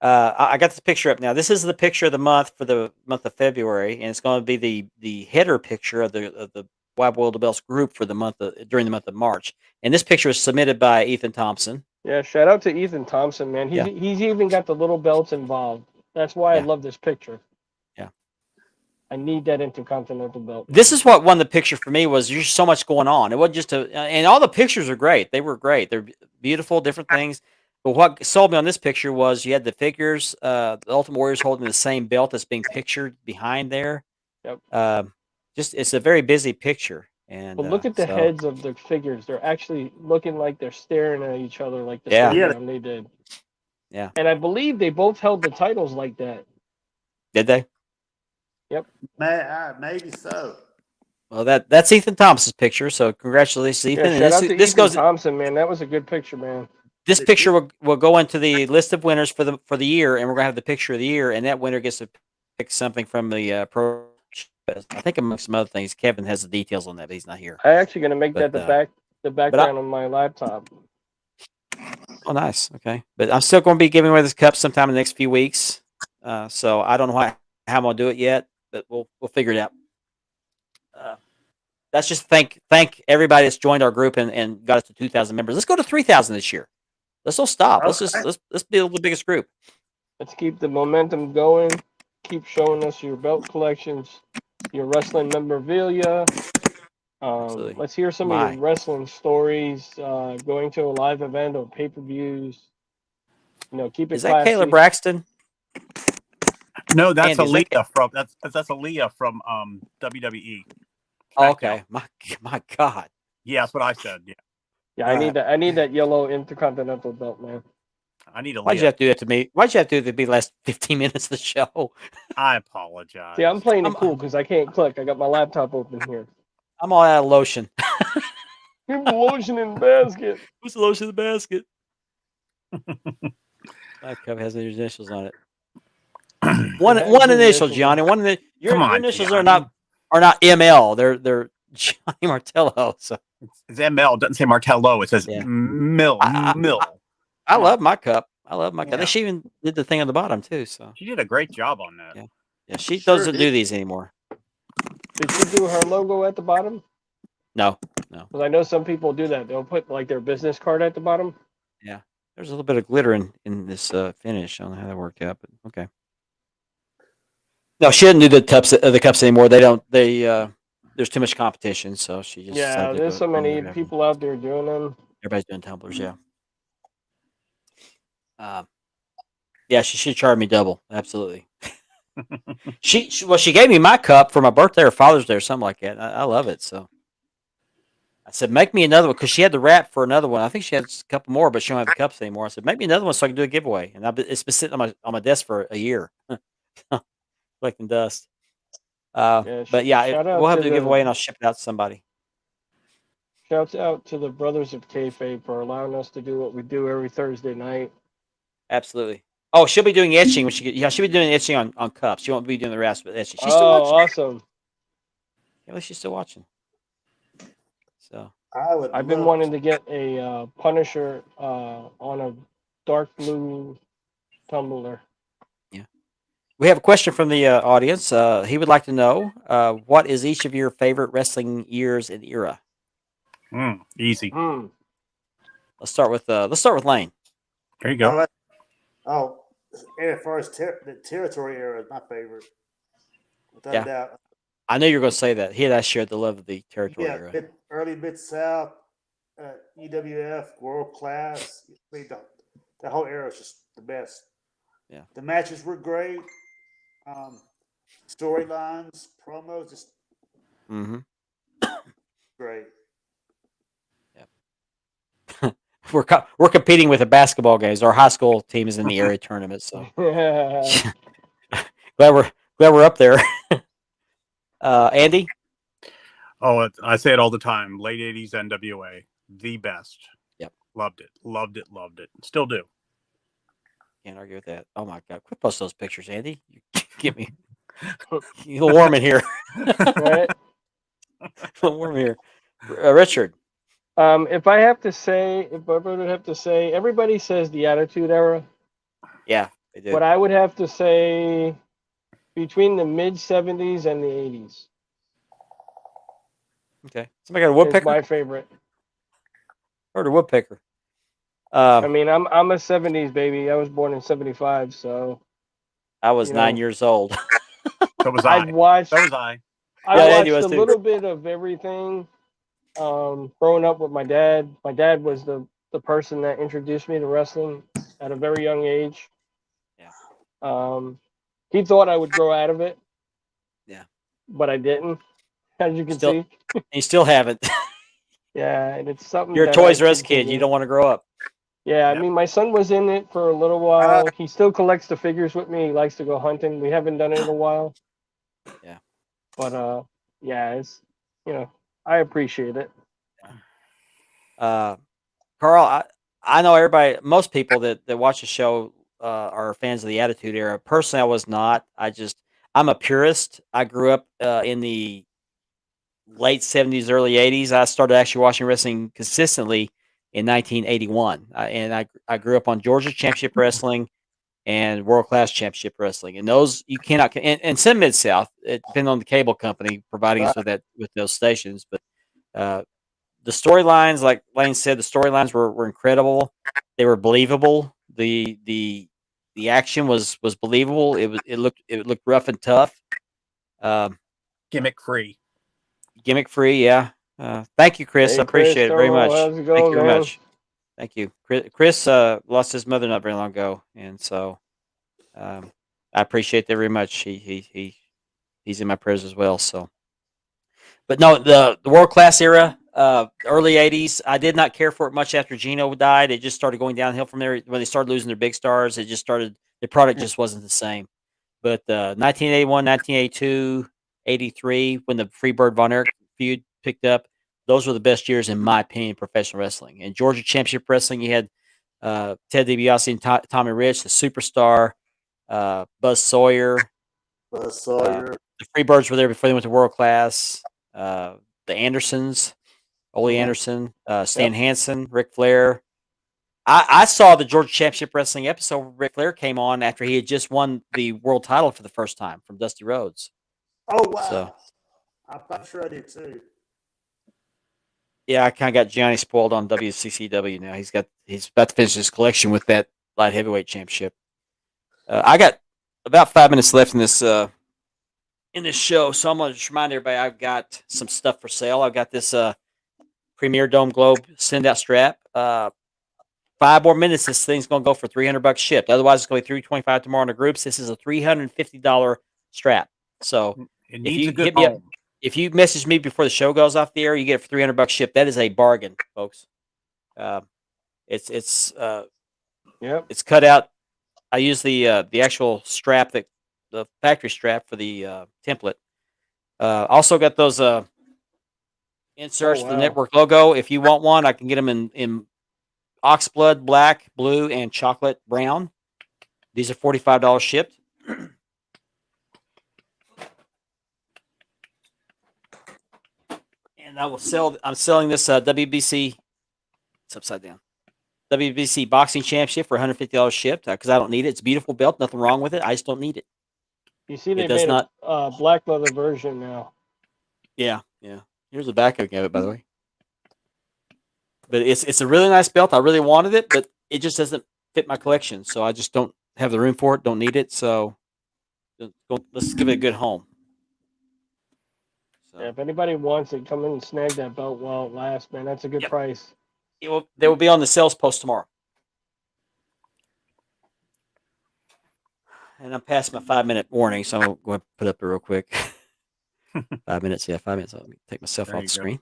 I got this picture up now. This is the picture of the month for the month of February, and it's going to be the header picture of the Wide World of Bells group for the month during the month of March. And this picture is submitted by Ethan Thompson. Yeah, shout out to Ethan Thompson, man. Yeah. He's even got the little belts involved. That's why I Yeah. love this picture. Yeah. I need that Intercontinental belt. This is what won the picture for me. Was there's so much going on. It wasn't just and all the pictures are great. They were great. They're beautiful, different things. But what sold me on this picture was you had the figures, the Ultimate Warriors holding the same belt that's being pictured behind there. Yep. Just it's a very busy picture. And But look at the so- heads of the figures. They're actually looking like they're staring at each other like the Yeah. same time they did. Yeah. And I believe they both held the titles like that. Did they? Yep. Maybe so. Well, that's Ethan Thompson's picture. So congratulations, Ethan. Yeah, And shout out to this Ethan goes. Thompson, man. That was a good picture, man. This picture will go into the list of winners for the year, and we're gonna have the picture of the year, and that winner gets to pick something from the pro. I think among some other things, Kevin has the details on that, but he's not here. I'm actually gonna make But, that the background on my laptop. Oh, nice. Okay, but I'm still going to be giving away this cup sometime in the next few weeks. So I don't know how I'm gonna do it yet, but we'll figure it out. That's just thank everybody that's joined our group and got us to 2,000 members. Let's go to 3,000 this year. Let's don't stop. Let's build the biggest group. Let's keep the momentum going. Keep showing us your belt collections, your wrestling memorabilia. Let's hear some of your wrestling stories. Going to a live event or pay-per-views. Keep it. Is that Kayla Braxton? No, that's Andy, is that Aaliyah from that's Aaliyah from WWE. Oh, okay. My God. Yeah, that's what I said. Yeah. Yeah, I need that yellow Intercontinental belt, man. I need a. Why'd you have to do that to me? Why'd you have to do that to me the last 15 minutes of the show? I apologize. See, I'm playing it cool because I can't click. I got my laptop open here. I'm all out of lotion. Give the lotion in the basket. Who's the lotion in the basket? My cup has his initials on it. One initial, Johnny. Your initials Gianni. are not ML. They're Johnny Martello. So It's ML. It doesn't say Martello. It says Mill. I love my cup. I love my cup. Yeah. She even did the thing on the bottom too. So She did a great job on that. yeah, she Sure doesn't did. do these anymore. Did you do her logo at the bottom? No. Because I know some people do that. They'll put like their business card at the bottom. Yeah, there's a little bit of glitter in this finish. I don't know how that worked out, but okay. No, she doesn't do the cups anymore. They don't. There's too much competition, so she just. Yeah, decided to there's go so many whatever. people out there doing them. Everybody's doing tumblers, yeah. Yeah, she should charge me double. Absolutely. she gave me my cup for my birthday or Father's Day or something like that. I love it. So I said, make me another one because she had the wrap for another one. I think she has a couple more, but she don't have the cups anymore. I said, make me another one so I can do a giveaway. And it's been sitting on my desk for a year, collecting dust. But yeah, shout out we'll have to the the- giveaway and I'll ship it out to somebody. Shouts out to the Brothers of Kayfabe for allowing us to do what we do every Thursday night. Absolutely. Oh, she'll be doing etching when she'll be doing etching on cups. She won't be doing the rest of etching. She's still watching. Awesome. At least she's still watching. So I've been wanting to get a Punisher on a dark blue tumbler. we have a question from the audience. He would like to know what is each of your favorite wrestling years and era. Easy. Let's start with Lane. There you go. As far as the territory era is my favorite. Without Yeah. doubt. I know you're going to say that. He and I shared the love of the territory Yeah, era. early Mid South, EWF, World Class. I mean, the whole era was just the best. Yeah. The matches were great. Storylines, promos, just Mm-hmm. great. We're competing with the basketball games. Our high school team is in the area tournament, so glad we're up there. Andy, Oh, I say it all the time. Late 80s NWA, the best. Yep. Loved it. Still do. can't argue with that. Oh my God, quit posting those pictures, Andy. You get me a little warm in here. Right? A little warm in here. Richard, If I would have to say, everybody says the Attitude Era, yeah, they did. but I would have to say between the mid '70s and the '80s Okay, somebody got a is woodpecker. my favorite. Heard a woodpecker. I mean, I'm a '70s baby. I was born in '75, so I was you 9 know, years old. So was I. I've watched. So was I. I Yeah, Andy watched was a too. little bit of everything. Growing up with my dad. My dad was the person that introduced me to wrestling at a very young age. Yeah. He thought I would grow out of it. Yeah. But I didn't, as you can Still- see. You still haven't. Yeah, and it's something. You're a that Toys I R Us kid. continue. You don't want to grow up. Yeah, I Yep. mean, my son was in it for a little while. He still collects the figures with me. He likes to go hunting. We haven't done it in a while. Yeah. But yeah, it's I appreciate it. Carl, I know everybody, most people that watch the show are fans of the Attitude Era. Personally, I was not. I'm a purist. I grew up in the late 70s, early 80s. I started actually watching wrestling consistently in 1981. And I grew up on Georgia Championship Wrestling and World Class Championship Wrestling. And those you cannot, and some Mid South, it depends on the cable company providing us with those stations. But the storylines, like Lane said, the storylines were incredible. They were believable. The action was believable. It looked rough and tough. Gimmick free. Gimmick free, yeah. Thank you, Chris. Hey, I appreciate it very Chris, much. how's it Thank going, you very man? much. Thank you. Chris lost his mother not very long ago, and so I appreciate that very much. He's in my prayers as well. So, but no, the World Class era, early '80s, I did not care for it much after Gino died. It just started going downhill from there. When they started losing their big stars, it just started. The product just wasn't the same. But 1981, 1982, 83, when the Freebird Von Erich feud picked up, those were the best years, in my opinion, in professional wrestling. And Georgia Championship Wrestling, you had Ted DiBiase and Tommy Rich, the Superstar, Buzz Sawyer. The Freebirds were there before they went to World Class. The Andersons, Ole Anderson, Stan Hansen, Ric Flair. I saw the Georgia Championship Wrestling episode where Ric Flair came on after he had just won the world title for the first time from Dusty Rhodes. Oh wow! So, I'm sure I did too. yeah, I kind of got Gianni spoiled on WCCW now. He's about to finish his collection with that light heavyweight championship. I got about 5 minutes left in this show, so I'm going to just remind everybody I've got some stuff for sale. I've got this Premier Dome Globe send out strap. 5 more minutes, this thing's going to go for $300 shipped. Otherwise, it's going to be $325 tomorrow in the groups. This is a $350 strap. So It if needs you a good hit me up, home. if you message me before the show goes off the air, you get it for $300 shipped. That is a bargain, folks. It's cut out. I use the actual strap, the factory strap for the template. Also got those inserts for the network logo. If you want one, I can get them in oxblood, black, blue, and chocolate brown. These are $45 shipped. And I'm selling this WBC, it's upside down, WBC Boxing Championship for $150 shipped because I don't need it. It's a beautiful belt, nothing wrong with it. I just don't need it. You see, they It does made not. a black leather version now. Yeah. Here's the back of it, by the way. But it's a really nice belt. I really wanted it, but it just doesn't fit my collection. So I just don't have the room for it. Don't need it. So let's give it a good home. So Yeah, if anybody wants it, come in and snag that belt while it lasts, man. That's a good price. they will be on the sales post tomorrow. And I'm past my 5-minute warning, so I'm going to put up it real quick. 5 minutes, yeah, 5 minutes. Let me take myself There off you the go. screen.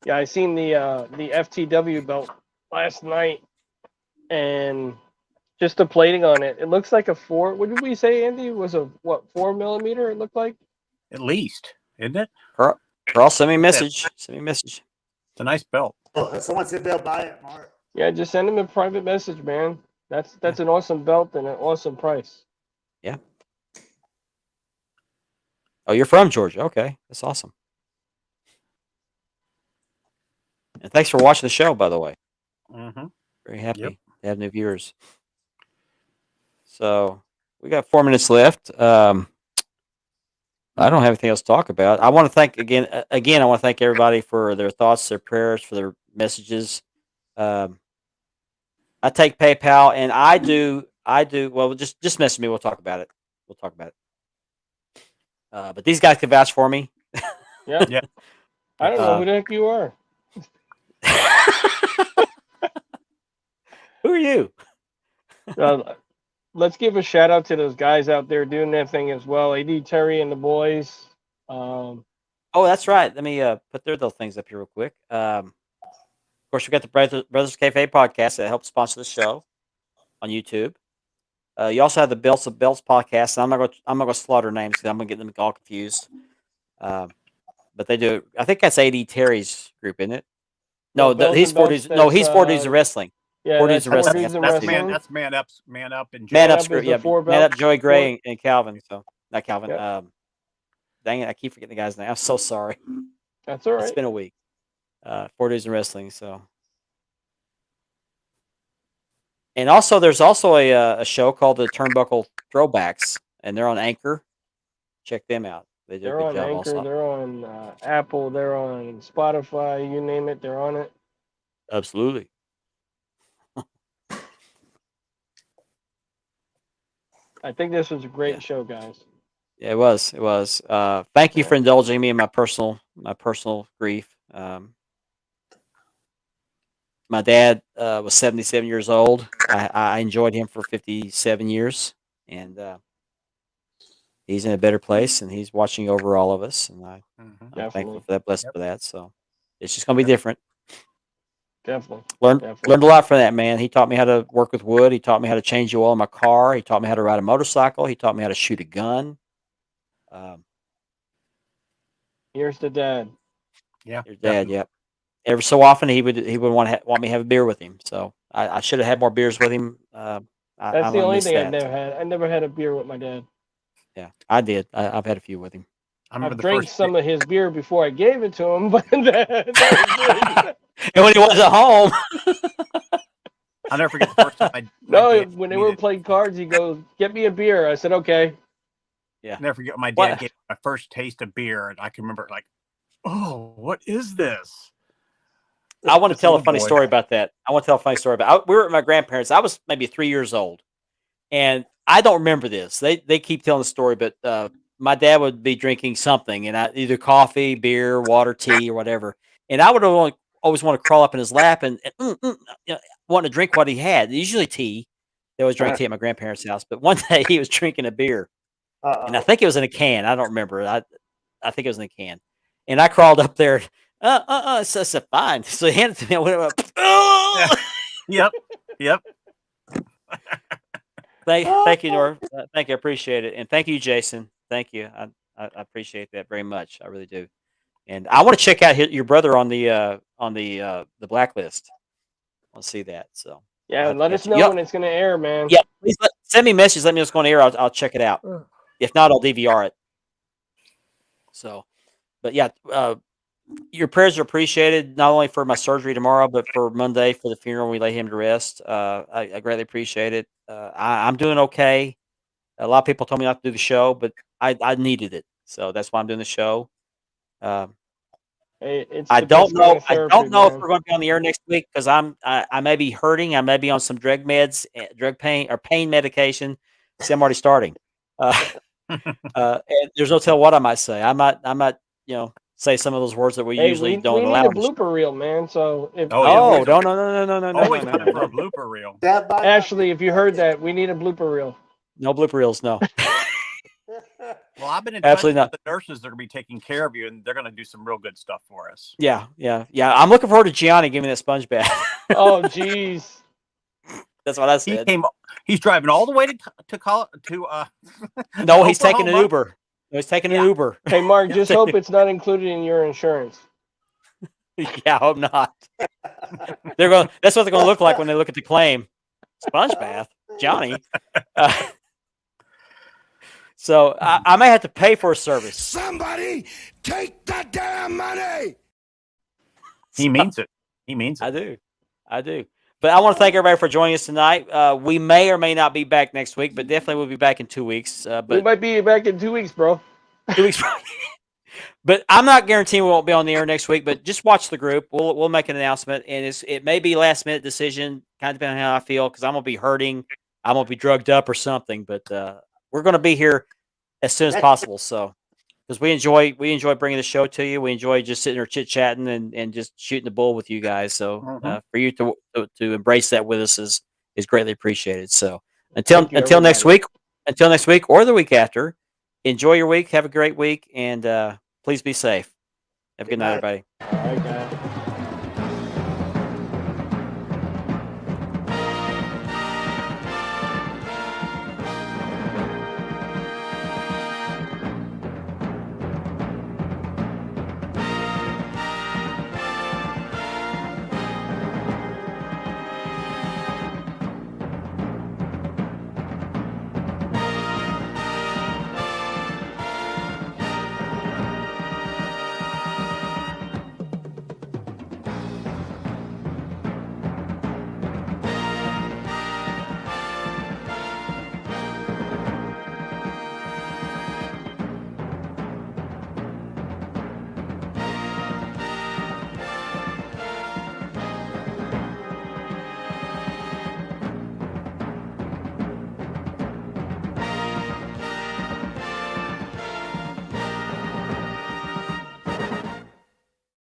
Yeah, I seen the FTW belt last night, and just the plating on it. It looks like a 4. What did we say, Andy? It was a 4mm? It looked like. At least, isn't it? Carl, send me a message. Send me a message. It's a nice belt. Oh, if someone said they'll buy it, Mark. Yeah, just send him a private message, man. That's an awesome belt and an awesome price. Yeah. Oh, you're from Georgia. Okay, that's awesome. And thanks for watching the show, by the way. Mm-hmm. Very happy Yep. to have new viewers. So we got 4 minutes left. I don't have anything else to talk about. I want to thank again. I want to thank everybody for their thoughts, their prayers, for their messages. I take PayPal, and I do. Well, just message me. We'll talk about it. But these guys can vouch for me. Yeah. Yeah. I don't know who the heck you are. Who are you? Let's give a shout out to those guys out there doing their thing as well. AD Terry and the boys. Oh, that's right. Let me put their little things up here real quick. Of course, we got the Brothers Cafe podcast that helps sponsor the show on YouTube. You also have the Belts of Belts podcast. And I'm not going to slaughter names because I'm going to get them all confused. But they do. I think that's AD Terry's group, isn't it? No, Bells he's and Belts, 40s. No, he's that's, 40s of wrestling. Yeah, 40s that's of wrestling. 40s and That's wrestling. That's Man Up and Man Up Up, is the four Man Up, belts. Joey Gray and Calvin. So not Calvin. Yep. Dang it, I keep forgetting the guy's name. I'm so sorry. That's all right. It's been a week. 4 days in wrestling. So, and also there's also a show called the Turnbuckle Throwbacks, and they're on Anchor. Check them out. They do They're a good on job. Anchor. Also, They're on Apple. They're on Spotify. You name it, they're on it. absolutely. I think this was a great show, guys. Yeah, it was. It was. Thank you for indulging me in my personal grief. My dad was 77 years old. I enjoyed him for 57 years, and he's in a better place, and he's watching over all of us, and I'm thankful for that, blessed for that. So it's just going to be different. Definitely. Learned a lot from that man. He taught me how to work with wood. He taught me how to change the oil in my car. He taught me how to ride a motorcycle. He taught me how to shoot a gun. Here's the dad. Yeah, Your dad, yep. Every so often he would want me to have a beer with him. So I should have had more beers with him. That's the only thing I never had. I never had a beer with my dad. Yeah, I did. I've had a few with him. I've drank some of his beer before I gave it to him, but that and when he wasn't home. I'll never forget the first time when they were playing cards, he goes, "Get me a beer." I said, "Okay." Yeah. Never forget my dad gave me my first taste of beer, and I can remember like, oh, what is this? I want to tell a funny story about that. We were at my grandparents'. I was maybe 3 years old, and I don't remember this. They keep telling the story, but my dad would be drinking something, and either coffee, beer, water, tea, or whatever. And I would always want to crawl up in his lap and wanting to drink what he had. Usually tea. They always drank tea at my grandparents' house, but one day he was drinking a beer, and I think it was in a can. I don't remember. I think it was in a can, and I crawled up there. I said, fine. So he handed it to me. I went up. Yep. Thank you, Nora. Thank you. I appreciate it. And thank you, Jason. Thank you. I appreciate that very much. I really do. And I want to check out your brother on the blacklist. I want to see that. So yeah, let us know when it's going to air, man. Yeah, please send me a message. Let me know it's going to air. I'll check it out. If not, I'll DVR it. So, but yeah, your prayers are appreciated, not only for my surgery tomorrow, but for Monday for the funeral. We lay him to rest. I greatly appreciate it. I'm doing okay. A lot of people told me not to do the show, but I needed it. So that's why I'm doing the show. I don't know if we're going to be on the air next week because I may be hurting. I may be on some drug pain medication. See, I'm already starting. And there's no tell what I might say. I might, say some of those words that we Hey, usually we don't need allow. a blooper reel, man. So if Oh, yeah, Oh, always- no, no, no, no, no, no, Always no, time no, for a no. blooper reel. That by Ashley, if you heard that, we need a blooper reel. No blooper reels, no. Well, I've been in Absolutely touch not. with the nurses that are going to be taking care of you, and they're going to do some real good stuff for us. Yeah. I'm looking forward to Gianni giving me that sponge bath. Oh, jeez. That's what I He said. came. He's driving all the way to No, he's taking an Oklahoma. Uber. No, he's taking an Yeah. Uber. Hey, Mark, just hope it's not included in your insurance. Yeah, I hope not. They're going. That's what they're going to look like when they look at the claim. Sponge bath, Johnny. So I may have to pay for a service. Somebody take the damn money. He means it. He means it. I do. But I want to thank everybody for joining us tonight. We may or may not be back next week, but definitely we'll be back in 2 weeks. We But might be back in 2 weeks, bro. 2 weeks. But I'm not guaranteeing we won't be on the air next week. But just watch the group. We'll make an announcement, and it may be last minute decision, kind of depending on how I feel, because I'm gonna be hurting, I'm gonna be drugged up or something. But we're gonna be here as soon as possible. So because we enjoy bringing the show to you, we enjoy just sitting there chit chatting and just shooting the bull with you guys. So for you to embrace that with us is greatly appreciated. So until Thank you, next everybody. week or the week after, enjoy your week. Have a great week, and please be safe. Have a good night, everybody. All right, guys.